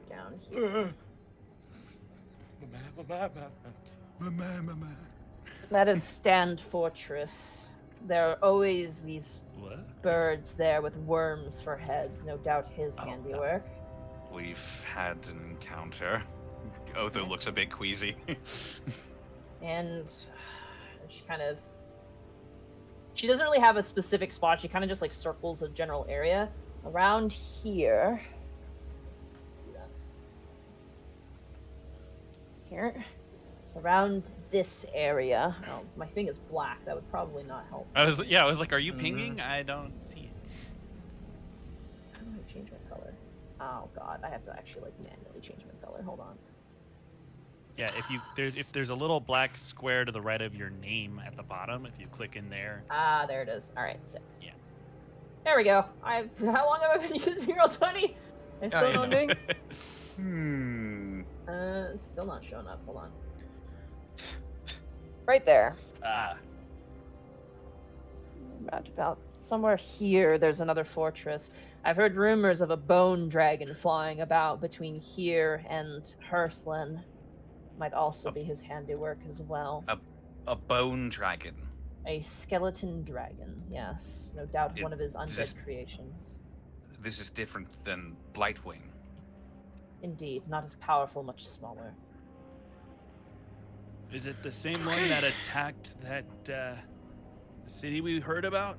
Down here. That is Stand Fortress. There are always these What? birds there with worms for heads. No doubt his Oh, handiwork. We've had an encounter. Otho looks a bit queasy. And she kind of... She doesn't really have a specific spot. She kind of just like circles a general area. Around here... Let's see that. Here. Around this area. Oh, my thing is black. That would probably not help. I was like, are you pinging? I don't see it. How do I change my color? Oh god, I have to actually like manually change my color. Hold on. Yeah, if there's a little black square to the right of your name at the bottom, if you click in there. Ah, there it is. All right, sick. Yeah. There we go. How long have I been using Roll20? It's still not doing. It's still not showing up. Hold on. Right there. About somewhere here, there's another fortress. I've heard rumors of a bone dragon flying about between here and Hearthland. Might also be his handiwork as well. A bone dragon. A skeleton dragon, yes. No doubt one of his undead this- creations. This is different than Blightwing. Indeed, not as powerful, much smaller. Is it the same one that attacked that city we heard about?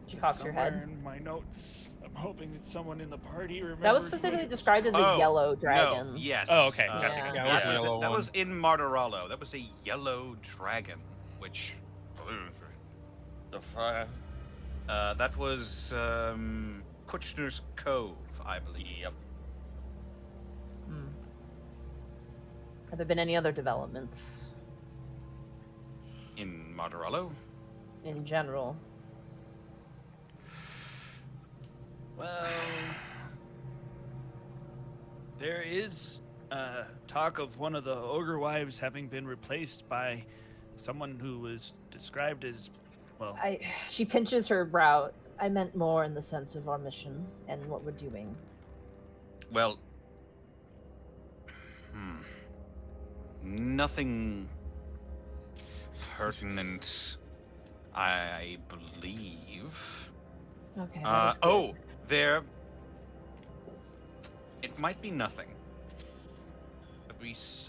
She cocks your Somewhere head. in my notes. I'm hoping that someone in the party remembers. That was specifically described as a Oh, yellow dragon. No, yes. Oh, okay. Yeah. Okay. Yeah, it was that, the yellow was, that one. was in Martirolo. That was a yellow dragon, which... The fuck? that was Kutchner's Cove, I believe. Yep. Hmm. Have there been any other developments In Monterello? in general? Well, there is talk of one of the ogre wives having been replaced by someone who was described as, well, She pinches her brow. I meant more in the sense of our mission and what we're doing. Well, nothing pertinent, I believe. Okay. That is good. Oh, there. It might be nothing. But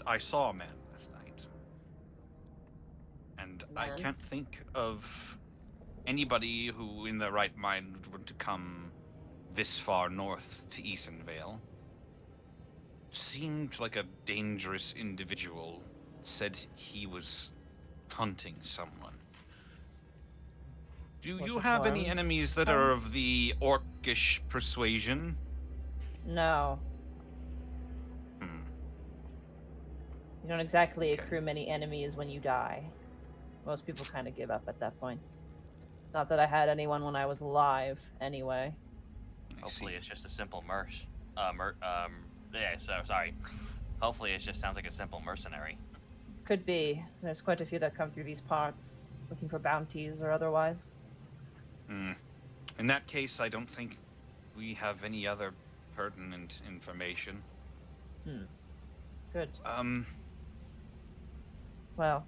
I saw a man last night, and I Man? can't think of anybody who, in their right mind, would want to come this far north to Easton Vale. Seemed like a dangerous individual. Said he was hunting someone. Do Was you it have any harm? enemies that are of the orcish persuasion? No. Hmm. You don't exactly Okay. accrue many enemies when you die. Most people kind of give up at that point. Not that I had anyone when I was alive, anyway. I Hopefully see. it's just a simple yeah, so sorry. Hopefully it just sounds like a simple mercenary. Could be. There's quite a few that come through these parts, looking for bounties or otherwise. Hmm. In that case, I don't think we have any other pertinent information. Good. Well,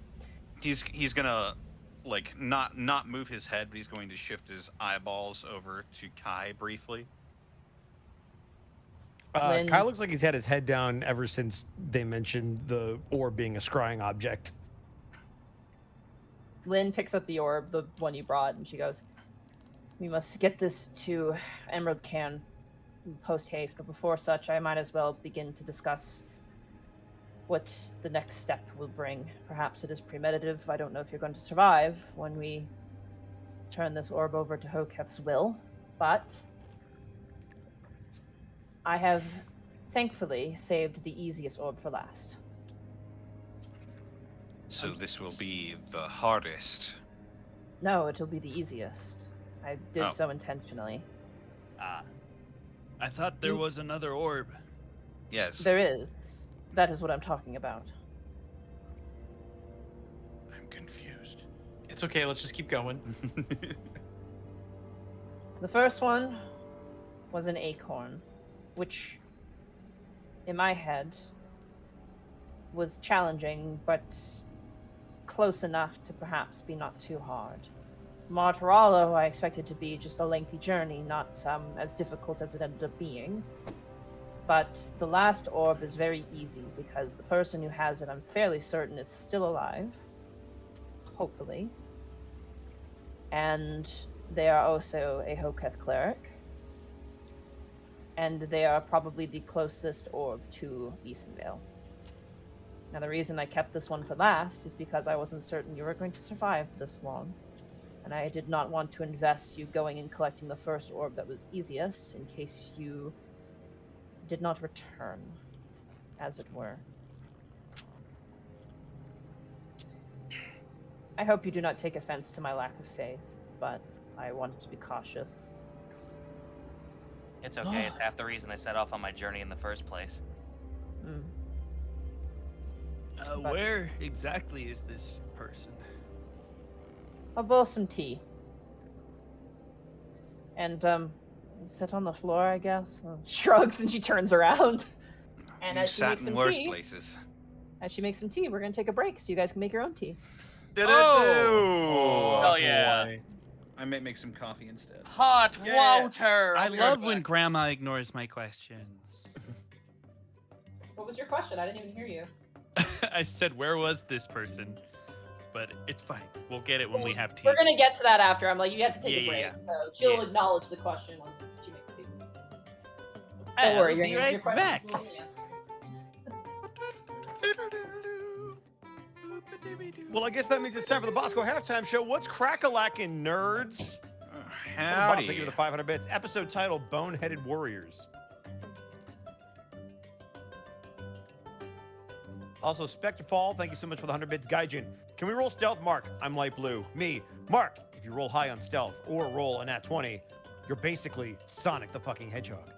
He's gonna like not move his head, but he's going to shift his eyeballs over to Kai briefly. Lynn- Kai looks like he's had his head down ever since they mentioned the orb being a scrying object. Lynn picks up the orb, the one you brought, and she goes, "We must get this to Emerald Cairn post haste, but before such, I might as well begin to discuss what the next step will bring. Perhaps it is premeditative. I don't know if you're going to survive when we turn this orb over to Hoketh's will, but I have thankfully saved the easiest orb for last. So this will be the hardest. No, it'll be the easiest. I did Oh. so intentionally. I thought there was another orb. Yes. There is. That is what I'm talking about. I'm confused. It's okay. Let's just keep going. The first one was an acorn, which, in my head, was challenging, but close enough to perhaps be not too hard. Martiralo, I expected to be just a lengthy journey, not as difficult as it ended up being. But the last orb is very easy because the person who has it, I'm fairly certain, is still alive. Hopefully. And they are also a Hoketh cleric. And they are probably the closest orb to Easton Vale. Now, the reason I kept this one for last is because I wasn't certain you were going to survive this long. And I did not want to invest you going and collecting the first orb that was easiest in case you did not return, as it were. I hope you do not take offense to my lack of faith, but I wanted to be cautious. It's okay. It's half the reason I set off on my journey in the first place. Hmm. But- Where exactly is this person? I'll boil some tea. And, sit on the floor, I guess. Shrugs and she turns around. And you as she sat makes in some worse tea, places. as she makes some tea, we're gonna take a break so you guys can make your own tea. Oh, Hell yeah. boy. I might make some coffee instead. Hot Yeah. water! I I'll be right love when back. Grandma ignores my questions. What was your question? I didn't even hear you. I said, where was this person? But it's fine. We'll get it when we have tea. We're gonna get to that after. I'm like, you have to take a Yeah, break. yeah, So she'll Yeah. acknowledge the question once she makes tea. I'll Don't worry, be your right questions back. will be answered. Well, I guess that means it's time for the Bosco halftime show. What's crack-a-lackin', nerds? Bob, thank you for the 500 bits. Episode title: Boneheaded Warriors. Also, Spectrefall, thank you so much for the 100 bits. Gaijin, can we roll stealth? Mark, I'm light blue. Me, Mark, if you roll high on stealth or roll a nat 20, you're basically Sonic the fucking Hedgehog.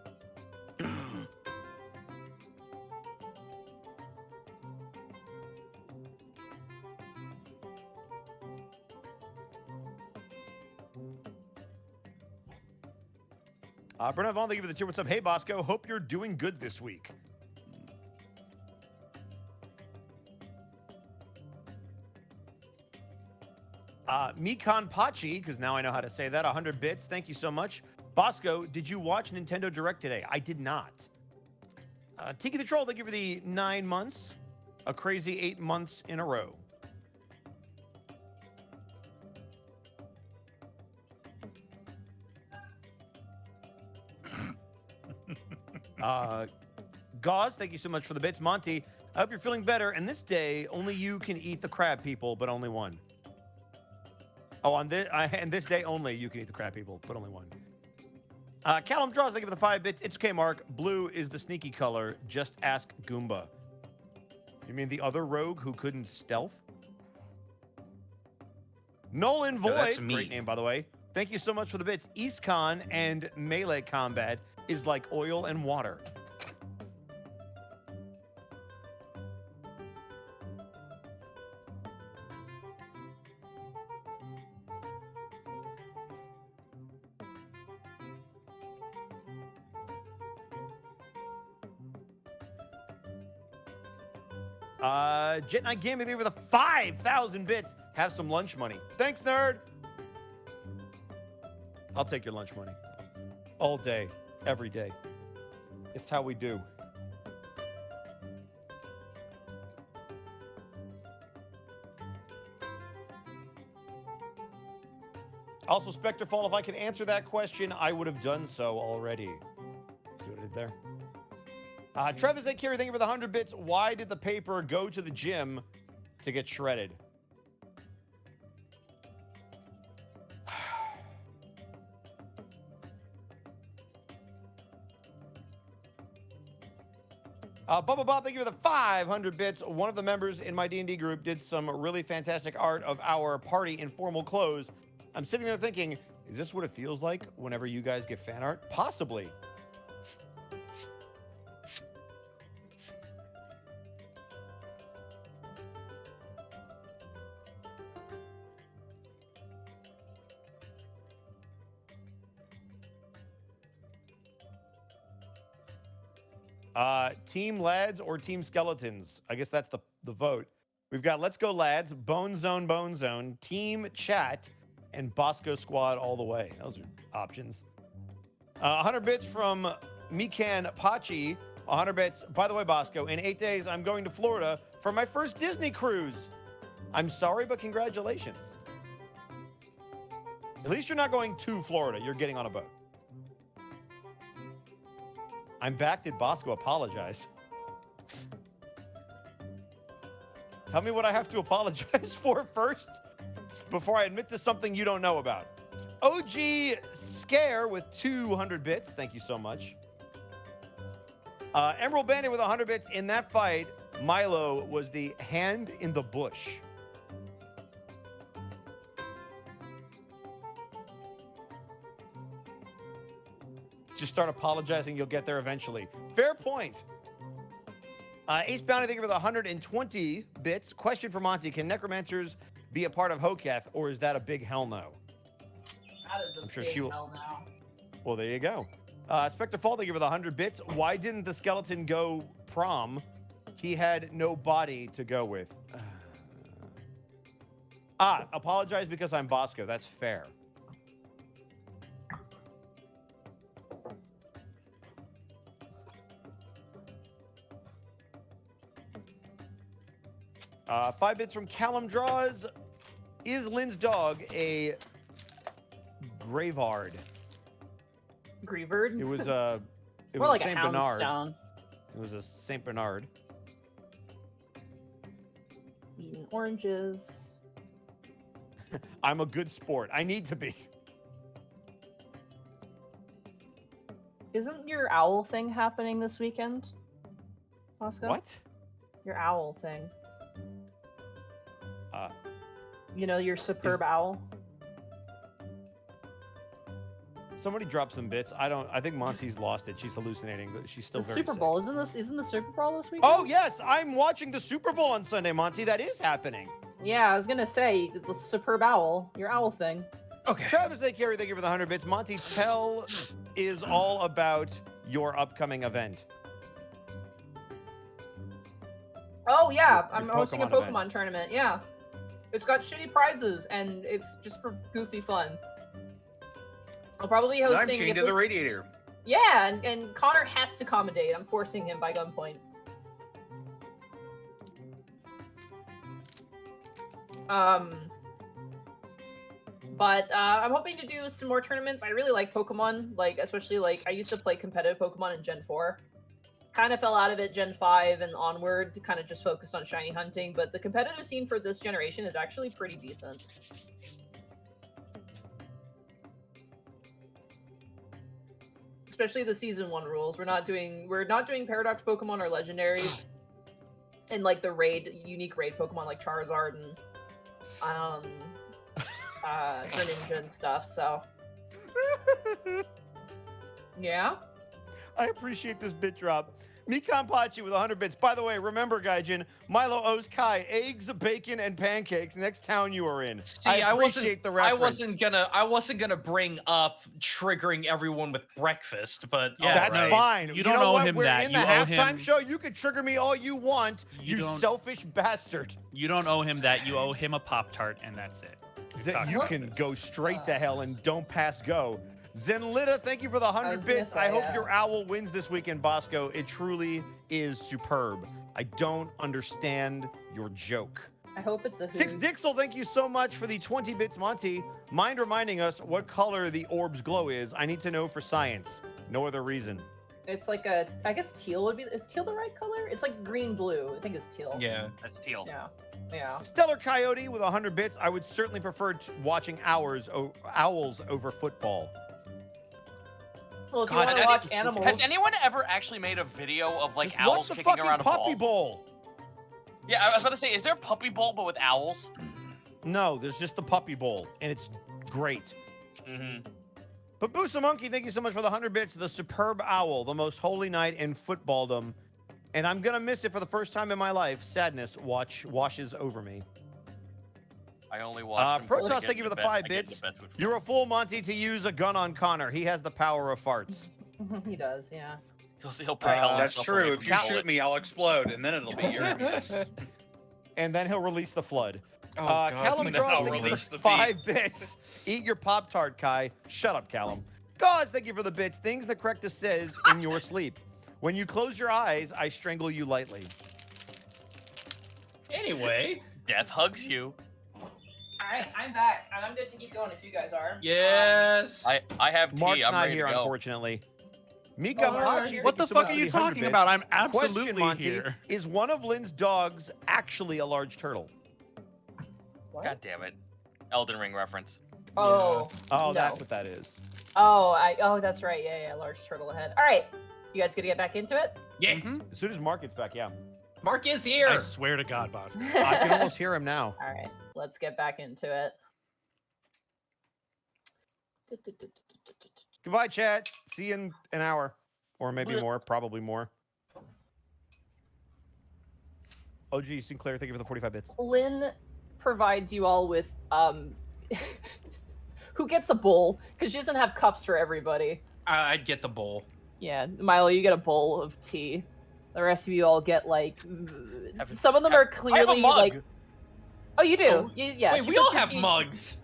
Bernard Vaughn, thank you for the tier. What's up? Hey, Bosco. Hope you're doing good this week. Mikan Pachi, because now I know how to say that, 100 bits. Thank you so much. Bosco, did you watch Nintendo Direct today? I did not. Tiki the Troll, thank you for the 9 months. A crazy 8 months in a row. Gauze, thank you so much for the bits. Monty, I hope you're feeling better. And this day, only you can eat the crab people, but only one. Oh, on this, and this day only, you can eat the crab people, but only one. Callum Draws, thank you for the 5 bits. It's okay, Mark. Blue is the sneaky color. Just ask Goomba. You mean the other rogue who couldn't stealth? Nolan Void, that's me. Great name, by the way. Thank you so much for the bits. EastCon and melee combat is like oil and water. Jet Knight Gaming there with a 5,000 bits. Have some lunch money. Thanks, nerd. I'll take your lunch money. All day, every day. It's how we do. Also, Spectrefall, if I could answer that question, I would have done so already. See what I did there? Travis A. Carey, thank you for the 100 bits. Why did the paper go to the gym to get shredded? Bubba Bob, thank you for the 500 bits. One of the members in my D&D group did some really fantastic art of our party in formal clothes. I'm sitting there thinking, is this what it feels like whenever you guys get fan art? Possibly. Team Lads or Team Skeletons? I guess that's the vote. We've got Let's Go Lads, Bone Zone, Team Chat, and Bosco Squad all the way. Those are options. 100 bits from Mikan Pachi. 100 bits. By the way, Bosco, in 8 days, I'm going to Florida for my first Disney cruise. I'm sorry, but congratulations. At least you're not going to Florida. You're getting on a boat. I'm back. Did Bosco apologize? Tell me what I have to apologize for first before I admit to something you don't know about. OG Scare with 200 bits. Thank you so much. Emerald Bandit with 100 bits. In that fight, Milo was the hand in the bush. Just start apologizing. You'll get there eventually. Fair point. Ace Bounty, thank you for the 120 bits. Question for Monty. Can necromancers be a part of Hoketh, or is that a big hell no? That is a I'm sure big she will. hell no. Well, there you go. Spectre Fall, thank you for the 100 bits. Why didn't the skeleton go prom? He had no body to go with. Apologize because I'm Bosco. That's fair. Five bits from Callum Draws. Is Lynn's dog a Gravard? Grievard? It was a More like a Saint Bernard. houndstone. It was a Saint Bernard. Eating oranges. I'm a good sport. I need to be. Isn't your owl thing happening this weekend, Bosco? What? Your owl thing. Uh, your superb owl. Somebody drop some bits. I think Monty's lost it. She's hallucinating. She's still The very Super sick. Bowl isn't the Super Bowl this week? Oh yes, I'm watching the Super Bowl on Sunday, Monty. That is happening. Yeah, I was gonna say the superb owl, your owl thing. Okay. Travis A. Carey, thank you for the 100 bits. Monty, tell is all about your upcoming event. Oh yeah, Your I'm hosting a Pokemon Pokemon event. tournament. Yeah, it's got shitty prizes and it's just for goofy fun. I'll probably be And I'm hosting. chained to the radiator. Yeah, and Connor has to accommodate. I'm forcing him by gunpoint. But I'm hoping to do some more tournaments. I really like Pokemon, especially I used to play competitive Pokemon in Gen 4. Kind of fell out of it Gen 5 and onward, kind of just focused on shiny hunting, but the competitive scene for this generation is actually pretty decent. Especially the season 1 rules. We're not doing Paradox Pokemon or legendaries. And the unique raid Pokemon like Charizard and Greninja and stuff, so yeah. I appreciate this bit drop. Mikan Pachi with 100 bits. By the way, remember, Gaijin, Milo owes Kai eggs, bacon, and pancakes next town you are in. See, I appreciate the reference. I wasn't gonna bring up triggering everyone with breakfast, but Yeah, That's right. fine. You don't know owe what? him We're that. in the You owe halftime him- show. You can trigger me all you want, You you don't- selfish bastard. You don't owe him that. You owe him a Pop-Tart, and that's it. Talk You about can this. go straight to hell and don't pass go. Zenlita, thank you for the 100 was gonna bits. say, I hope yeah. your owl wins this weekend, Bosco. It truly is superb. I don't understand your joke. I hope it's a Six hoot. Dixel, thank you so much for the 20 bits, Monty. Mind reminding us what color the orb's glow is. I need to know for science. No other reason. It's I guess teal would be. Is teal the right color? It's like green blue. I think it's teal. yeah. That's teal. Yeah. Yeah. Stellar Coyote with 100 bits. I would certainly prefer watching owls over football. Well, if you God, want to that watch is- animals, Has anyone ever actually made a video of Just owls watch the kicking fucking around a Puppy ball? Bowl. Yeah, I was about to say, is there a puppy bowl but with owls? No, there's just the Puppy Bowl, and it's great. Mm-hmm. Babusa Monkey, thank you so much for the 100 bits. The superb owl, the most holy night in footballdom. And I'm going to miss it for the first time in my life. Sadness washes over me. I only watch them 'cause I Protoss, get thank you for into the bed- 5 I get into bits. beds with You're a fool, Monty, to use a gun on Connor. He has the power of farts. he does. Yeah. He'll pray hell That's himself away true. from If you the shoot bullet. me, I'll explode, and then it'll be your mess. And then he'll release the flood. Oh, God, Callum no. Draw, thank you for Release the the 5 bits. Eat your Pop-Tart, Kai. Shut up, Callum. Gauze, thank you for the bits. Things the corrector says in your sleep. When you close your eyes, I strangle you lightly. Anyway, Death hugs you. All right, I'm back, and I'm good to keep going if you guys are. yes. I have tea. Mark's I'm not ready here, to go. unfortunately. Mika Oh, Mark's not Pachi, here. What thank the so fuck much are for you the 100 talking bits. about? I'm Question, absolutely Monty, here. is one of Lynn's dogs actually a large turtle? What? God damn it. Elden Ring reference. Oh. Oh, No. that's what that is. Oh, that's right. Yeah, large turtle ahead. All right, you guys gonna get back into it? Yeah. Mhm. As soon as Mark gets back, yeah. Mark is here. I swear to God, boss. I can almost hear him now. All right, let's get back into it. Goodbye, chat. See you in an hour. Or maybe Blech. more, probably more. OG Sinclair, thank you for the 45 bits. Lynn provides you all with who gets a bowl because she doesn't have cups for everybody. I'd get the bowl. Yeah, Milo, you get a bowl of tea. The rest of you all get Have- some of them are I have a clearly mug. like. Oh, you do? Oh. Yeah. Wait, she we puts all your have tea- mugs.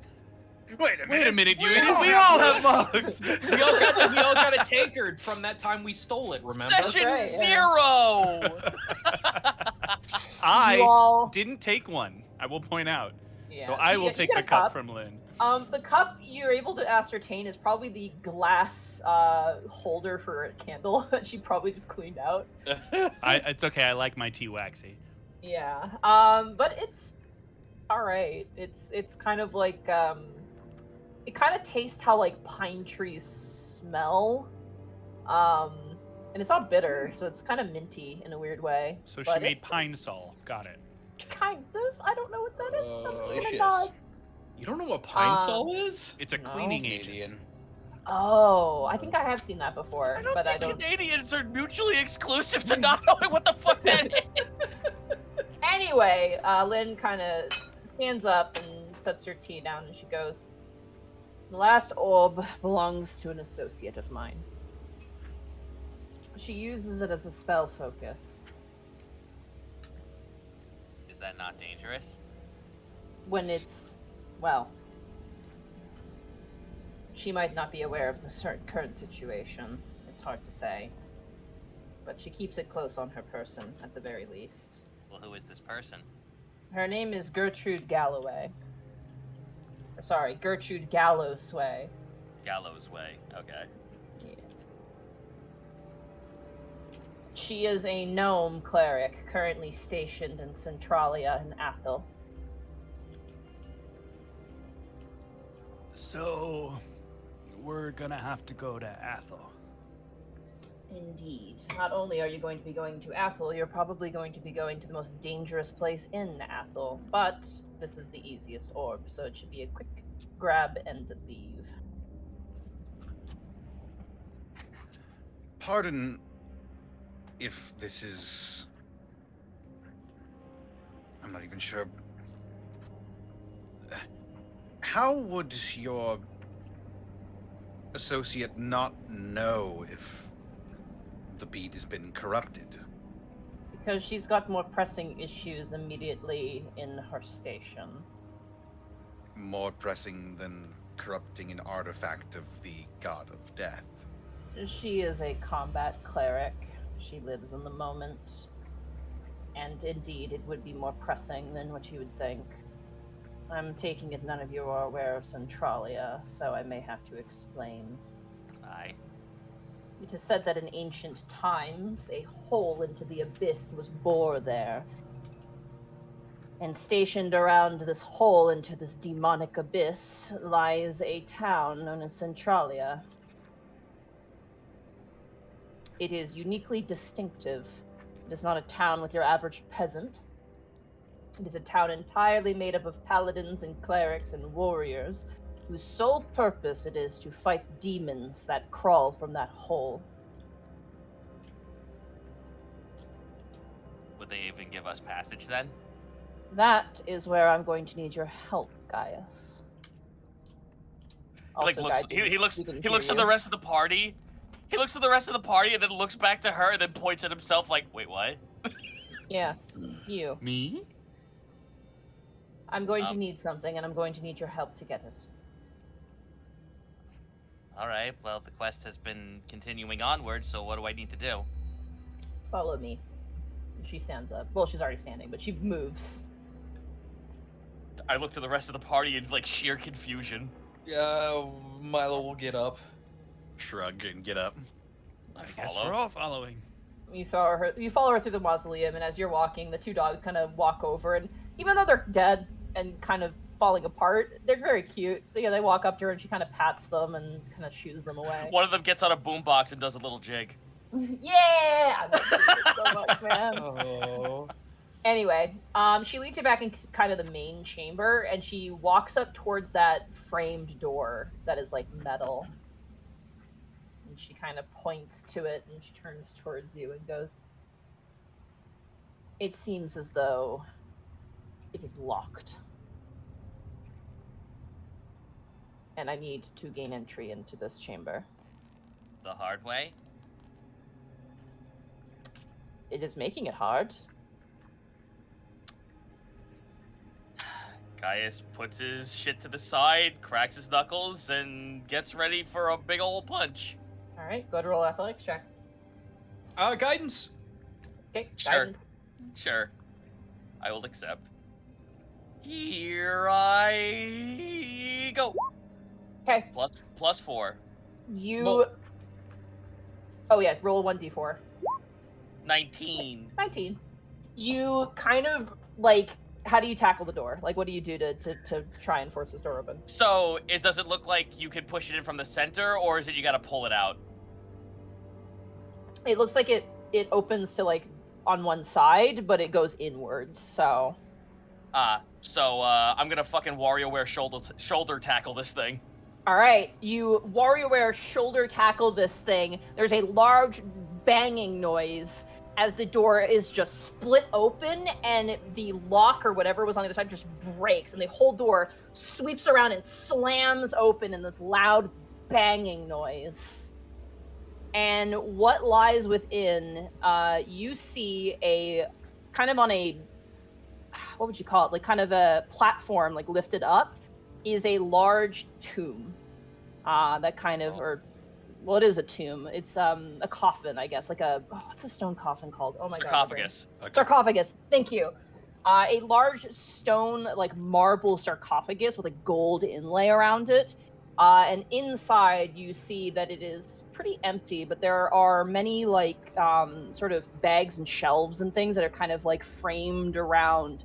Wait a minute. Wait a minute, you We idiot. all We have all have mugs. mugs. We all got a tankard from that time we stole it. Remember? Session right, yeah. 0! I You all. didn't take one. I will point out. Yeah, So I you will get- you take get the a cup from Lynn. The cup you're able to ascertain is probably the glass holder for a candle that she probably just cleaned out. It's okay. I like my tea waxy. Yeah. But it's all right. It's kind of like it kind of tastes how like pine trees smell. And it's all bitter, so it's kind of minty in a weird way. So she but made it's pine sol. Got it. kind of. I don't know what that is. So I'm just gonna Delicious. nod. You don't know what pine Um, sol is? It's a No. cleaning agent. Canadian. Oh, I think I have seen that before, I don't but think I don't. Canadians are mutually exclusive to not knowing what the fuck that is. Anyway, Lynn kind of stands up and sets her tea down, and she goes, "The last orb belongs to an associate of mine. She uses it as a spell focus. Is that not dangerous? When it's, well, she might not be aware of the current situation. It's hard to say. But she keeps it close on her person, at the very least. Well, who is this person? Her name is Gertrude Galloway. Or, sorry, Gertrude Gallowsway. Gallows Way. Okay. Yes. She is a gnome cleric currently stationed in Centralia in Athel. So, we're gonna have to go to Athel. Indeed. Not only are you going to be going to Athel, you're probably going to be going to the most dangerous place in Athel. But this is the easiest orb, so it should be a quick grab and leave. Pardon if this is... I'm not even sure. How would your associate not know if the bead has been corrupted? Because she's got more pressing issues immediately in her station. More pressing than corrupting an artifact of the god of death. She is a combat cleric. She lives in the moment. And indeed, it would be more pressing than what you would think. I'm taking it none of you are aware of Centralia, so I may have to explain. Aye. It is said that in ancient times, a hole into the abyss was bored there. And stationed around this hole into this demonic abyss lies a town known as Centralia. It is uniquely distinctive. It is not a town with your average peasant. It is a town entirely made up of paladins and clerics and warriors, whose sole purpose it is to fight demons that crawl from that hole. Would they even give us passage then? That is where I'm going to need your help, Gaius. Like looks, Gaijin, he looks we can he hear looks to you. the rest of the party. He looks to the rest of the party and then looks back to her and then points at himself like, wait, what? Yes, you. Me? I'm going to need something, and I'm going to need your help to get it. All right. Well, the quest has been continuing onward, so what do I need to do? Follow me. And she stands up. Well, she's already standing, but she moves. I look to the rest of the party in like sheer confusion. Yeah, Milo will get up. Shrug and get up. I Guess follow. we're all following. You follow her through the mausoleum, and as you're walking, the two dogs kind of walk over, and even though they're dead and kind of falling apart, they're very cute. They walk up to her, and she kind of pats them and kind of shoos them away. One of them gets on a boombox and does a little jig. Yeah! I love this so much, man. Oh. Anyway, she leads you back in kind of the main chamber, and she walks up towards that framed door that is like metal. And she kind of points to it, and she turns towards you and goes, "It seems as though it is locked. And I need to gain entry into this chamber. The hard way? It is making it hard." Gaius puts his shit to the side, cracks his knuckles, and gets ready for a big old punch. All right, go to roll athletics check. Guidance. Okay, Sure. guidance. Sure. I will accept. Here I go. Okay, Plus 4. you. Well- Oh yeah, roll 1d4. 19. 19. You kind of like. How do you tackle the door? Like, what do you do to try and force this door open? So it doesn't look like you can push it in from the center, or is it you gotta pull it out? It looks like it opens to like on one side, but it goes inwards. So. I'm gonna fucking WarioWare shoulder tackle this thing. All right, you WarioWare shoulder tackle this thing. There's a large banging noise as the door is just split open, and the lock or whatever was on the other side just breaks, and the whole door sweeps around and slams open in this loud banging noise. And what lies within, you see a kind of on a, what would you call it? Like kind of a platform, like lifted up, is a large tomb. That kind of, or, well, it is a tomb. It's a coffin, I guess, like what's a stone coffin called? Oh my god. Sarcophagus. Okay. Sarcophagus. Thank you. A large stone, like marble sarcophagus with a gold inlay around it. And inside you see that it is pretty empty, but there are many like sort of bags and shelves and things that are kind of like framed around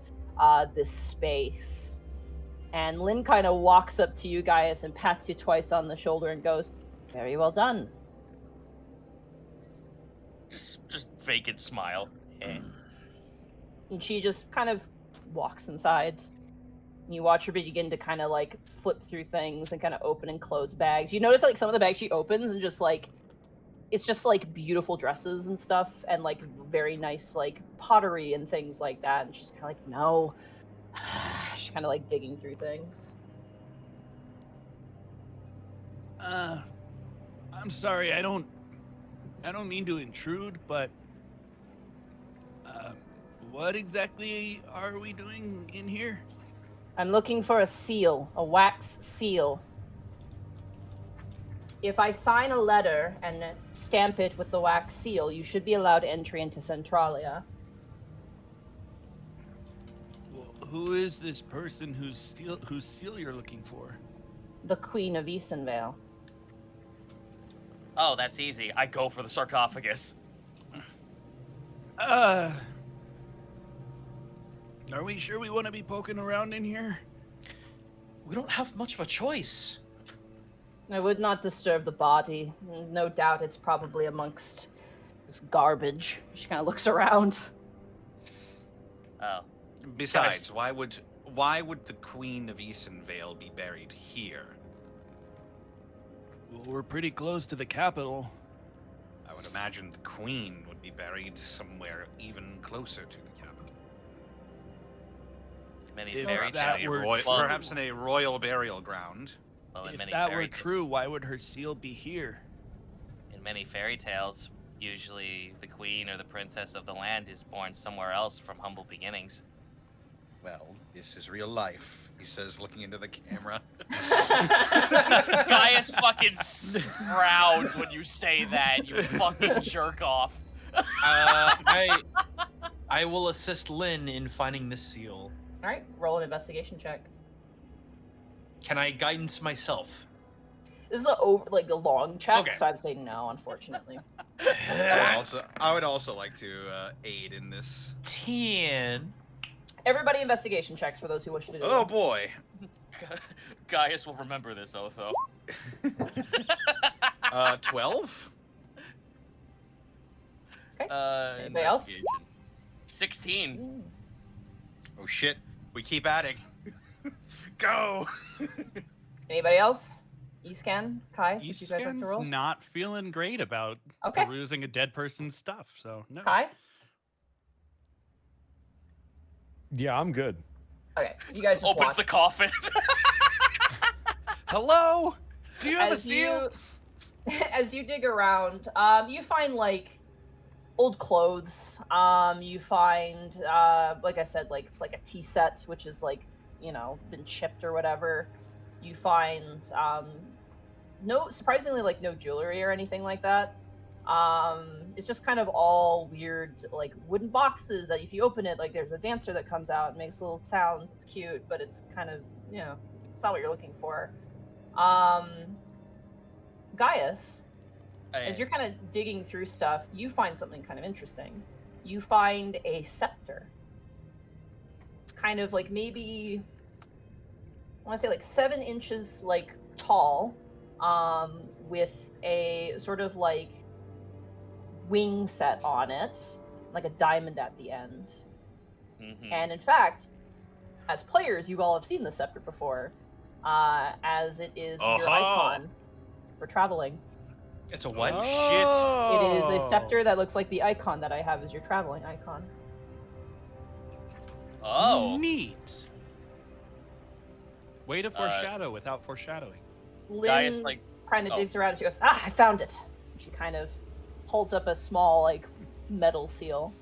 this space. And Lynn kind of walks up to you guys and pats you twice on the shoulder and goes, "Very well done." Just vacant smile. Eh. And she just kind of walks inside. You watch her begin to kind of like flip through things and kind of open and close bags. You notice like some of the bags she opens and just like, it's just like beautiful dresses and stuff and like very nice like pottery and things like that. And she's kind of like, no. She's kind of like digging through things. I'm sorry, I don't mean to intrude, but what exactly are we doing in here? I'm looking for a seal, a wax seal. If I sign a letter and stamp it with the wax seal, you should be allowed entry into Centralia. Well, who is this person whose seal you're looking for? The Queen of Easton Vale. Oh, that's easy. I go for the sarcophagus. Are we sure we want to be poking around in here? We don't have much of a choice. I would not disturb the body. No doubt it's probably amongst this garbage. She kind of looks around. Oh. Besides, why would the Queen of Easton Vale be buried here? Well, we're pretty close to the capital. I would imagine the Queen would be buried somewhere even closer to the capital. Many If fairy that tales. were Well, perhaps in a royal burial ground. well, in If many that fairy were true, why would her seal be here? in many fairy tales, usually the queen or the princess of the land is born somewhere else from humble beginnings. Well, this is real life, he says, looking into the camera. Gaius fucking frowns when you say that, you fucking jerk off. I will assist Lynn in finding this seal. All right, roll an investigation check. Can I guidance myself? This is a long check, Okay. so I'd say no, unfortunately. I would also like to aid in this. 10. Everybody investigation checks for those who wish to do Oh it. boy. Gaius will remember this, Otho. 12? Okay. Anybody else? Investigation. 16. Ooh. Oh shit. We keep adding. Go! Anybody else? Escan, Kai, would you guys like to Easton's roll? not feeling great about Okay. perusing a dead person's stuff, so no. Kai? Yeah, I'm good. Okay, you guys just Opens watch. the coffin. Hello? Do you have a As seal? as you dig around, you find like old clothes. You find, like I said, like a tea set, which is like, been chipped or whatever. You find surprisingly, like no jewelry or anything like that. It's just kind of all weird, like wooden boxes that if you open it, like there's a dancer that comes out and makes little sounds. It's cute, but it's kind of, it's not what you're looking for. Gaius, as you're kind of digging through stuff, you find something kind of interesting. You find a scepter. It's kind of like maybe, I want to say like 7 inches like tall, with a sort of like wing set on it, like a diamond at the end. Mhm. And in fact, as players, you all have seen the scepter before, as it is your icon for traveling. It's a what? It is a scepter that looks like the icon that I have as your traveling icon. Oh. Neat. Way to foreshadow without foreshadowing. Lynn like- kind of oh. digs around and she goes, "Ah, I found it." She kind of holds up a small, like, metal seal.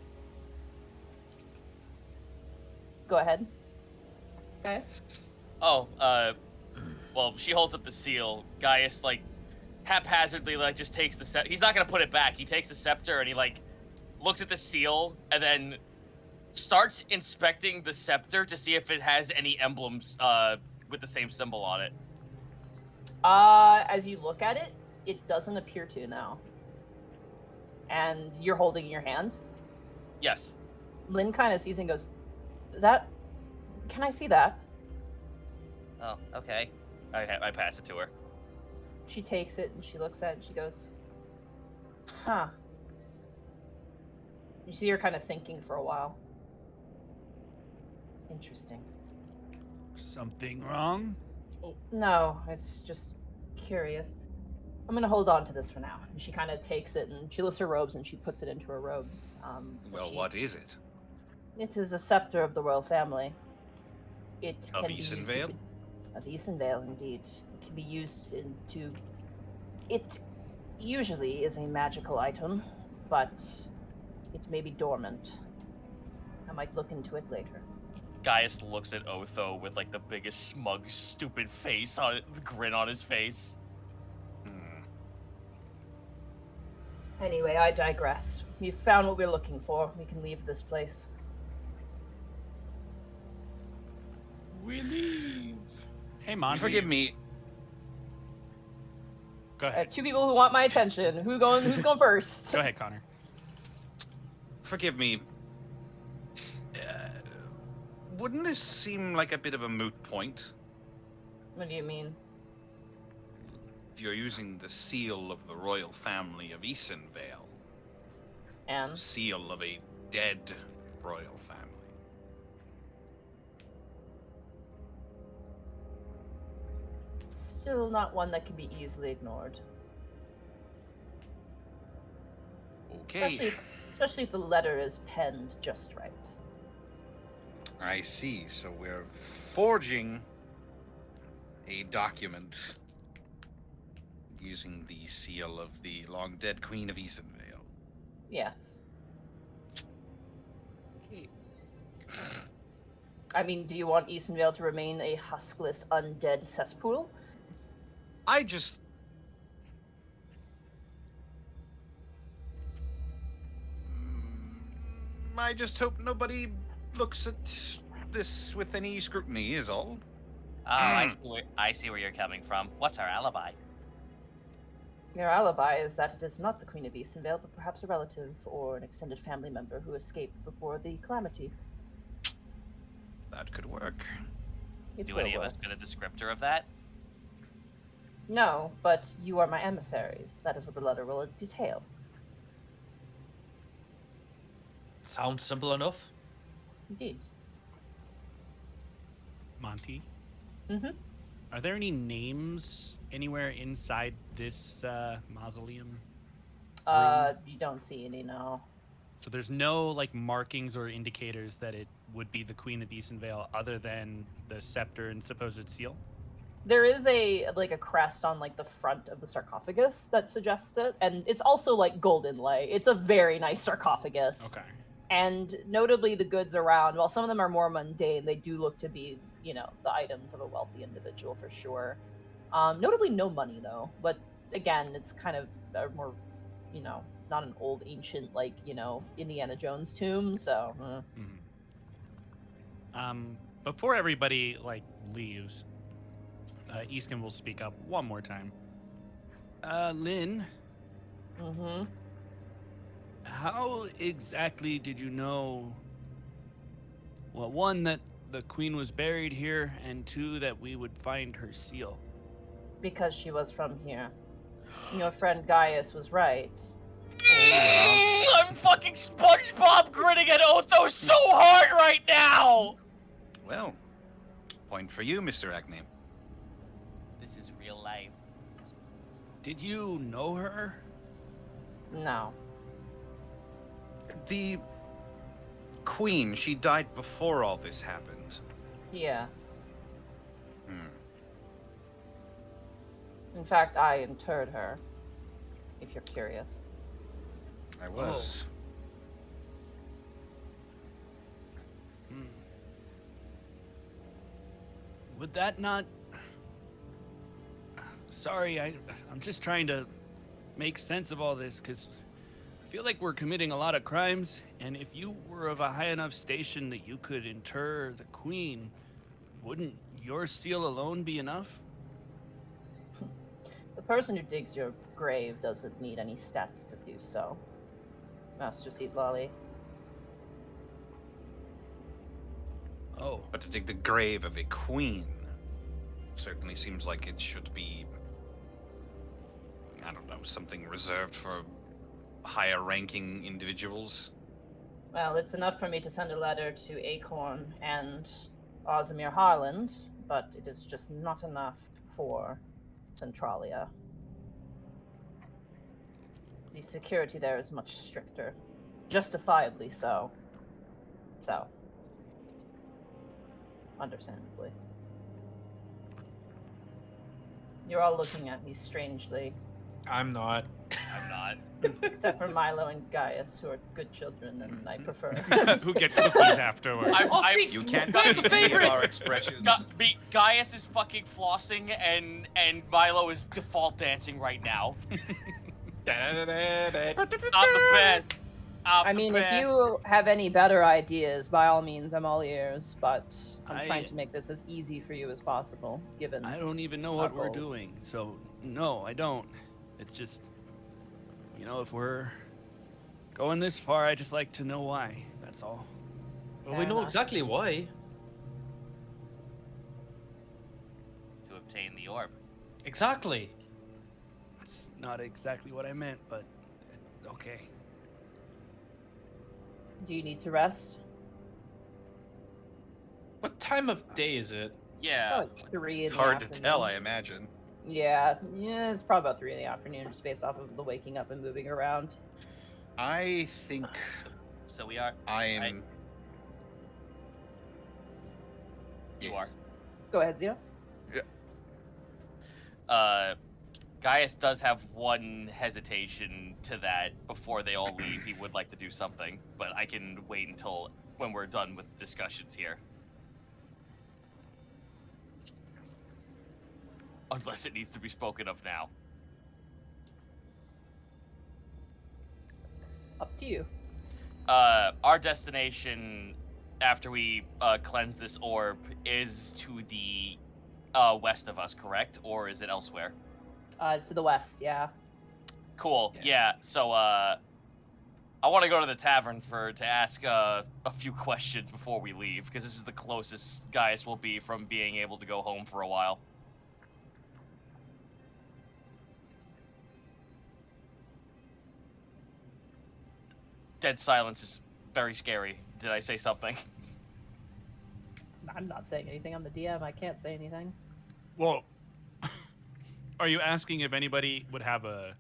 Go ahead, guys. Oh, well, she holds up the seal. Gaius, like, haphazardly, like, just takes the scepter. He's not gonna put it back. He takes the scepter and he, like, looks at the seal and then starts inspecting the scepter to see if it has any emblems, with the same symbol on it. As you look at it, it doesn't appear to now. And you're holding in your hand. Yes. Lynn kind of sees it and goes, "That, can I see that?" Oh, okay. I pass it to her. She takes it and she looks at it and she goes, "Huh." You see her kind of thinking for a while. Interesting. Something wrong? No, it's just curious. I'm gonna hold on to this for now. And she kind of takes it and she lifts her robes and she puts it into her robes. Well, what is it? It is a scepter of the royal family. It Of can be Easton used to Vale? be- Of Easton Vale, indeed. It can be used into. It usually is a magical item, but it may be dormant. I might look into it later. Gaius looks at Otho with, like, the biggest smug, stupid face on it, grin on his face. Anyway, I digress. We've found what we're looking for. We can leave this place. We leave. Hey, Monty. Forgive me. Go ahead. Two people who want my attention. Who's going first? Go ahead, Connor. Forgive me. Wouldn't this seem like a bit of a moot point? What do you mean? If you're using the seal of the royal family of Easton Vale, And seal of a dead royal family. still not one that can be easily ignored. Okay. Especially if the letter is penned just right. I see. So we're forging a document using the seal of the long dead Queen of Easton Vale. Yes. Okay. I mean, do you want Easton Vale to remain a huskless, undead cesspool? I just. I just hope nobody looks at this with any scrutiny, is all. Oh, I see where you're coming from. What's our alibi? Your alibi is that it is not the Queen of Easton Vale, but perhaps a relative or an extended family member who escaped before the calamity. That could work. It Do will any of work. us get a descriptor of that? No, but you are my emissaries. That is what the letter will detail. Sounds simple enough. Indeed. Monty, Mm-hmm. are there any names anywhere inside this mausoleum? You don't see any, no. So there's no like markings or indicators that it would be the Queen of Easton Vale other than the scepter and supposed seal? There is a crest on like the front of the sarcophagus that suggests it, and it's also like gold inlay. It's a very nice sarcophagus. Okay. And notably, the goods around, while some of them are more mundane, they do look to be, the items of a wealthy individual for sure. Notably, no money though. But again, it's kind of a more, not an old ancient like Indiana Jones tomb. So Before everybody like leaves, Easton will speak up one more time. Lynn, mm-hmm. how exactly did you know? Well, one, that the queen was buried here, and two, that we would find her seal. Because she was from here. Your friend Gaius was right. I'm fucking SpongeBob grinning at Otho so hard right now! Well, point for you, Mr. Acme. This is real life. Did you know her? No. The queen, she died before all this happened. Yes. Hmm. In fact, I interred her, if you're curious. I was. Hmm. Would that not... Sorry, I'm just trying to make sense of all this, because I feel like we're committing a lot of crimes, and if you were of a high enough station that you could inter the queen, wouldn't your seal alone be enough? The person who digs your grave doesn't need any status to do so, Master Seed Lolly. Oh. But to dig the grave of a queen certainly seems like it should be, I don't know, something reserved for higher ranking individuals. Well, it's enough for me to send a letter to Acorn and Ozimir Harland, but it is just not enough for Centralia. The security there is much stricter. Justifiably so. So. Understandably. You're all looking at me strangely, I'm not. I'm not. except for Milo and Gaius, who are good children, and I prefer. Who get cookies afterward. You can't we're see the any of our favorites. expressions. Gaius is fucking flossing, and Milo is default dancing right now. I'm the best. I mean, if you have any better ideas, by all means, I'm all ears, but I'm trying to make this as easy for you as possible, given... I don't even know what we're doing, so no, I don't. It's just, you know, if we're going this far, I just like to know why. That's all. Well, we know exactly why. To obtain the orb. Exactly. It's not exactly what I meant, but okay. Do you need to rest? What time of day is it? Yeah. Like 3 in the Hard to afternoon. tell, I imagine. Yeah, it's probably about 3 in the afternoon, just based off of the waking up and moving around. I think So we are. I'm. You are. Go ahead, Zito. Gaius does have one hesitation to that before they all leave. He would like to do something, but I can wait until when we're done with discussions here. Unless it needs to be spoken of now. Up to you. Our destination, after we cleanse this orb, is to the west of us, correct? Or is it elsewhere? To the west, yeah. Cool. Yeah. So I want to go to the tavern to ask a few questions before we leave, because this is the closest Gaius will be from being able to go home for a while. Dead silence is very scary. Did I say something? I'm not saying anything. I'm the DM. I can't say anything. Well, are you asking if anybody would have a...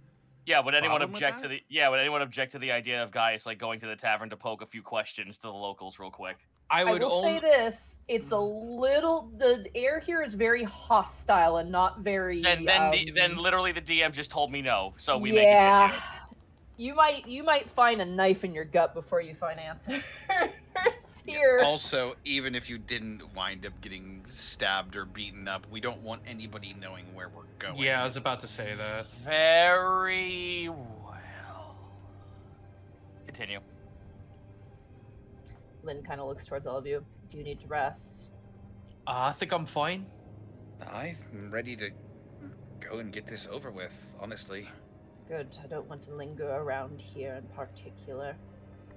Yeah, would anyone problem with object that? would anyone object to the idea of Gaius like going to the tavern to poke a few questions to the locals real quick? I I would will say this: it's a little. The air here is very hostile and not very. Then literally the DM just told me no, so we may yeah. continue. You might find a knife in your gut before you find answers here. Also, even if you didn't wind up getting stabbed or beaten up, we don't want anybody knowing where we're going. Yeah, I was about to say that. Very well. Continue. Lynn kind of looks towards all of you. Do you need to rest? I think I'm fine. I'm ready to go and get this over with, honestly. Good. I don't want to linger around here in particular.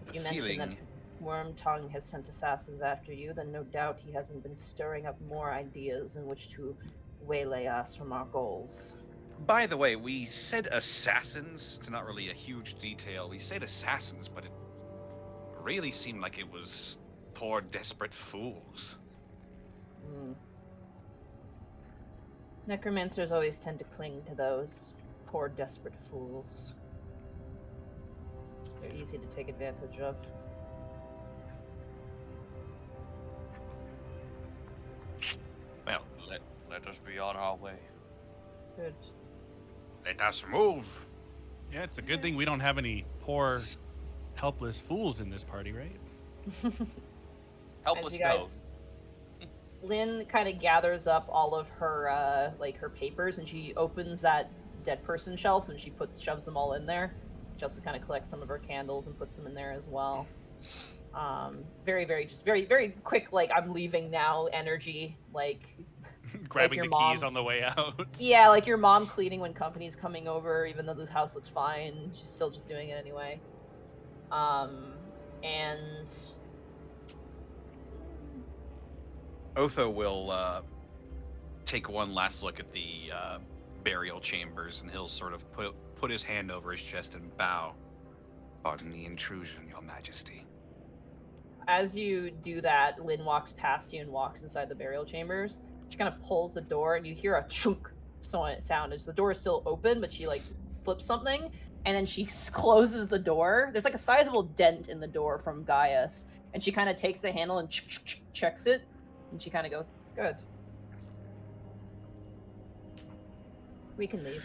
If you mentioned that Worm Tongue has sent assassins after you, then no doubt he hasn't been stirring up more ideas in which to waylay us from our goals. By the way, we said assassins. It's not really a huge detail. We said assassins, but it really seemed like it was poor, desperate fools. Necromancers always tend to cling to those poor, desperate fools. They're easy to take advantage of. Well, Let us be on our way. Good. let us move. Yeah, it's a good thing we don't have any poor, helpless fools in this party, right? Helpless As you guys, Lynn kind of gathers up all of her her papers, and she opens that dead person shelf, and she shoves them all in there. She also kind of collects some of her candles and puts them in there as well. Very, very quick, like, I'm leaving now energy, like Grabbing your the mom. keys on the way out. Yeah, like your mom cleaning when company's coming over, even though the house looks fine, she's still just doing it anyway. And Otho will take one last look at the burial chambers, and he'll sort of put his hand over his chest and bow. Pardon the intrusion, Your Majesty. as you do that, Lynn walks past you and walks inside the burial chambers. She kind of pulls the door, and you hear a chunk sound as the door is still open, but she like flips something, and then she closes the door. There's like a sizable dent in the door from Gaius, and she kind of takes the handle and checks it, and she kind of goes, "Good. We can leave."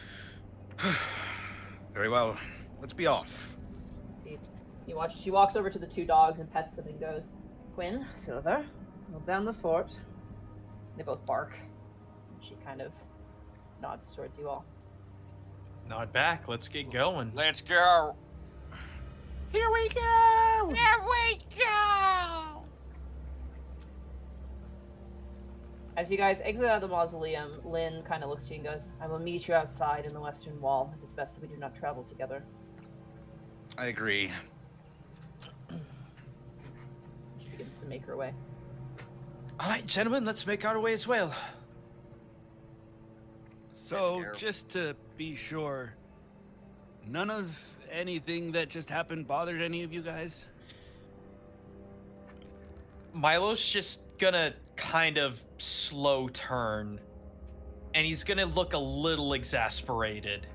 Very well. Let's be off. You watch. She walks over to the two dogs and pets them and goes, "Quinn, Silver, hold down the fort." They both bark. She kind of nods towards you all. Nod back. Let's get going. Let's go. Here we go! Here we go. As you guys exit out of the mausoleum, Lynn kind of looks to you and goes, "I will meet you outside in the western wall. It is best that we do not travel together." I agree. She begins to make her way. All right, gentlemen, let's make our way as well. So, terrible. just to be sure, none of anything that just happened bothered any of you guys? Milo's just gonna kind of slow turn, and he's gonna look a little exasperated.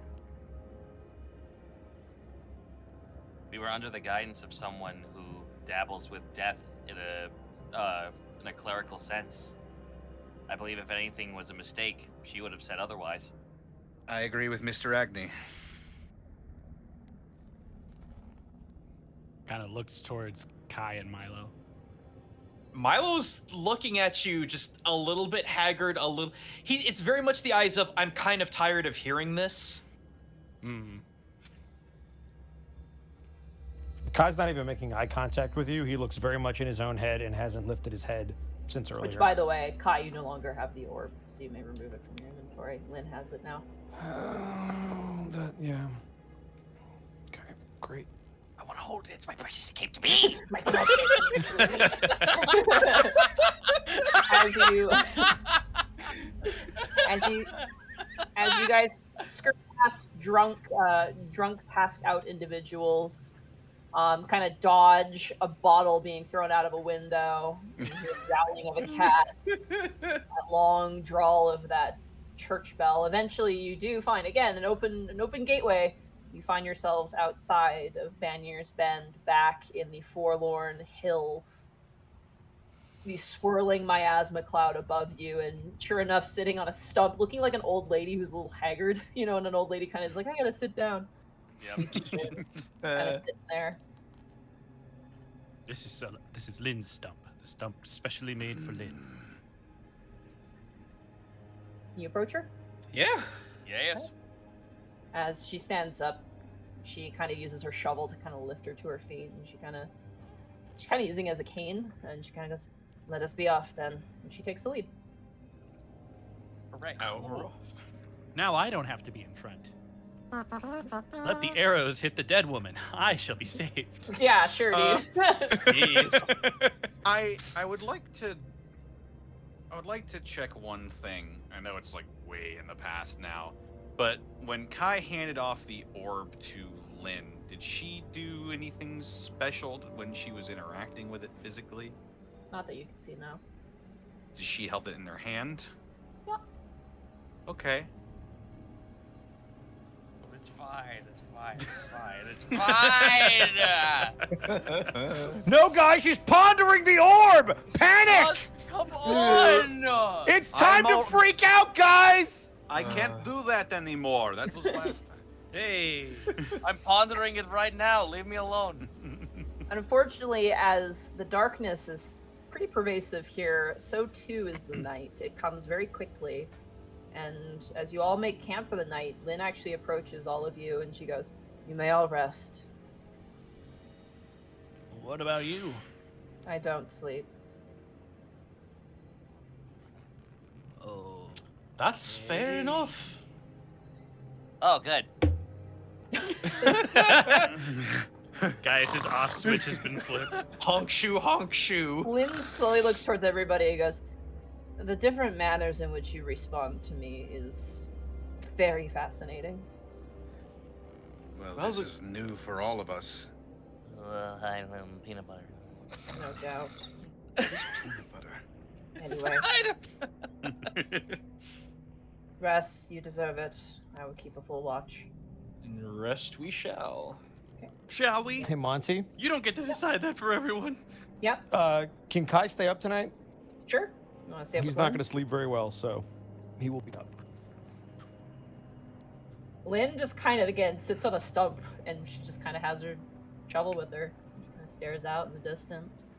We were under the guidance of someone who dabbles with death in a clerical sense. I believe if anything was a mistake, she would have said otherwise. I agree with Mr. Agni. Kind of looks towards Kai and Milo. Milo's looking at you just a little bit haggard, it's very much the eyes of, I'm kind of tired of hearing this. Kai's not even making eye contact with you. He looks very much in his own head and hasn't lifted his head since earlier. Which, by the way, Kai, you no longer have the orb, so you may remove it from your inventory. Lynn has it now. Yeah. Okay, great. I want to hold it. It's my precious. It came to me. My precious. as you guys skirt past drunk, passed out individuals, kind of dodge a bottle being thrown out of a window, you hear the growling of a cat, a long drawl of that church bell. Eventually, you do find again an open gateway. You find yourselves outside of Banier's Bend, back in the forlorn hills. The swirling miasma cloud above you, and sure enough, sitting on a stump, looking like an old lady who's a little haggard, and an old lady kind of is like, "I gotta sit down." Yep. Kind of sitting there. This is Lynn's stump. The stump specially made for Lynn. You approach her. Yeah. Yes. As she stands up, she kind of uses her shovel to kind of lift her to her feet, and she's kind of using it as a cane, and she kind of goes, "Let us be off then," and she takes the lead. Hooray. Now I don't have to be in front. Let the arrows hit the dead woman. I shall be saved. Yeah, sure, dude. Jeez. I would like to check one thing. I know it's like way in the past now. But when Kai handed off the orb to Lynn, did she do anything special when she was interacting with it physically? Not that you can see now. Did she held it in her hand? Yeah. Okay. It's fine. It's fine. It's fine. It's fine. No, guys, she's pondering the orb. Panic! Come on. It's time I'm to all- freak out, guys. I can't do that anymore. That was last time. Hey. I'm pondering it right now. Leave me alone. Unfortunately, as the darkness is pretty pervasive here, so too is the night. It comes very quickly. And as you all make camp for the night, Lynn actually approaches all of you and she goes, "You may all rest. What about you? I don't sleep." Oh. That's fair enough. Oh, good. Guys, his off switch has been flipped. Honk shoe, honk shoe. Lynn slowly looks towards everybody and goes, "The different manners in which you respond to me is very fascinating." Well, Well, this is new for all of us. Well, I'm peanut butter. No doubt. Peanut butter. Anyway, rest, you deserve it. I will keep a full watch. And rest we shall. Shall we? Hey, Monty. You don't get to decide that for everyone. Yep, Can Kai stay up tonight? sure. You want to stay up He's with not Lynn? going to sleep very well, so he will be up. Lynn just kind of, again, sits on a stump, and she just kind of has her shovel with her. She kind of stares out in the distance.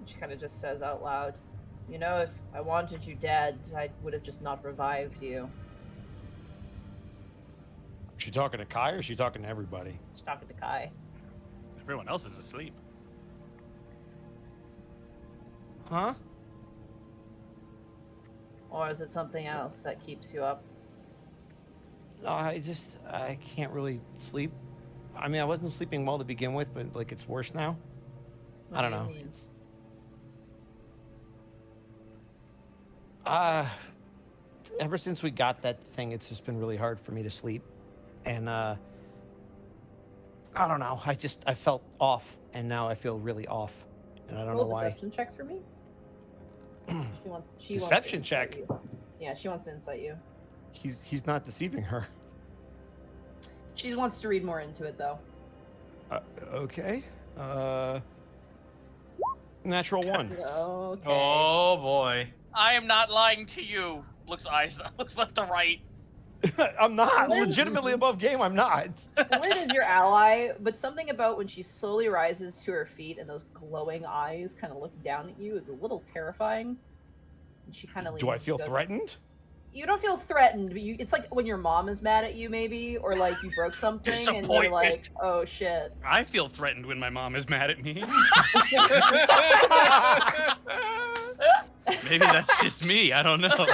She kind of just says out loud, "You know, if I wanted you dead, I would have just not revived you." Is she talking to Kai or is she talking to everybody? She's talking to Kai. Everyone else is asleep. Huh? Or is it something else that keeps you up? I can't really sleep. I mean, I wasn't sleeping well to begin with, but like it's worse now. What I don't do you know. mean? Ever since we got that thing, it's just been really hard for me to sleep. And I don't know. I felt off, and now I feel really off, and I don't know Roll a why. deception check for me. She wants to Deception insight check? you. Yeah, she wants to insight you. He's not deceiving her. She wants to read more into it, though. Okay. Natural one. Okay. Oh boy. I am not lying to you. Looks left to right. I'm not Lynn- legitimately above game. I'm not. Lynn is your ally, but something about when she slowly rises to her feet and those glowing eyes kind of look down at you is a little terrifying. And she kind of leans. Do I and she feel goes, threatened? You don't feel threatened, but it's like when your mom is mad at you, maybe, or like you broke something and you're like, Disappointment. "Oh shit." I feel threatened when my mom is mad at me. Maybe that's just me. I don't know.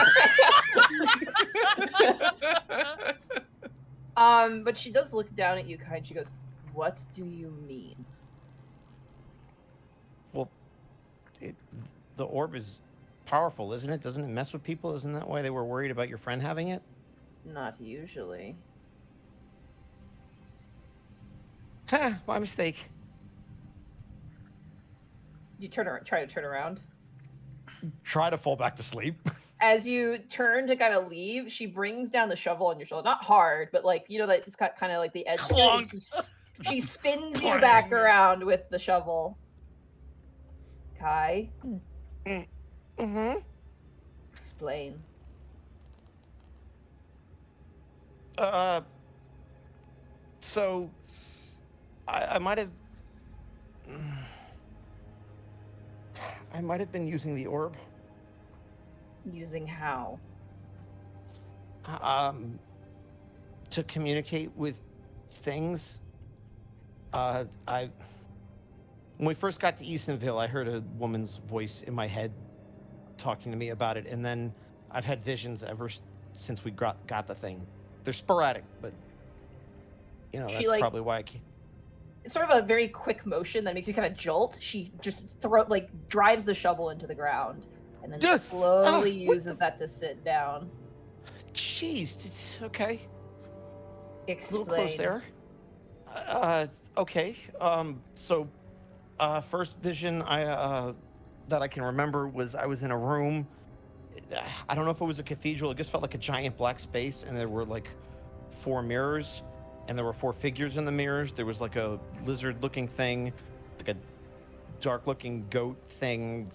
But she does look down at you, kind. She goes, "What do you mean?" Well, the orb is powerful, isn't it? Doesn't it mess with people? Isn't that why they were worried about your friend having it? Not usually. Ha! My mistake. You try to turn around. Try to fall back to sleep. As you turn to kind of leave, she brings down the shovel on your shoulder. Not hard, but like, you know, that it's got kind of like the edge to it. and She spins you back around with the shovel. Kai, Mm-hmm. explain. So I might have been using the orb Using how? to communicate with things. When we first got to Easton Vale, I heard a woman's voice in my head talking to me about it, and then I've had visions ever since we got the thing. They're sporadic, but you know She, that's like- probably why I can't. sort of a very quick motion that makes you kind of jolt. She just drives the shovel into the ground, and then slowly uses that to sit down. Jeez, it's okay. Explain. A little close there. Okay. So, first vision that I can remember was I was in a room. I don't know if it was a cathedral. It just felt like a giant black space, and there were like 4 mirrors, and there were 4 figures in the mirrors. There was like a lizard-looking thing, like a dark-looking goat thing.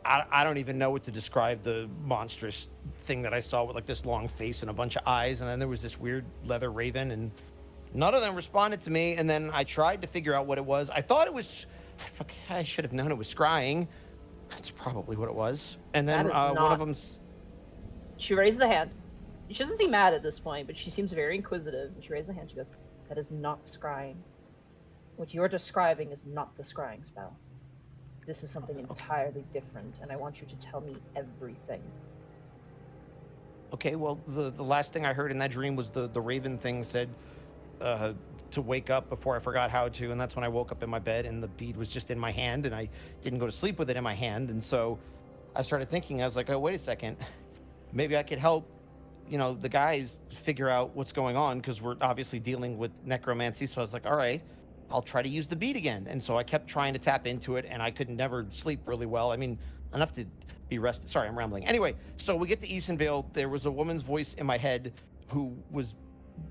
I don't even know what to describe the monstrous thing that I saw with like this long face and a bunch of eyes. And then there was this weird leather raven, and none of them responded to me. And then I tried to figure out what it was. I thought it was, I should have known it was scrying. That's probably what it was. And then one of them. She raises a hand. She doesn't seem mad at this point, but she seems very inquisitive. And she raises a hand. She goes, "That is not scrying. What you're describing is not the scrying spell. This is something entirely different, and I want you to tell me everything." Okay, well, the last thing I heard in that dream was the raven thing said to wake up before I forgot how to, and that's when I woke up in my bed, and the bead was just in my hand, and I didn't go to sleep with it in my hand, and so I started thinking, I was like, oh, wait a second, maybe I could help, the guys figure out what's going on, because we're obviously dealing with necromancy, so I was like, all right, I'll try to use the bead again. And so I kept trying to tap into it, and I could never sleep really well. I mean, enough to be rested. Sorry, I'm rambling. Anyway, so we get to Easton Vale. There was a woman's voice in my head who was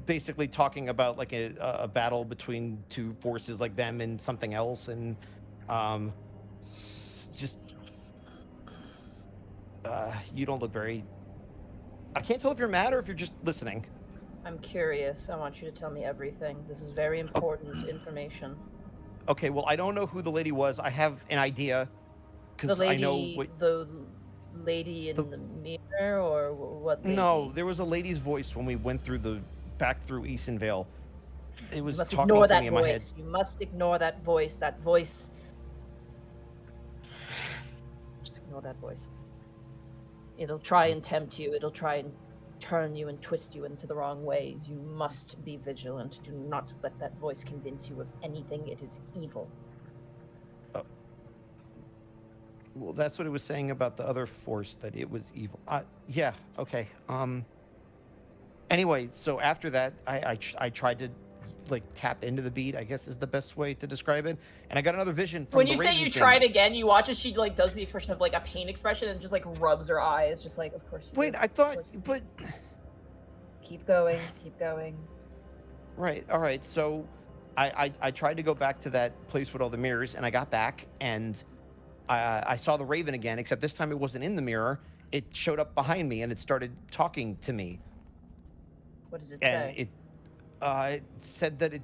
basically talking about like a battle between 2 forces, like them and something else. And you don't look very... I can't tell if you're mad or if you're just listening. I'm curious. I want you to tell me everything. This is very important information. Okay, well, I don't know who the lady was. I have an idea, because I know the lady in the mirror, or what lady? No, there was a lady's voice when we went back through Easton Vale. It was talking to that me in my head. You must ignore that voice. That voice. Just ignore that voice. It'll try and tempt you. It'll try and turn you and twist you into the wrong ways. You must be vigilant. Do not let that voice convince you of anything. It is evil. Well, that's what it was saying about the other force, that it was evil. Yeah, okay. Anyway, so after that, I tried to like tap into the bead, I guess is the best way to describe it. And I got another vision from when you say you tried again, you watch as she like does the expression of like a pain expression and just like rubs her eyes, just like, of course you Wait, do. I thought, but... Keep going, keep going. Right, all right, so I tried to go back to that place with all the mirrors, and I got back, and I saw the raven again, except this time it wasn't in the mirror. It showed up behind me, and it started talking to me. What did it say? It said that it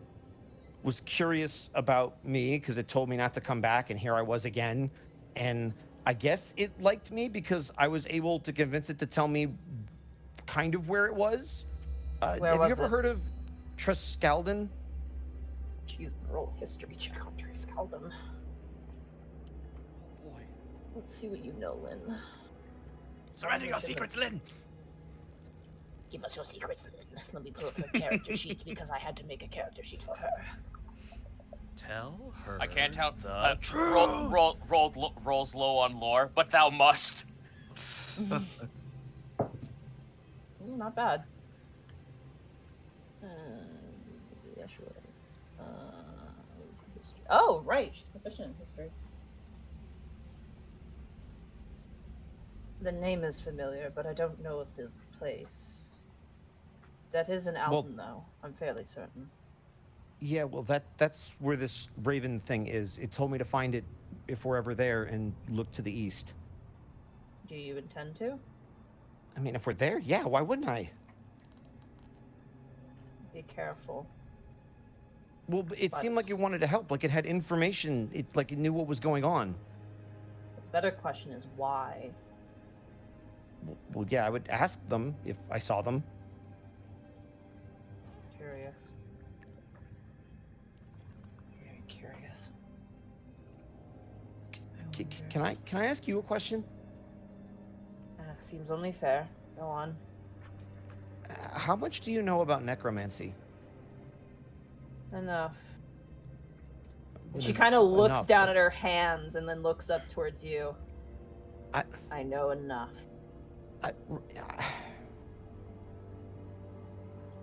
was curious about me because it told me not to come back, and here I was again. And I guess it liked me because I was able to convince it to tell me kind of where it was. Have you ever heard of Trescaldon? Jeez, roll history check on Trescaldon. Oh boy. Let's see what you know, Lynn. Surrender your secrets, Lynn! Give us your secrets, Lynn. Let me pull up her character sheets because I had to make a character sheet for her. Tell her. I can't tell. The truth. Rolls low on lore, but thou must. Not bad. Yeah, sure. History. Oh, right. She's proficient in history. The name is familiar, but I don't know of the place. That is in Alton, though. I'm fairly certain. Yeah, well, that's where this raven thing is. It told me to find it if we're ever there and look to the east. Do you intend to? I mean, if we're there, yeah, why wouldn't I? Be careful. Well, it seemed like it wanted to help, like it had information, it knew what was going on. The better question is why? Well, yeah, I would ask them if I saw them. Curious. Very curious. Can I ask you a question? Seems only fair. Go on. How much do you know about necromancy? Enough. She is kind of looks enough, down but at her hands and then looks up towards you. I- I know enough.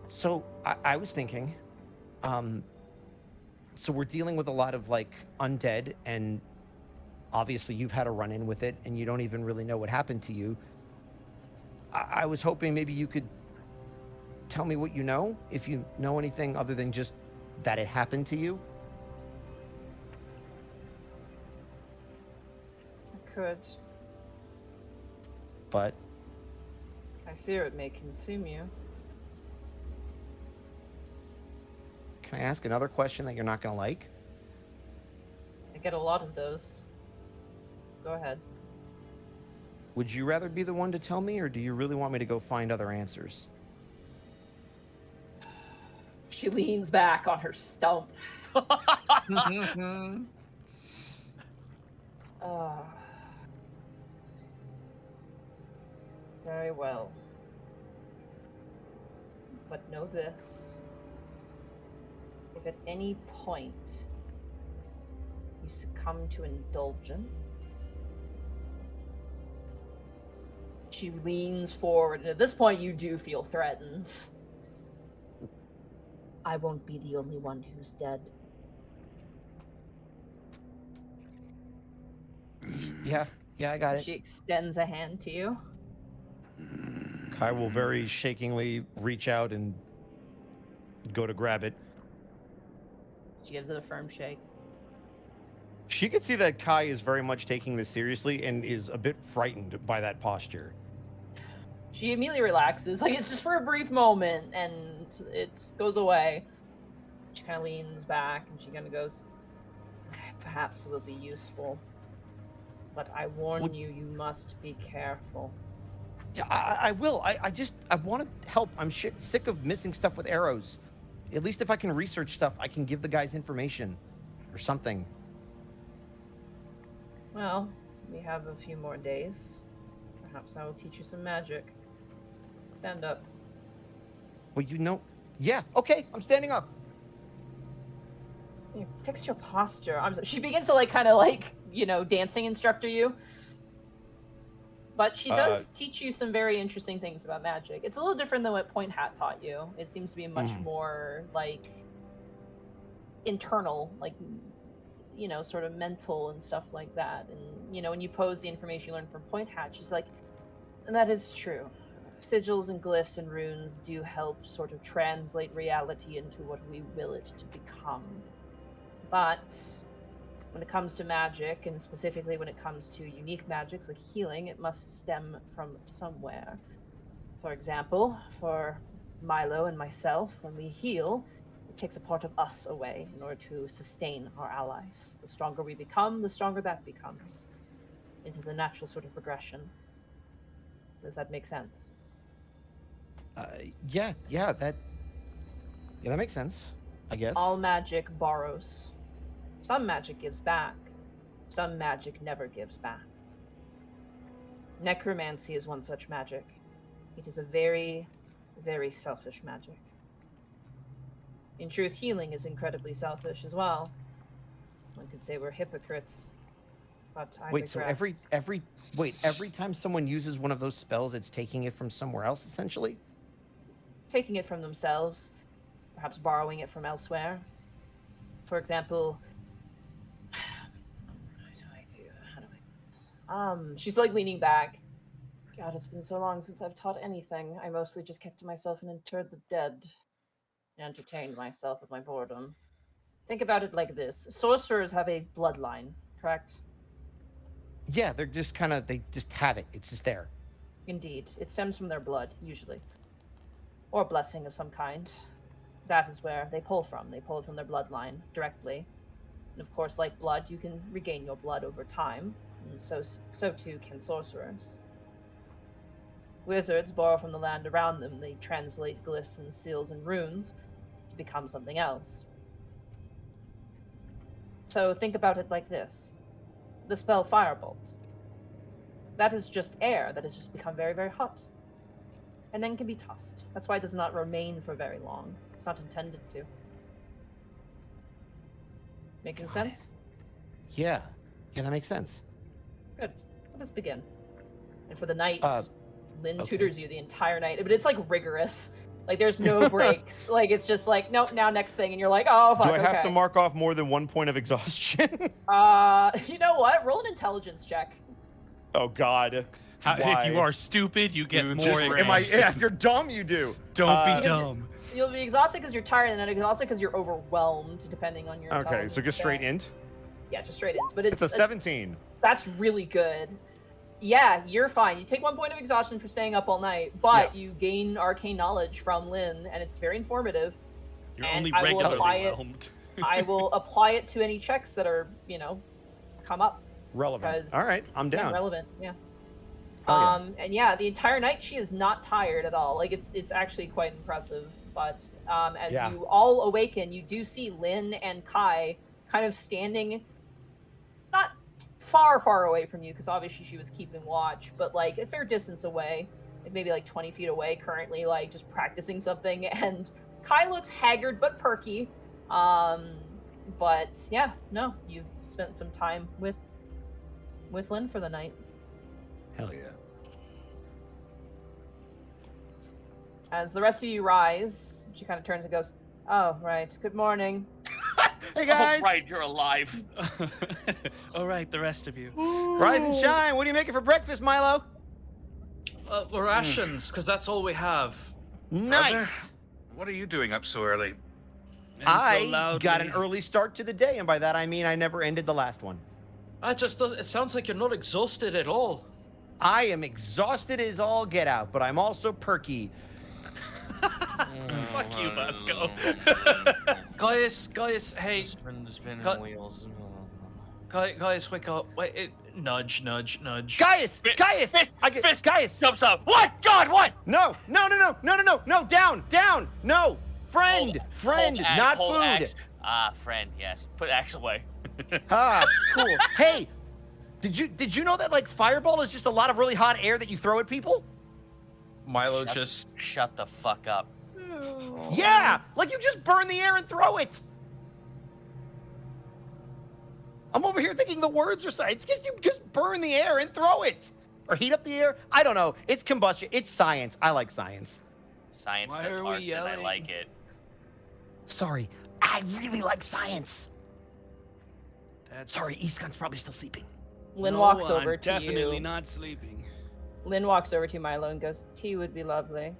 So I was thinking, so we're dealing with a lot of like undead, and obviously you've had a run-in with it, and you don't even really know what happened to you. I was hoping maybe you could tell me what you know, if you know anything other than just that it happened to you. I could. But I fear it may consume you. can I ask another question that you're not going to like? I get a lot of those. Go ahead. Would you rather be the one to tell me, or do you really want me to go find other answers? She leans back on her stump. Very well. But know this. If at any point you succumb to indulgence, she leans forward, and at this point you do feel threatened. I won't be the only one who's dead. Yeah, I got it. She extends a hand to you. Kai will very shakingly reach out and go to grab it. She gives it a firm shake. She could see that Kai is very much taking this seriously and is a bit frightened by that posture. She immediately relaxes. Like, it's just for a brief moment, and it goes away. She kind of leans back, and she kind of goes, perhaps it will be useful. But I warn you, you must be careful. Yeah, I will. I want to help. I'm sick of missing stuff with arrows. At least if I can research stuff, I can give the guys information or something. Well, we have a few more days. Perhaps I will teach you some magic. Stand up. Well, yeah, okay, I'm standing up. Fix your posture. She begins to kind of dancing instructor you. But she does teach you some very interesting things about magic. It's a little different than what Point Hat taught you. It seems to be much more internal, sort of mental and stuff like that. And when you pose the information you learned from Point Hat, she's like, and that is true. Sigils and glyphs and runes do help sort of translate reality into what we will it to become. But when it comes to magic, and specifically when it comes to unique magics like healing, it must stem from somewhere. For example, for Milo and myself, when we heal, it takes a part of us away in order to sustain our allies. The stronger we become, the stronger that becomes. It is a natural sort of progression. Does that make sense? Yeah, that makes sense, I guess. All magic borrows. Some magic gives back. Some magic never gives back. Necromancy is one such magic. It is a very, very selfish magic. In truth, healing is incredibly selfish as well. One could say we're hypocrites, but I Wait, so digress. every time someone uses one of those spells, it's taking it from somewhere else, essentially? Taking it from themselves, perhaps borrowing it from elsewhere. For example, she's leaning back. God, it's been so long since I've taught anything. I mostly just kept to myself and interred the dead. And entertained myself with my boredom. Think about it like this. Sorcerers have a bloodline, correct? Yeah, they're just they just have it. It's just there. Indeed. It stems from their blood, usually. Or a blessing of some kind. That is where they pull from. They pull from their bloodline directly. And of course, like blood, you can regain your blood over time. And so too can sorcerers. Wizards borrow from the land around them. They translate glyphs and seals and runes to become something else. So think about it like this. The spell Firebolt. That is just air that has just become very, very hot. And then can be tossed. That's why it does not remain for very long. It's not intended to. Making sense? Yeah. Yeah, that makes sense. Good. Let us begin. And for the night, Lynn okay. tutors you the entire night, but it's like rigorous. Like there's no breaks. Like it's just like, nope, now next thing, and you're like, oh fuck. Do I have okay. to mark off more than 1 point of exhaustion? You know what? Roll an intelligence check. Oh God. If you are stupid, you get more. If you're dumb, you do. Don't be dumb. You'll be exhausted because you're tired, and then exhausted because you're overwhelmed, depending on your. Okay, so just straight int. Yeah, just straight int. But it's a 17. That's really good. Yeah, you're fine. You take 1 point of exhaustion for staying up all night, but you gain arcane knowledge from Lynn, and it's very informative. You're and only I will regularly apply it. whelmed. I will apply it to any checks that are, come up. Relevant. All right, I'm down. Relevant, yeah. Oh, And yeah, the entire night she is not tired at all. Like it's actually quite impressive. But as you all awaken, you do see Lynn and Kai kind of standing, not far away from you, because obviously she was keeping watch, but like a fair distance away, like maybe like 20 feet away currently, like just practicing something. And Kai looks haggard but perky. But yeah, no, you've spent some time with Lynn for the night. Hell yeah. As the rest of you rise, she kind of turns and goes, "Oh, right. Good morning." Hey guys. Oh, right, you're alive. All right, the rest of you. Rise and shine. What are you making for breakfast, Milo? Rations, because that's all we have. Nice. What are you doing up so early? I got an early start to the day, and by that I mean I never ended the last one. It sounds like you're not exhausted at all. I am exhausted as all get out, but I'm also perky. Fuck you, Bosco. Guys, hey. Spinning wheels. Guys, wake up. Wait, nudge. Gaius! Gaius! Gaius! Jumps up. What? God, what? No! Down! No! Friend! Not hold food! Axe. Ah, friend, yes. Put axe away. Ah, cool. Hey, did you know that like fireball is just a lot of really hot air that you throw at people? Milo Shut the fuck up. Yeah! Like you just burn the air and throw it! I'm over here thinking the words are it's just you just burn the air and throw it. Or heat up the air. I don't know. It's combustion. It's science. I like science. Science Why does are we arson. I yelling? like it. Sorry. I really like science. That's... Sorry, Easton's probably still sleeping. Lynn walks I'm over to you. definitely not sleeping. Lynn walks over to Milo and goes, "Tea would be lovely."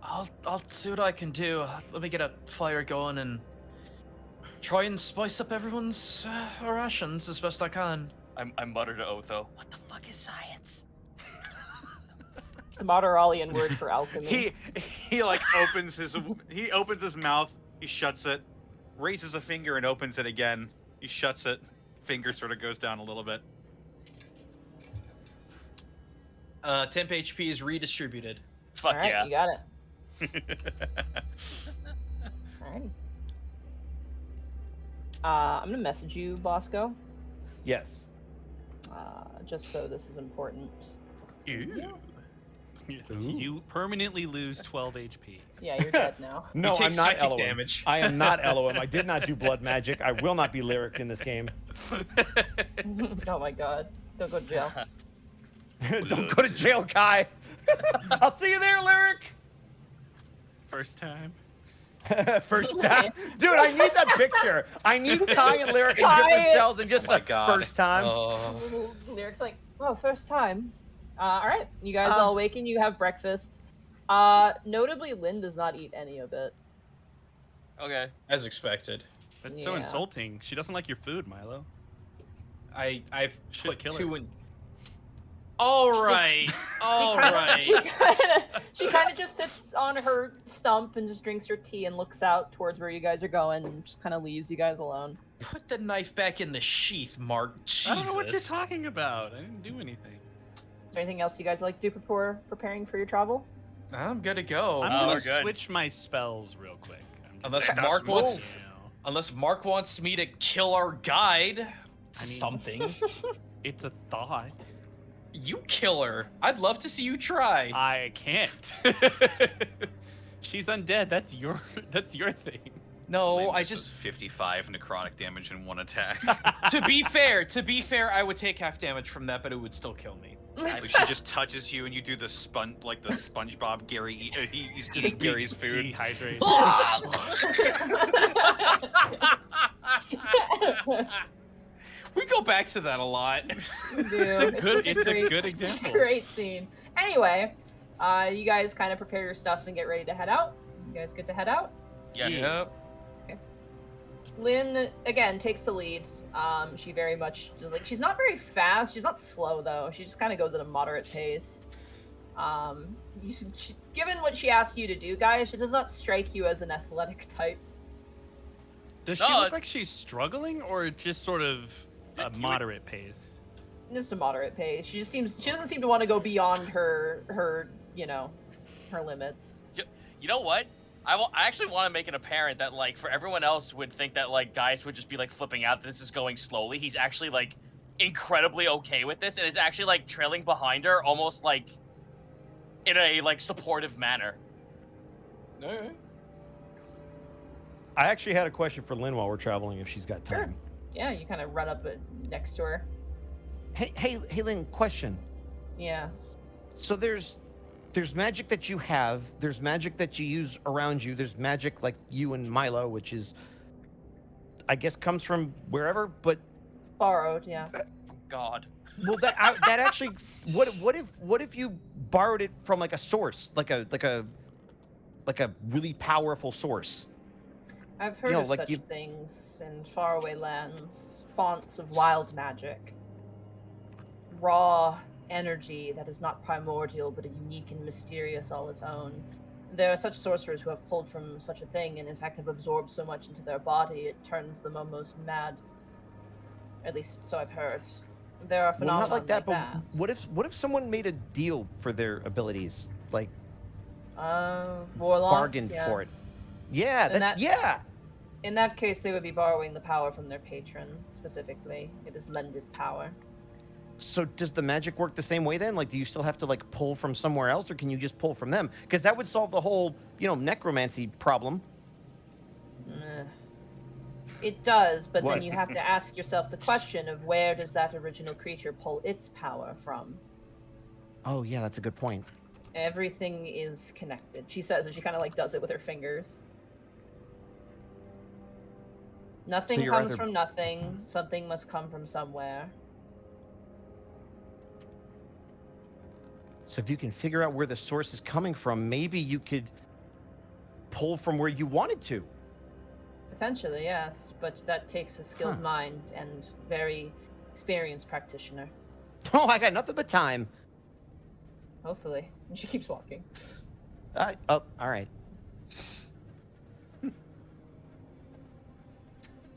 I'll see what I can do. Let me get a fire going and try and spice up everyone's rations as best I can. I mutter to Otho, "What the fuck is science?" It's the Moderalian word for alchemy. He like opens his mouth, he shuts it, raises a finger and opens it again. He shuts it. Finger sort of goes down a little bit. Temp HP is redistributed. Fuck All right, yeah. you got it. Alrighty. I'm gonna message you, Bosco. Yes. Just so this is important. You permanently lose 12 HP. Yeah, you're dead now. No, You take I'm not psychic Elohim. damage. I am not Elohim. I did not do blood magic. I will not be lyric in this game. Oh my god. Don't go to jail. Don't go to jail, Kai. I'll see you there, lyric. First time. First time. Dude, I need that picture. I need Kai and lyric in Kai- different cells and just Oh my like God. first time. Lyrics like, "Oh, first time." All right, you guys all awaken. You have breakfast. Notably, Lynn does not eat any of it. Okay. As expected. That's so Yeah. insulting. She doesn't like your food, Milo. I've Should put kill her. two in. All right. She kind of just sits on her stump and just drinks her tea and looks out towards where you guys are going and just kind of leaves you guys alone. Put the knife back in the sheath, Mark. Jesus. I don't know what you're talking about. I didn't do anything. Is there anything else you guys like to do before preparing for your travel? I'm good to go. I'm gonna we're good. switch my spells real quick. Unless Let us Mark wants, move. unless Mark wants me to kill our guide. I mean- Something. It's a thought. You kill her. I'd love to see you try. I can't. She's undead. That's your thing. No, Lynn I does just 55 necrotic damage in one attack. to be fair, I would take half damage from that, but it would still kill me. Like she just touches you and you do the SpongeBob Gary. He's eating Gary's food. Dehydrate. We go back to that a lot. We do. It's a good It's example. a great scene. Anyway, you guys kind of prepare your stuff and get ready to head out. You guys good to head out? Yes. Yep. Lynn again takes the lead. She very much just like she's not very fast. She's not slow though. She just kind of goes at a moderate pace. Given what she asked you to do, guys, she does not strike you as an athletic type. Does she No, look like she's struggling, or just sort of a moderate pace? Just a moderate pace. She doesn't seem to want to go beyond her limits. You know what? I actually want to make it apparent that, like, for everyone else would think that, like, guys would just be, like, flipping out that this is going slowly. He's actually, like, incredibly okay with this and is actually, like, trailing behind her almost, like, in a, like, supportive manner. Alright. I actually had a question for Lynn while we're traveling, if she's got time. Yeah, you kind of run up next to her. Hey, Lynn, question. Yeah. So there's magic that you have, there's magic that you use around you, there's magic like you and Milo, which is, I guess, comes from wherever, but Borrowed, yeah. God. well, that actually, what if you borrowed it from like a source, like a really powerful source? I've heard of such things in faraway lands, fonts of wild magic. Raw energy that is not primordial, but a unique and mysterious all its own. There are such sorcerers who have pulled from such a thing, and in fact have absorbed so much into their body, it turns them almost mad. At least, so I've heard. There are phenomena not like that, but what if someone made a deal for their abilities, like warlocks, bargained for it? yes. Yeah, yeah. In that case, they would be borrowing the power from their patron, specifically. It is lended power. So does the magic work the same way then? Like, do you still have to like pull from somewhere else, or can you just pull from them? Because that would solve the whole, necromancy problem. It does, but What? then you have to ask yourself the question of where does that original creature pull its power from? Oh yeah, that's a good point. Everything is connected, she says, and she kind of like does it with her fingers. Nothing you're comes either- from nothing. Something must come from somewhere. So if you can figure out where the source is coming from, maybe you could pull from where you wanted to. Potentially, yes, but that takes a skilled mind and very experienced practitioner. Oh, I got nothing but time. Hopefully. And she keeps walking. All right.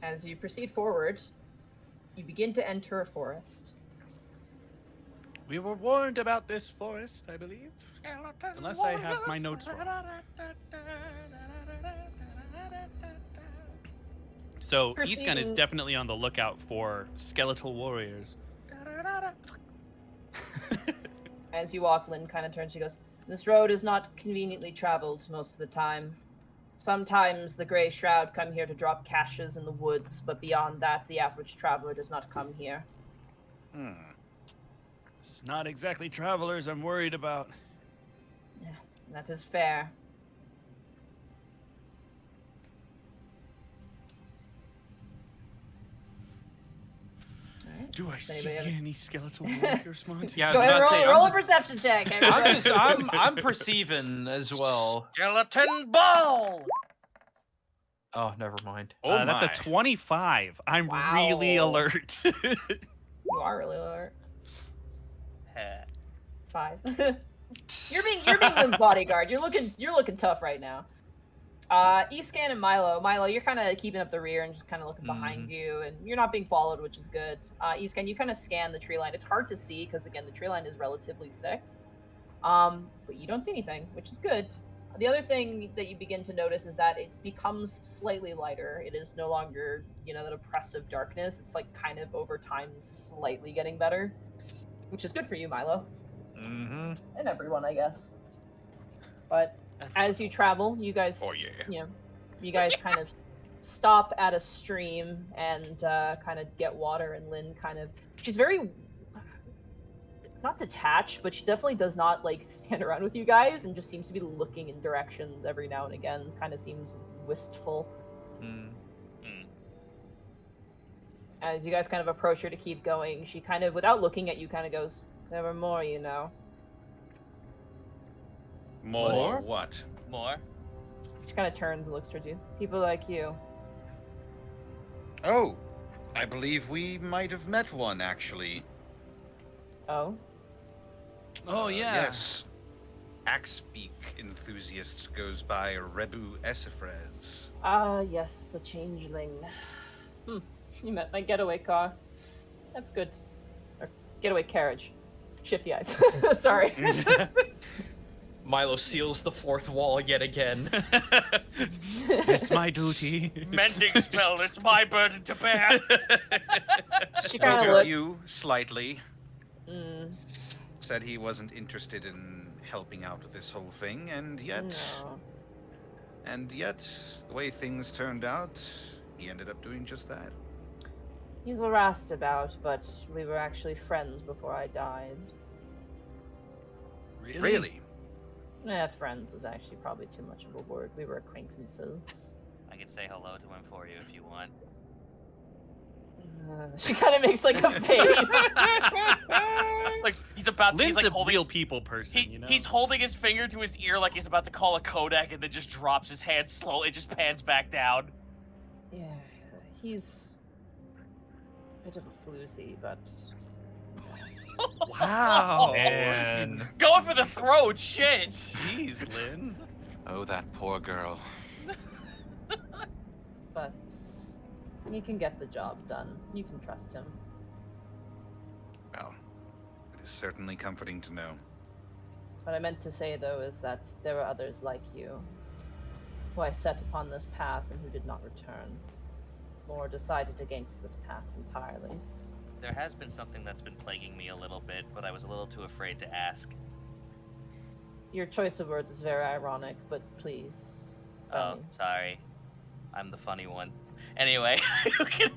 As you proceed forward, you begin to enter a forest. We were warned about this forest, I believe. Unless I have my notes wrong. So Eastgun is Proceeding- definitely on the lookout for skeletal warriors. As you walk, Lynn kind of turns. She goes, "This road is not conveniently traveled most of the time. Sometimes the Grey Shroud come here to drop caches in the woods, but beyond that, the average traveler does not come here." It's not exactly travelers I'm worried about. Yeah, that is fair. Alright. Do I Does see anybody have- any skeletal warriors, Monty? Yeah, I Go was ahead, about to say, roll a perception check. everybody. I'm perceiving as well. Skeleton ball! Oh, never mind. Oh That's a 25. I'm really Wow. alert. You are really alert. Heh. 5. You're being Lynn's bodyguard. You're looking tough right now. Escan and Milo, you're kind of keeping up the rear and just kind of looking behind you, and you're not being followed, which is good. Escan, you kind of scan the tree line. It's hard to see because again the tree line is relatively thick, but you don't see anything, which is good. The other thing that you begin to notice is that it becomes slightly lighter. It is no longer, that oppressive darkness. It's like kind of over time slightly getting better, which is good for you, Milo. Mm-hmm. And everyone, I guess. But as you travel, you guys, Oh yeah. you guys kind of stop at a stream and kind of get water, and Lynn she's very not detached, but she definitely does not like stand around with you guys and just seems to be looking in directions every now and again. Kind of seems wistful. As you guys kind of approach her to keep going, she kind of, without looking at you, kind of goes, "There were more, you know." More? What? More? She kind of turns and looks towards you. "People like you." Oh, I believe we might have met one, actually. Oh? Oh, yeah. Yes. Axe-speak enthusiast goes by Rebu Esifrez. Ah, yes, the changeling. You met my getaway car. That's good. Or getaway carriage. Shifty eyes. Sorry. Milo seals the fourth wall yet again. It's my duty. Mending spell, it's my burden to bear. She Spoke kinda of looked- you slightly. Mm, Said he wasn't interested in helping out with this whole thing, and yet, no. the way things turned out, he ended up doing just that. He's a roustabout, but we were actually friends before I died. Really? Friends is actually probably too much of a word. We were acquaintances. I can say hello to him for you if you want. She kind of makes like a face. Like he's about. Lynn's He's like a holding. real people person, you know? He's holding his finger to his ear like he's about to call a Kodak, and then just drops his hand slowly. It just pans back down. Yeah, he's a bit of a floozy, but Wow. Man. Going for the throat, shit. Jeez, Lynn. Oh, that poor girl. he can get the job done. You can trust him. Well, it is certainly comforting to know. What I meant to say, though, is that there were others like you, who I set upon this path and who did not return, or decided against this path entirely. There has been something that's been plaguing me a little bit, but I was a little too afraid to ask. Your choice of words is very ironic, but please. Oh, sorry. I'm the funny one. Anyway, you can.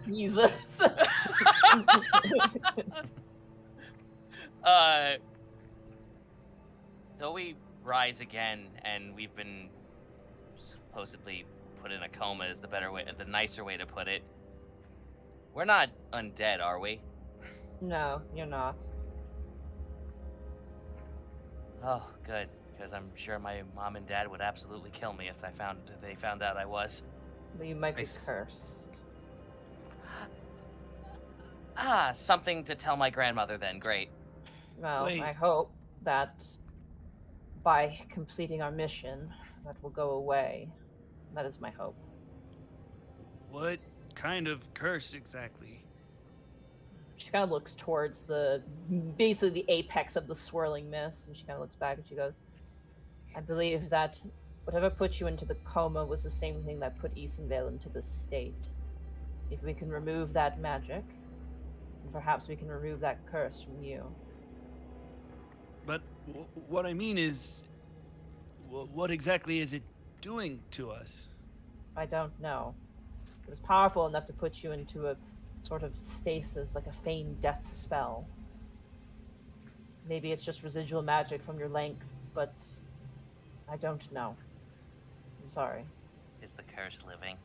Jesus. Though we rise again, and we've been supposedly put in a coma, is the nicer way to put it. We're not undead, are we? No, you're not. Oh, good, because I'm sure my mom and dad would absolutely kill me if they found out I was. But you might be cursed. Something to tell my grandmother then. Great. Well, Wait. I hope that by completing our mission, that will go away. That is my hope. What kind of curse exactly? She kind of looks towards basically the apex of the swirling mist, and she kind of looks back and she goes, "I believe that whatever put you into the coma was the same thing that put Easton Vale into this state. If we can remove that magic, perhaps we can remove that curse from you." But what I mean is, what exactly is it doing to us? I don't know. It was powerful enough to put you into a sort of stasis, like a feigned death spell. Maybe it's just residual magic from your length, but I don't know. I'm sorry. Is the curse living?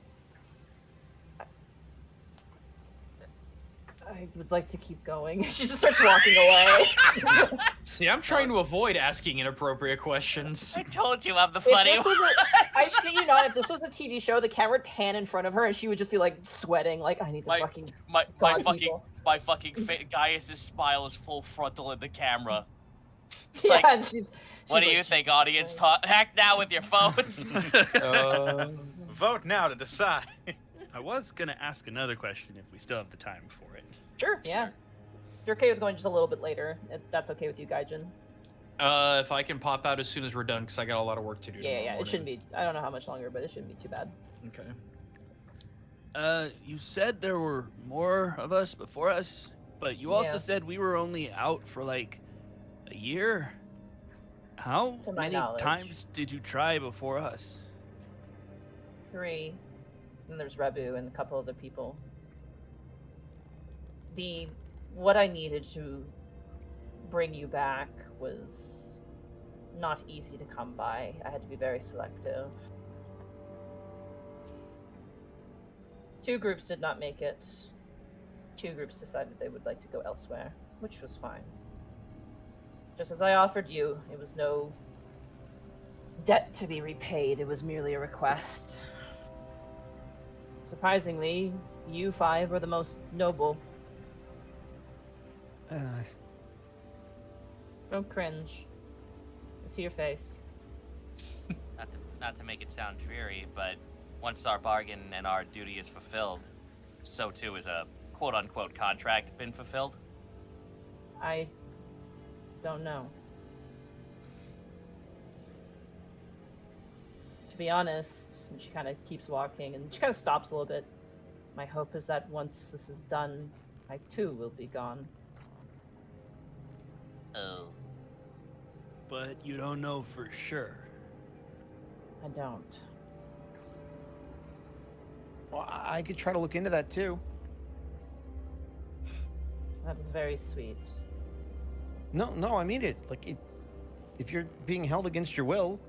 I would like to keep going. She just starts walking away. See, I'm trying to avoid asking inappropriate questions. I told you I'm the funny If this one. was I shit you not, if this was a TV show, the camera would pan in front of her and she would just be like sweating, like, I need to fucking My God, people. fucking Gaius' smile is full frontal in the camera. It's Yeah, like, and she's what do like, you think, audience? Act now with your phones. Vote now to decide. I was gonna ask another question if we still have the time for it. Sure, yeah. If you're okay with going just a little bit later, if that's okay with you, Gaijin. If I can pop out as soon as we're done, because I got a lot of work to do. Yeah, it shouldn't be. I don't know how much longer, but it shouldn't be too bad. Okay. You said there were more of us before us, but you also Yes. said we were only out for like a year. How To my many knowledge. times did you try before us? 3. And there's Rebu and a couple other people. What I needed to bring you back was not easy to come by. I had to be very selective. 2 groups did not make it. 2 groups decided they would like to go elsewhere, which was fine. Just as I offered you, it was no debt to be repaid. It was merely a request. Surprisingly, you 5 were the most noble. Don't cringe. I see your face. Not to make it sound dreary, but once our bargain and our duty is fulfilled, so too is a quote-unquote contract been fulfilled. I don't know. To be honest, and she kind of keeps walking, and she kind of stops a little bit. My hope is that once this is done, I too will be gone. Oh. But you don't know for sure. I don't. Well, I could try to look into that too. That is very sweet. No, I mean it. Like, if you're being held against your will,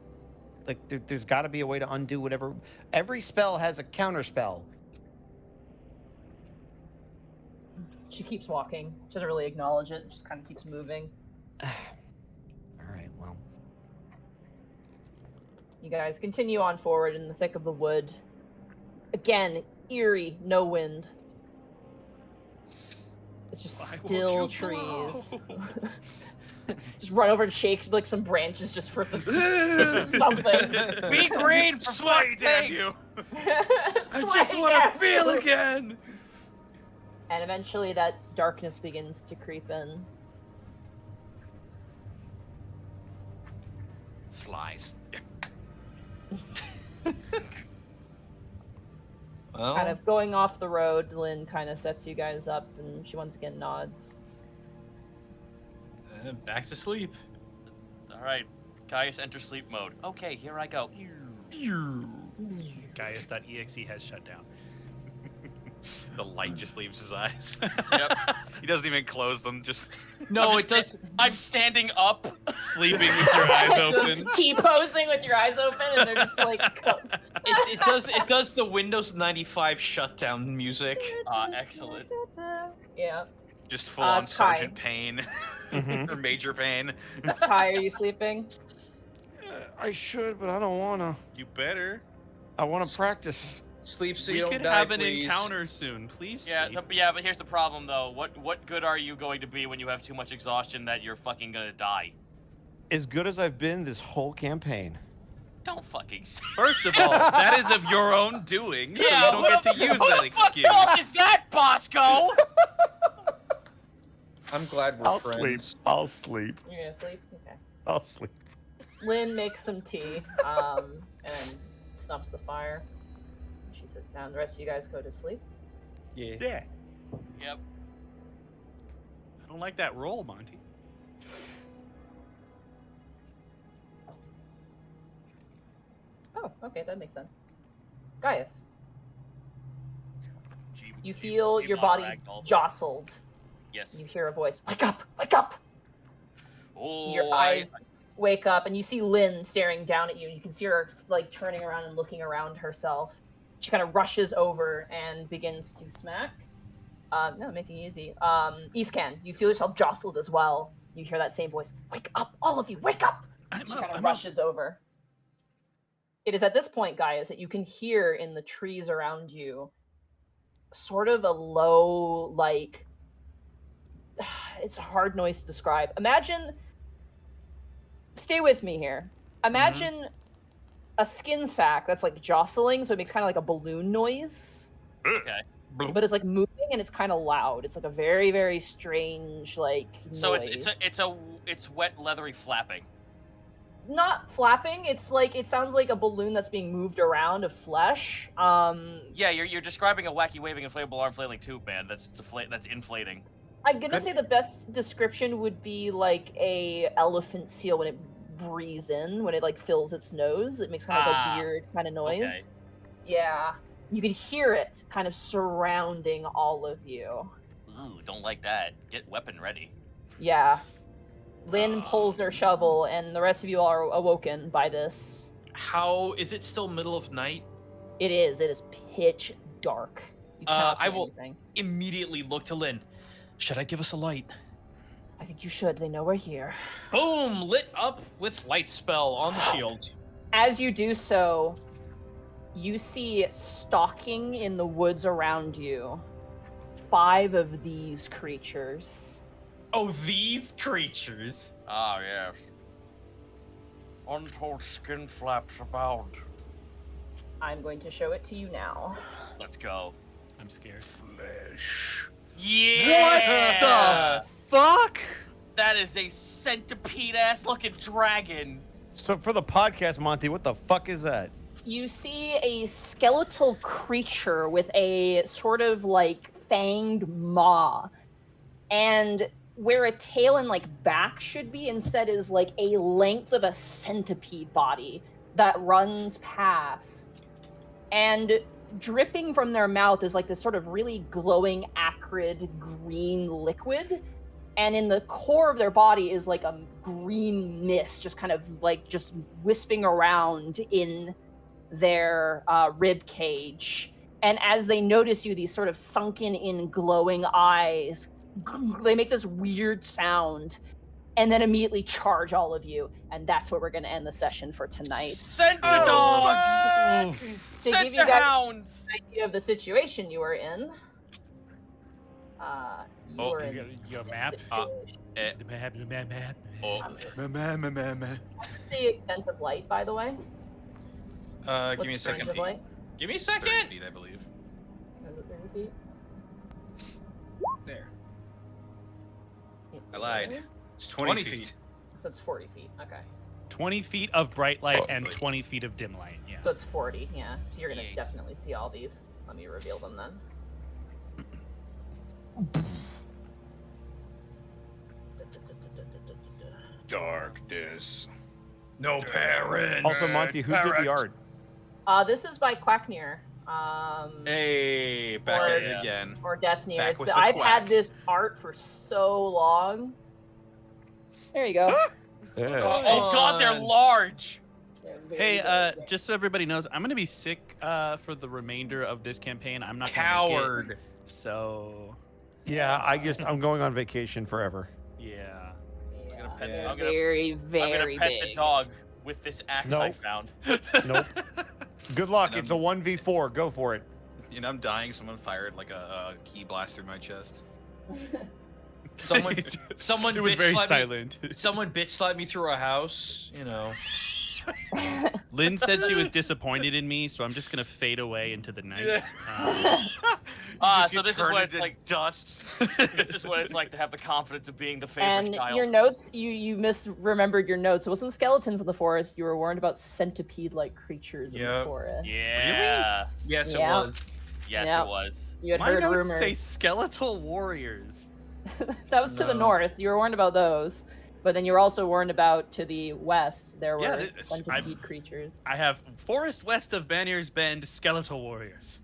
like there's got to be a way to undo whatever. Every spell has a counter spell. She keeps walking. She doesn't really acknowledge it. Just kind of keeps moving. All right, well. You guys continue on forward in the thick of the wood. Again, eerie, no wind. It's just still trees. Just run over and shake like some branches just for just something. Be green for Sway, damn sake! you! I just want to feel again. And eventually that darkness begins to creep in. Flies. Well, Kind of going off the road, Lynn kind of sets you guys up, and she once again nods. back to sleep. All right, Caius enter sleep mode. Okay, here I go. Gaius.exe has shut down. The light just leaves his eyes. Yep. He doesn't even close them, just No, I'm it does. I'm standing up. sleeping with your eyes open. T-posing with your eyes open, and they're just like... It does the Windows 95 shutdown music. Excellent. Yeah. Just full on Kai. Sergeant Payne. Mhm. Or Major Payne. Kai, are you sleeping? I should, but I don't wanna. You better. I want to practice. Sleep so We you don't could die, have an please. encounter soon, please. Yeah, sleep. but here's the problem though. What good are you going to be when you have too much exhaustion that you're fucking gonna die? As good as I've been this whole campaign. Don't fucking say. First of all, that is of your own doing, so you don't who get to the- use who that the fuck's excuse. fault is that, Bosco? I'm glad we're friends. I'll sleep. You're gonna sleep? Okay. I'll sleep. Lynn makes some tea, and snuffs the fire. She sits down. The rest of you guys go to sleep. Yeah. Yeah. Yep. I don't like that roll, Monty. Oh, okay, that makes sense. Gaius, G- you G- feel G- your Law body Ragdoll. jostled. Yes. You hear a voice, "Wake up! Wake up!" Oh, Your eyes wake up, and you see Lynn staring down at you. You can see her like turning around and looking around herself. She kind of rushes over and begins to smack. No, making it easy. Eastcan, you feel yourself jostled as well. You hear that same voice, "Wake up, all of you! Wake up!" I'm She up, kind of I'm up. rushes over. It is at this point, Gaius, that you can hear in the trees around you sort of a low, like, it's a hard noise to describe. Imagine, stay with me here. Imagine a skin sack that's like jostling, so it makes kind of like a balloon noise, Okay. but it's like moving and it's kind of loud. It's like a very, very strange, like, So noise. it's wet leathery flapping. Not flapping. It's like, it sounds like a balloon that's being moved around of flesh. Yeah, you're describing a wacky waving inflatable arm flailing tube, man. That's inflating. I'm gonna say the best description would be like a elephant seal when it breathes in, when it like fills its nose. It makes kind of like a weird kind of noise. okay. Yeah. You can hear it kind of surrounding all of you. Ooh, don't like that. Get weapon ready. Yeah. Lynn pulls her shovel, and the rest of you are awoken by this. How is it still middle of night? It is. It is pitch dark. You cannot see I will anything. immediately look to Lynn. Should I give us a light? I think you should. They know we're here. Boom! Lit up with light spell on the shield. As you do so, you see stalking in the woods around you 5 of these creatures. Oh, these creatures. Ah, yes. Untold skin flaps about. I'm going to show it to you now. Let's go. I'm scared. Flesh. Yeah! Fuck. That is a centipede-ass looking dragon. So for the podcast, Monty, what the fuck is that? You see a skeletal creature with a sort of like fanged maw. And where a tail and like back should be instead is like a length of a centipede body that runs past. And dripping from their mouth is like this sort of really glowing, acrid green liquid. And in the core of their body is like a green mist, just kind of like just wisping around in their rib cage. And as they notice you, these sort of sunken in glowing eyes, they make this weird sound and then immediately charge all of you. And that's where we're going to end the session for tonight. Send the dogs! To Send give you the guys hounds! an idea of the situation you are in. You Oh, are in Your a map? situation. The map. Oh, What's the extent of light, by the way? Give me a What's the second. range of light? Give me a 30 second. feet, I believe. Is it 30 feet? There. I lied. It is? It's 20, 20 feet. So it's 40 feet. Okay. 20 feet of bright light and Totally. 20 feet of dim light. Yeah. So it's 40, yeah. So you're gonna Yes. definitely see all these. Let me reveal them then. Darkness. No parents. Also, Monty, who did the art? This is by Quacknear. Hey, back Or- at Yeah. it again. Or Deathnear. Back It's with been, the I've quack. had this art for so long. There you go. Yeah. Oh god, they're large! They're very, Hey, very good. just so everybody knows, I'm gonna be sick for the remainder of this campaign. I'm not gonna Coward. make it, so Yeah, I guess I'm going on vacation forever. yeah. Yeah, gonna pet- they're I'm gonna- very, I'm very gonna pet big. the dog with this axe I Nope. found. Nope. Good luck. And It's a 1v4. Go for it. And I'm dying. Someone fired like a key blast through my chest. Someone it was bitch very slapped me- silent. Someone bitch slapped me through a house. You know. Lynn said she was disappointed in me, so I'm just gonna fade away into the night. So this is turned what it's into like. dust. This is what it's like to have the confidence of being the favorite And child. your notes, you misremembered your notes. It wasn't skeletons in the forest. You were warned about centipede-like creatures in the Yep. forest. Yeah. Yes, Yeah. it was. Yes, Yep. it was. You had My heard notes rumors. say skeletal warriors. That was to the No. north. You were warned about those. But then you were also warned about to the west. There Yeah, were it's- centipede creatures. I have forest west of Banier's Bend skeletal warriors.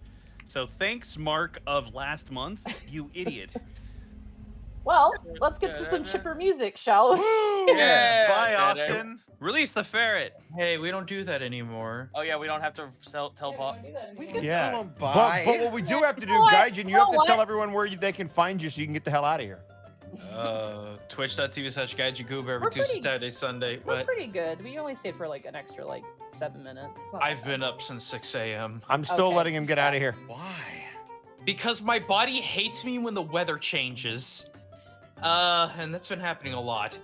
So thanks, Mark of last month, you idiot. Well, let's get to some chipper music, shall we? Yeah. Bye, Austin. Release the ferret. Hey, we don't do that anymore. Oh yeah, we don't have to tell Bob. We can Yeah. tell them But, bye. but what we do have to do, What? Gaijin, you have to What? tell everyone where they can find you so you can get the hell out of here. Twitch.tv/Gaijin Goomba every We're Tuesday, pretty- Saturday, Sunday. We're What? pretty good. We only stayed for like an extra 7 minutes. It's not I've that been up since 6 a.m. I'm still Okay. letting him get out of here. Why? Because my body hates me when the weather changes. And that's been happening a lot.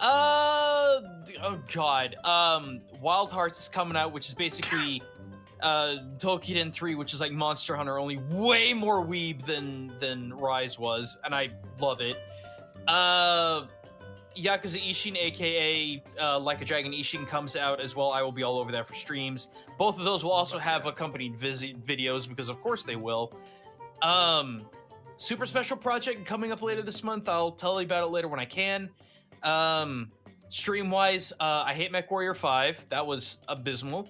Oh god. Wild Hearts is coming out, which is basically Tokiden 3, which is like Monster Hunter, only way more weeb than Rise was, and I love it. Yakuza Ishin, aka Like a Dragon Ishin, comes out as well. I will be all over there for streams. Both of those will also have accompanied videos because of course they will. Super special project coming up later this month. I'll tell you about it later when I can. Stream wise, I hate MechWarrior 5. That was abysmal.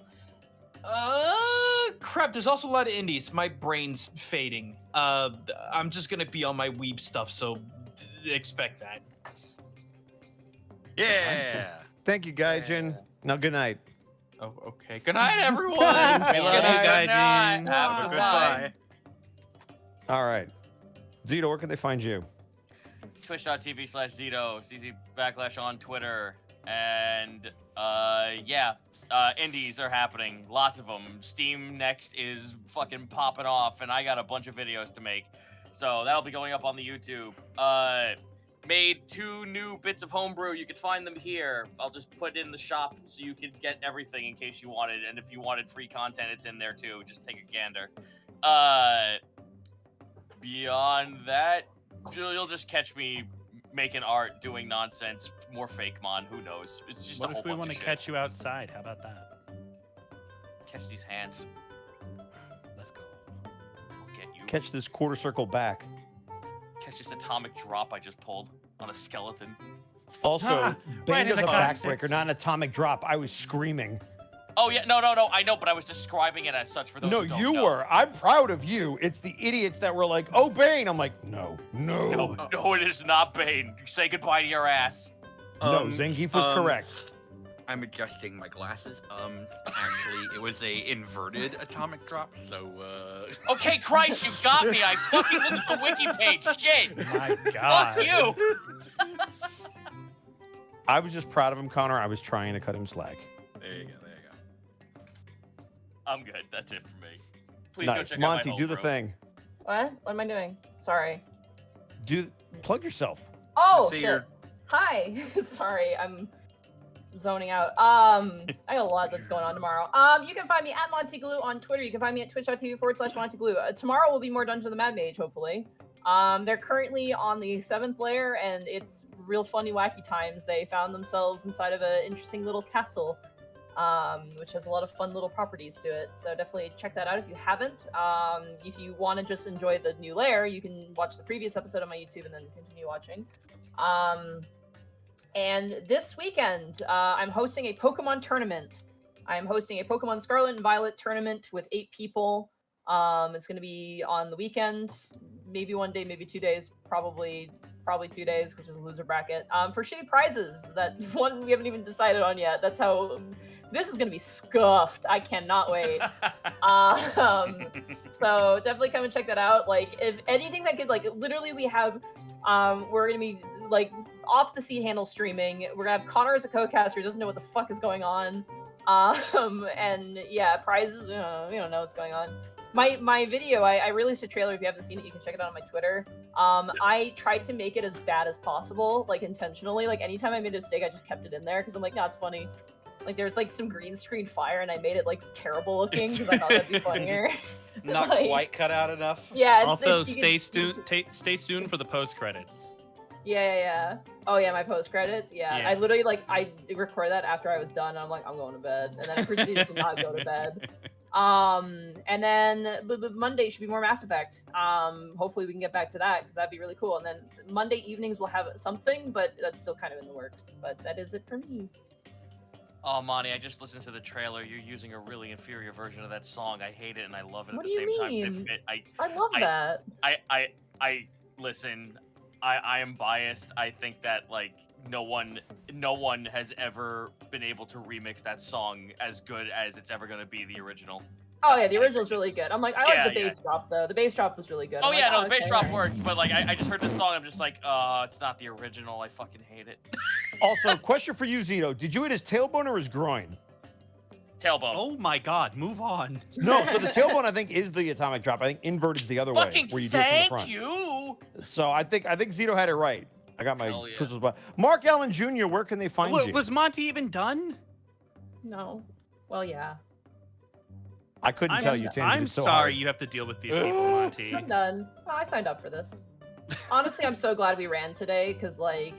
Crap, there's also a lot of indies. My brain's fading. I'm just gonna be on my weeb stuff, so expect that. Yeah. Thank you, Gaijin. Now, good night. Oh, okay. Good night, everyone. We love you, night. Gaijin. Have a good Goodbye. All right. Zito, where can they find you? Twitch.tv/Zito, CZ / on Twitter. And indies are happening. Lots of them. Steam Next is fucking popping off, and I got a bunch of videos to make. So that'll be going up on the YouTube. Made 2 new bits of homebrew. You can find them here. I'll just put it in the shop so you can get everything in case you wanted. And if you wanted free content, it's in there too. Just take a gander. Beyond that, you'll just catch me making art, doing nonsense, more fake mon. Who knows? It's just What a whole if we bunch want of to shit. catch you outside? How about that? Catch these hands. Let's go. I'll get you. Catch this quarter circle back. Catch this atomic drop I just pulled on a skeleton. Also, Right Bane in does the a coccyx. backbreaker, not an atomic drop. I was screaming. Oh yeah, no, I know, but I was describing it as such for those No, who don't you know. were. I'm proud of you. It's the idiots that were like, "Oh, Bane." I'm like, "No, no, No, it is not Bane. Say goodbye to your ass. no." Zangief was correct. I'm adjusting my glasses. Actually, it was a inverted atomic drop, so Okay, Christ, you got me. I fucking looked at the wiki page. Shit. My God. Fuck you. I was just proud of him, Connor. I was trying to cut him slack. there you go. I'm good. That's it for me. Please go Nice, check Monty. out my Do the homebrew. thing. What? What am I doing? Sorry. Plug yourself. Oh, see shit. your- Hi. Sorry, I'm zoning out. I got a lot that's going on tomorrow. You can find me at Monty Glue on Twitter. You can find me at twitch.tv/Monty Glue. Tomorrow will be more Dungeon of the Mad Mage, hopefully. They're currently on the 7th layer, and it's real funny, wacky times. They found themselves inside of an interesting little castle, which has a lot of fun little properties to it. So definitely check that out if you haven't. If you want to just enjoy the new layer, you can watch the previous episode on my YouTube and then continue watching. And this weekend, I'm hosting a Pokemon tournament. I'm hosting a Pokemon Scarlet and Violet tournament with 8 people. It's going to be on the weekend, maybe 1 day, maybe 2 days, probably 2 days because there's a loser bracket. For shitty prizes that one we haven't even decided on yet. That's how this is going to be scuffed. I cannot wait. So definitely come and check that out. Like, if anything that could, like, literally we have, we're going to be like off the seat handle streaming. We're gonna have Connor as a co-caster who doesn't know what the fuck is going on. And yeah, prizes, we don't know what's going on. My video, I released a trailer. If you haven't seen it, you can check it out on my Twitter. I tried to make it as bad as possible, like intentionally. Like anytime I made a mistake, I just kept it in there because I'm like, no, it's funny. Like there's like some green screen fire, and I made it like terrible looking because I thought that'd be funnier. Not Like, quite cut out enough. Yeah. Also, you stay tuned for the post credits. Yeah. Oh yeah, my post credits. Yeah. Yeah. I literally I record that after I was done. And I'm like, I'm going to bed, and then I proceeded to not go to bed. And then the Monday should be more Mass Effect. Hopefully we can get back to that because that'd be really cool. And then Monday evenings we'll have something, but that's still kind of in the works. But that is it for me. Oh, Monty, I just listened to the trailer. You're using a really inferior version of that song. I hate it and I love it What at do the you same mean? time. I love that. I listen. I am biased. I think that like no one has ever been able to remix that song as good as it's ever gonna be the original. Oh yeah, the original's really good. I'm like, I Yeah, like the bass drop though. The bass drop was really good. Oh I'm yeah, like, no, the bass okay, drop alright. works, but like I just heard this song. I'm just like, it's not the original. I fucking hate it. Also, question for you, Zito. Did you hit his tailbone or his groin? Tailbone. Oh my God, move on. No, so the tailbone I think is the atomic drop. I think inverted the other Fucking way, where you do it from the thank front. you. So I think Zito had it right. I got my Hell yeah. twistles. But Mark Allen Jr., where can they find you? Was Monty even done? No. Well, yeah. I couldn't tell you, Tim. I'm it's so sorry hard. you have to deal with these people, Monty. I'm done. Oh, I signed up for this. Honestly, I'm so glad we ran today because, like,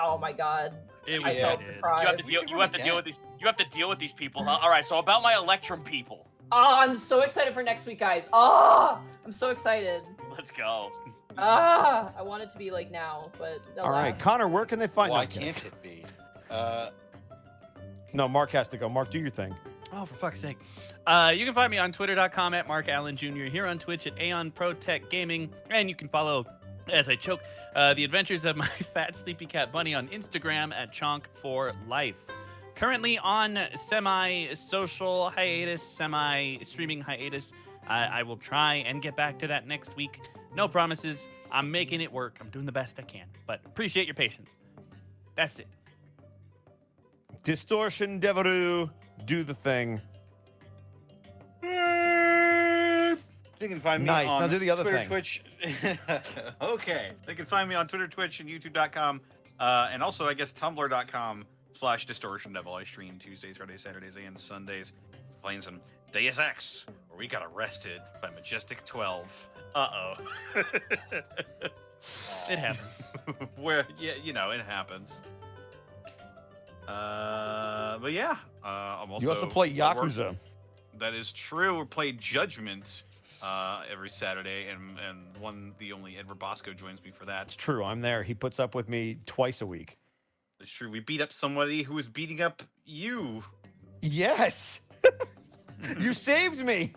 oh my god, It I was felt needed. You have to deprived. deal. should You run have to deal again. with these. You have to deal with these people, huh? All right. So about my Electrum people. Oh, I'm so excited for next week, guys. Oh, I'm so excited. Let's go. I want it to be like now, but All right, alas. Connor, where can they find Why you? can't it be? No, Mark has to go. Mark, do your thing. Oh, for fuck's sake. You can find me on twitter.com at Mark Allen Jr., here on Twitch at Aeon Pro Tech Gaming, and you can follow, as I choke, the adventures of my fat sleepy cat bunny on Instagram at Chonk for Life. Currently on semi-social hiatus, semi-streaming hiatus. I will try and get back to that next week. No promises. I'm making it work. I'm doing the best I can, but appreciate your patience. That's it. Distortion Devil, do the thing. You can find me Nice. on Now do the other Twitter, thing. Twitch. Okay. They can find me on Twitter, Twitch, and YouTube.com. And also, I guess, Tumblr.com/Distortion Devil. I stream Tuesdays, Fridays, Saturdays, and Sundays. Playing some Deus Ex, where we got arrested by Majestic 12. Uh-oh. It happens. Where, yeah, you know, it happens. But yeah. I'm also... You also play Yakuza. That is true. We play Judgment every Saturday, and the only Edward Bosco joins me for that. It's true. I'm there. He puts up with me twice a week. It's true. We beat up somebody who was beating up you. Yes. You saved me.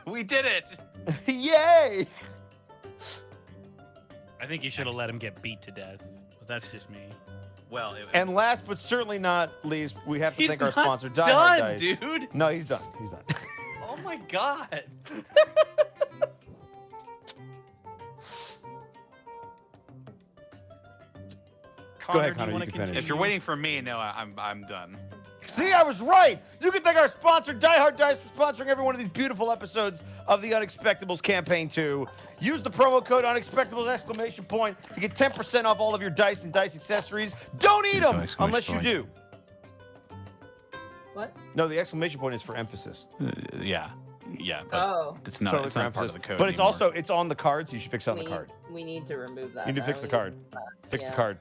We did it. Yay. I think you should have let him get beat to death, but that's just me. Well, And last but certainly not least, we have to He's thank our not sponsor, Die Hard done, Dice. dude. No, he's done. He's done. Oh my god. Go ahead, do Connor, you you want to can finish. continue? if you're waiting for me, no, I'm done. See, I was right. You can thank our sponsor, Die Hard Dice, for sponsoring every one of these beautiful episodes of the Unexpectables campaign 2. Use the promo code Unexpectables ! To get 10% off all of your dice and dice accessories. Don't eat them unless you do. What? No, the exclamation point is for emphasis. Yeah. But Oh, it's not, Totally it's for not part of emphasis. the code But it's anymore. also it's on the card, so you should fix it on the card. we need to remove that. You need to though. fix the We card. Fix yeah. the card.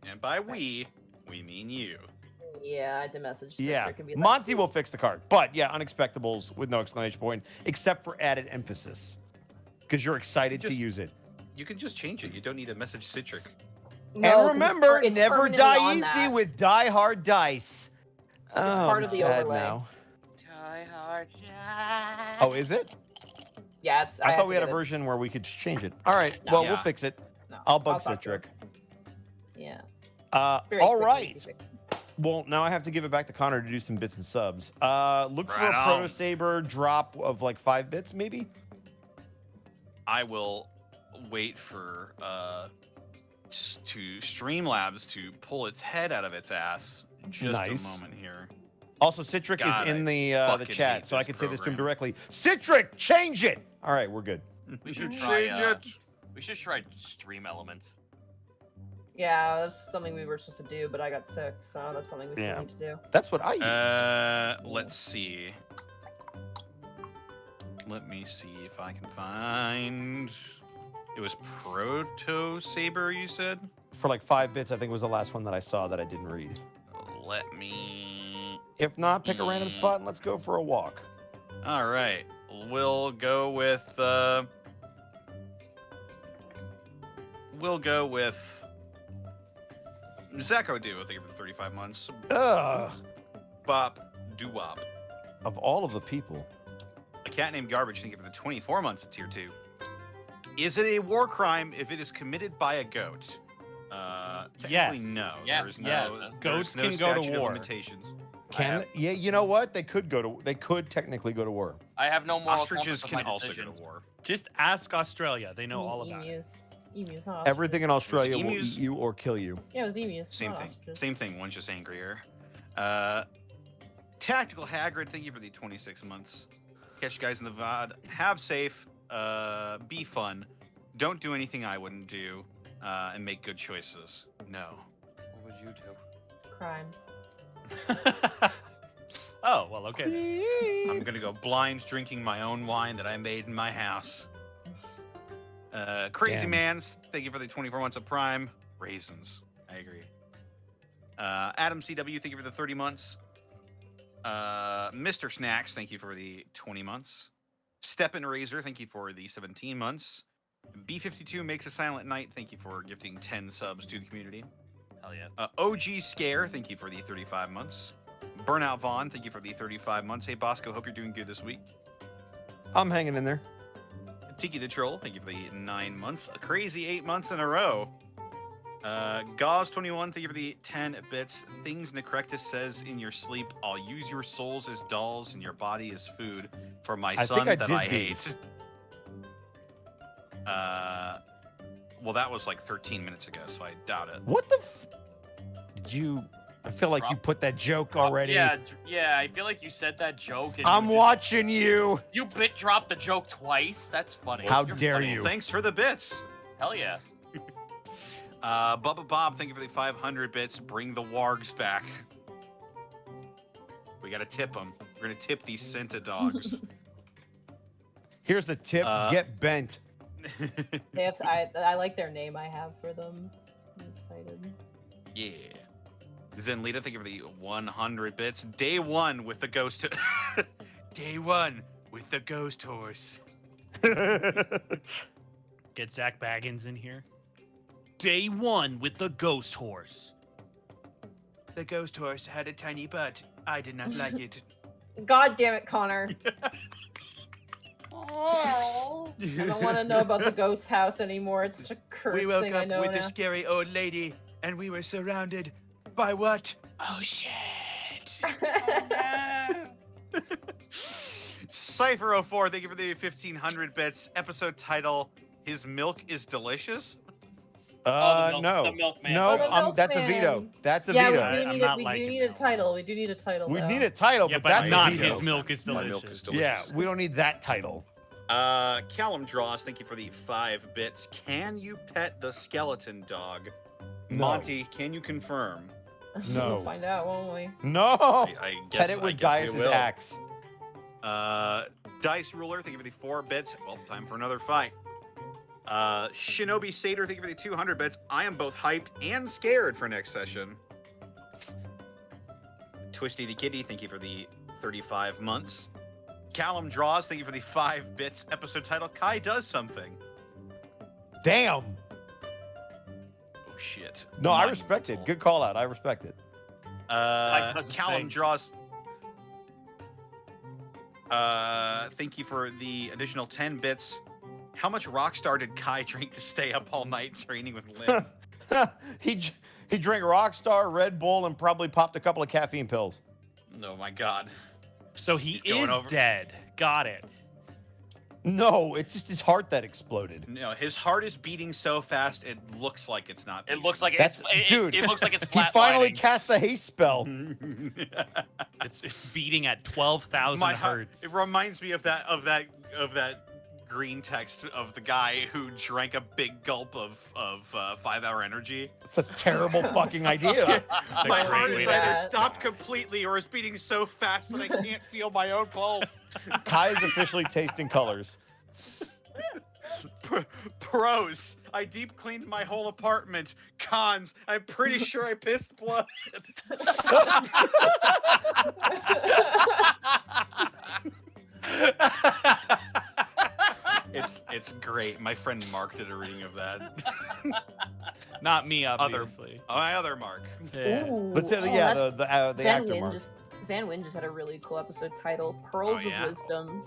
And by we mean you. Yeah, I had to message. Yeah, Citric and be like, Monty will fix the card. But yeah, Unexpectables with no exclamation point, except for added emphasis. Because you're excited to Just- use it. You can just change it. You don't need to message Citric. No, 'cause And it's remember, it's never permanently die on easy that. with Die Hard Dice. Oh, part I'm of the sad overlay. now. Die hard. Oh, is it? Yeah, it's. I have thought to we had a get it. version where we could just change it. All right, No. well, Yeah. we'll fix it. No, I'll bug talk to Citric. him. Yeah. Very All quick and right. easy fix. Well, now I have to give it back to Connor to do some bits and subs. Look for Right a on. Proto Saber drop of like 5 bits, maybe. I will wait for to Streamlabs to pull its head out of its ass. Just Nice. a moment here. Also, Citric God, is in the fucking chat, hate so I this can say this to him program. directly. Citric, change it. All right, we're good. We should Change try. it. We should try Stream Elements. Yeah, that's something we were supposed to do, but I got sick, so that's something we still Yeah. need to do. That's what I use. Let's see. Let me see if I can find. It was Proto Saber, you said? For like 5 bits, I think was the last one that I saw that I didn't read. Let me. If not, pick a random spot and let's go for a walk. All right. We'll go with. We'll go with. Zach O'Do, I think, for 35 months. Ugh. Bop Doo-Wop. Of all of the people. A cat named Garbage, thank you for the 24 months of tier 2. Is it a war crime if it is committed by a goat? Technically, Yes. no. Yeah, There's no. yes. there's Goats no can go to statute of war. Limitations. Can yeah, you know what? They could go to. They could technically go to war. I have no moral Ostriches compass with can my also go decisions. to war. Just ask Australia. They know all about it. Emus. Emus, not Everything in Australia will emus. eat you or kill you. Yeah, it was emus. Same not thing. ostriches. Same thing. One's just angrier. Tactical Hagrid, thank you for the 26 months. Catch you guys in the VOD. Have safe. Be fun. Don't do anything I wouldn't do. And make good choices. No. What would you do? Crime. Oh, well, okay. I'm gonna go blind drinking my own wine that I made in my house. Crazy Damn. Mans, thank you for the 24 months of Prime. Raisins, I agree. Adam CW, thank you for the 30 months. Mr. Snacks, thank you for the 20 months. Steppin' Razor, thank you for the 17 months. B52 Makes a Silent Night, thank you for gifting 10 subs to the community. Hell yeah. OG Scare, thank you for the 35 months. Burnout Vaughn, thank you for the 35 months. Hey, Bosco, hope you're doing good this week. I'm hanging in there. Tiki the Troll, thank you for the 9 months. A crazy 8 months in a row. Gauze21, thank you for the 10 bits. Things Necrectus says in your sleep, I'll use your souls as dolls and your body as food for my son that I hate. Well, that was like 13 minutes ago, so I doubt it. What the did you... I feel like you put that joke already. Yeah, I feel like you said that joke. And I'm watching you. You bit dropped the joke twice. That's funny. How You're dare funny. you? Thanks for the bits. Hell yeah. Bubba Bob, thank you for the 500 bits. Bring the wargs back. We gotta tip them. We're gonna tip these Senta dogs. Here's the tip. Get bent. They have, I like their name I have for them. I'm excited. Yeah. Zenlita, thank you for the 100 bits. Day one with the ghost. Day one with the ghost horse. Get Zach Baggins in here. Day one with the ghost horse. The ghost horse had a tiny butt. I did not like it. God damn it, Connor. I don't want to know about the ghost house anymore. It's such a cursed thing I know now. scary old lady, and we were surrounded by what? Oh shit! Cypher04, thank you for the 1500 bits. Episode title: His milk is delicious. The No. milkman. No, Oh, the that's a milkman. veto. That's a Yeah, veto. we do I'm need not it. We do liking need a that title. We do need a title. We though. need a title, Yeah, but but that's not a veto. his milk is My delicious. milk is delicious. Yeah, we don't need that title. Callum Draws, thank you for the 5 bits. Can you pet the skeleton dog? No. Monty, can you confirm? No. We'll find out, won't we? No. I guess Pet it I with guess we Gaius' will. axe. Dice Ruler, thank you for the 4 bits. Well, time for another fight. Shinobi Satyr, thank you for the 200 bits. I am both hyped and scared for next session. Twisty the Kitty, thank you for the 35 months. Callum Draws, thank you for the 5 bits. Episode title: Kai Does Something. Damn. Oh shit. No, I respect it. Good call out. I respect it. Kai Does Callum Thing. Draws. Thank you for the additional 10 bits. How much Rockstar did Kai drink to stay up all night training with Lynn? he drank Rockstar, Red Bull, and probably popped a couple of caffeine pills. Oh my god. So he He's going is over. dead. Got it. No, it's just his heart that exploded. No, his heart is beating so fast it looks like it's not. It looks like That's dude. it looks like it's He flatlining. finally cast the haste spell. It's beating at 12,000 hertz. It reminds me of that green text of the guy who drank a big gulp of 5-hour energy. It's a terrible fucking idea. That's a My great heart way is to- either stopped completely or is beating so fast that I can't feel my own pulse. Kai is officially tasting colors. Pros: I deep cleaned my whole apartment. Cons: I'm pretty sure I pissed blood. It's great. My friend Mark did a reading of that. Not me, obviously. My other Mark. Yeah. Ooh, But oh, yeah, that's- the actor Zanwin mark. just had a really cool episode title, Pearls yeah? of Wisdom.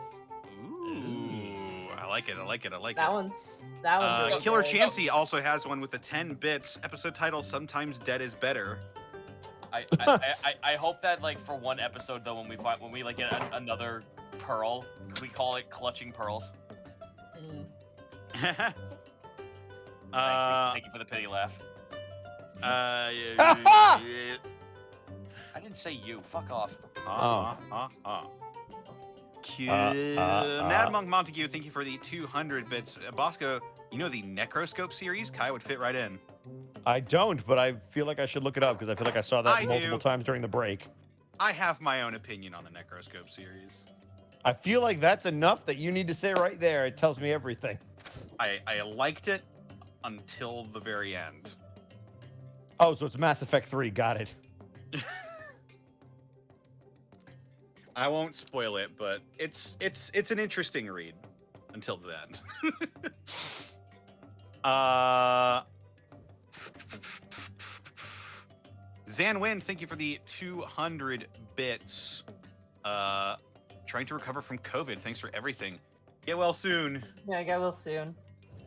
Ooh, I like it. That one's really Killer good. Chansey also has one with the 10 bits. Episode title: Sometimes Dead is Better. I hope that like for one episode though when we like get another pearl, we call it Clutching Pearls. Mm. Thank you for the pity laugh. Yeah. I didn't say you. Fuck off. Mad Monk Montague, thank you for the 200 bits. Bosco, you know the Necroscope series? Kai would fit right in. I don't, but I feel like I should look it up because I feel like I saw that I multiple do. times during the break. I have my own opinion on the Necroscope series. I feel like that's enough that you need to say right there. It tells me everything. I liked it until the very end. Oh, so it's Mass Effect 3. Got it. I won't spoil it, but it's an interesting read until the end. Zanwin, thank you for the 200 bits. Trying to recover from COVID. Thanks for everything. Get well soon. Yeah, get well soon.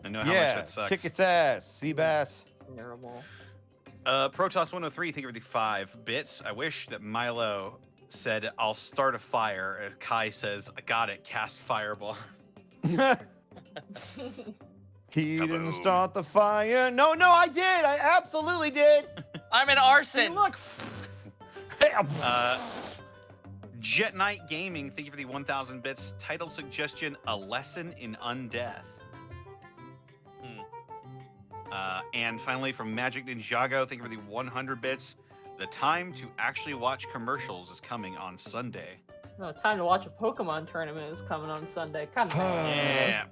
I know how much Yeah, that sucks. kick its ass, Seabass. Terrible. Protoss103, thank you for the 5 bits. I wish that Milo said, I'll start a fire. Kai says, I got it, cast fireball. He didn't Kaboom. start the fire. No, I did. I absolutely did. I'm an Hey, arson. look. Hey, Jet Knight Gaming, thank you for the 1,000 bits. Title suggestion, A Lesson in Undeath. And finally, from Magic Ninjago, thank you for the 100 bits. The time to actually watch commercials is coming on Sunday. No, time to watch a Pokemon tournament is coming on Sunday. Come on. Yeah.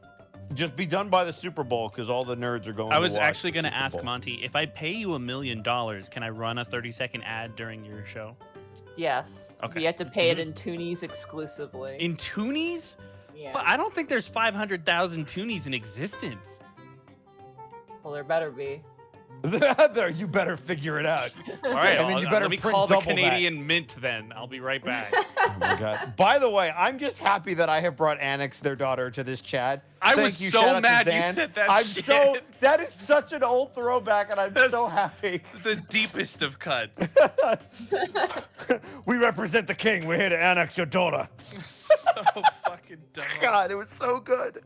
Just be done by the Super Bowl because all the nerds are going. I to was watch actually the going to Super ask Bowl. Monty, if I pay you $1 million, can I run a 30-second ad during your show? Yes. Okay. You have to pay it in toonies exclusively. In toonies? Yeah. I don't think there's 500,000 toonies in existence. Well, there better be. There, you better figure it out. All right, And then you better let me print call the double that. Canadian Mint then. I'll be right back. Oh my god! By the way, I'm just happy that I have brought Annex, their daughter, to this chat. I Thank was you, so shout out to mad you Zan. said that I'm shit. so that is such an old throwback, and I'm so That's- happy. The deepest of cuts. We represent the king. We're here to annex your daughter. So fucking dumb. God, it was so good.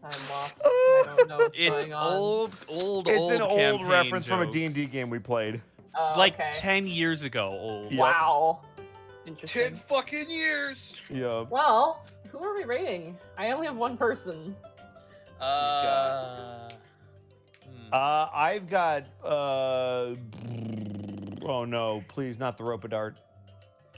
I'm lost. I don't know what's It's going on. old It's an old campaign reference from a jokes. D&D game we played. Oh, Like okay. 10 years ago old. Yep. Wow. Interesting. 10 fucking years. Yeah. Well, who are we rating? I only have one person. I've got. Oh no! Please, not the rope a dart.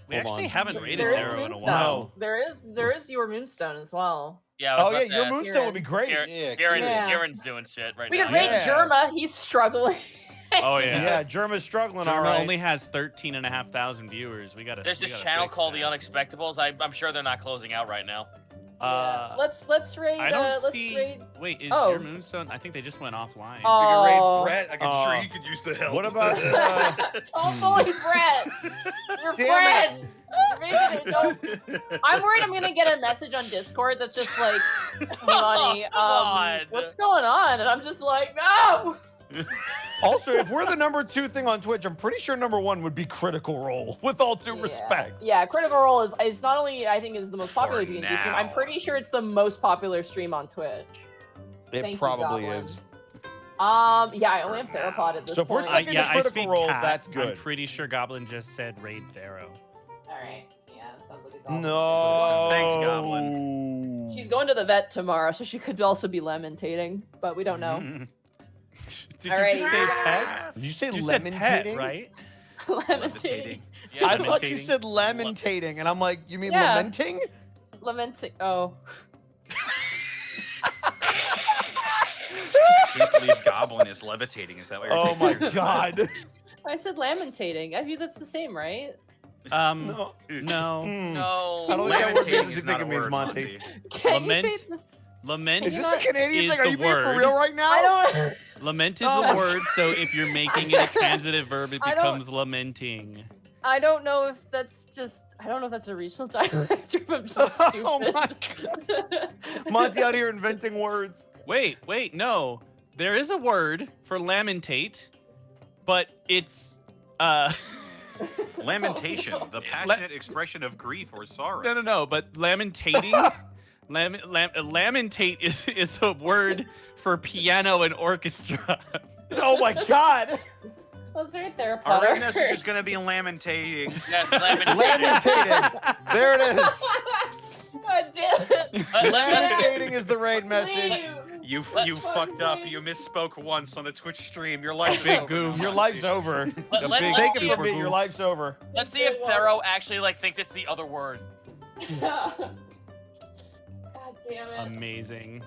We Hold actually on. haven't rated There is Darrow in a Moonstone. while. There is your Moonstone as well. Yeah. I was Oh about yeah, to your ask. moonstone would be great. Kieran, Yeah, Kieran, Yeah. Kieran's doing shit right We now. could rate Yeah. Jerma. He's struggling. Oh Yeah, yeah. Germa's struggling. All Germa right. only has 13,500 viewers. We gotta. There's we this gotta channel fix called that. The Unexpectables. I'm sure they're not closing out right now. Yeah. Let's rate. I don't let's see. rate. Wait, is Oh. your Moonstone? I think they just went offline. We Oh. can raid Brett. I'm sure Oh. you could use the help. What about? Don't bully Brett. Your Damn friend. You're making it- don't- I'm worried I'm gonna get a message on Discord that's just like, "Hey, Monty, God. what's going on?" And I'm just like, "No." Also, if we're the #2 thing on Twitch, I'm pretty sure #1 would be Critical Role. With all due respect. Yeah, Critical Role is it's not only I think is the most popular For D&D stream. I'm now. pretty sure it's the most popular stream on Twitch. It Thank you, probably Goblin. is. Yeah, I only have Theropod at this So if we're point. second to I Critical speak Role, cat. that's I'm good. pretty sure Goblin just said raid Pharaoh. All right. Yeah, that sounds like a goblin. No. Thanks, Goblin. She's going to the vet tomorrow, so she could also be lamentating, but we don't know. Did All you right. just say pet? Did you say You said pet, lamentating? right? Lamentating. Yeah, I Lamentating. thought you said lamentating, and I'm like, you mean Yeah. lamenting? Lamenting. Oh. Can't believe Goblin is levitating. Is that what you're Oh my saying? god. I said lamentating. I view that's the same, right? No. No. No. I don't think that word Levitating means is you not think a it means word, Monty. Can Lament. you say this? Lament Is you this a not- Canadian is thing? Are the you being for word. real right now? I don't. Lament is Oh. the word, so if you're making it a transitive verb, it I don't- becomes lamenting. I don't know if that's just. I don't know if that's a regional dialect or if I'm just stupid. Oh my god. Monty out here inventing words. Wait, no. There is a word for lamentate, but it's Lamentation, the passionate expression of grief or sorrow. no, but lamentating lamentate is a word for piano and orchestra. Oh my god. That's right there, Our Potter. right message is going to be lamentating. Yes, lamentating. Lamentating. There it is. God damn it. Lamentating is the raid message. Leave. You Let's fucked up. fucking- You misspoke once on the Twitch stream. Your life Big over goom. now, Your Monty. life's over. The big let's Take see it if, from me, your life's over. let's see if Thero actually thinks it's the other word. God damn it. Amazing.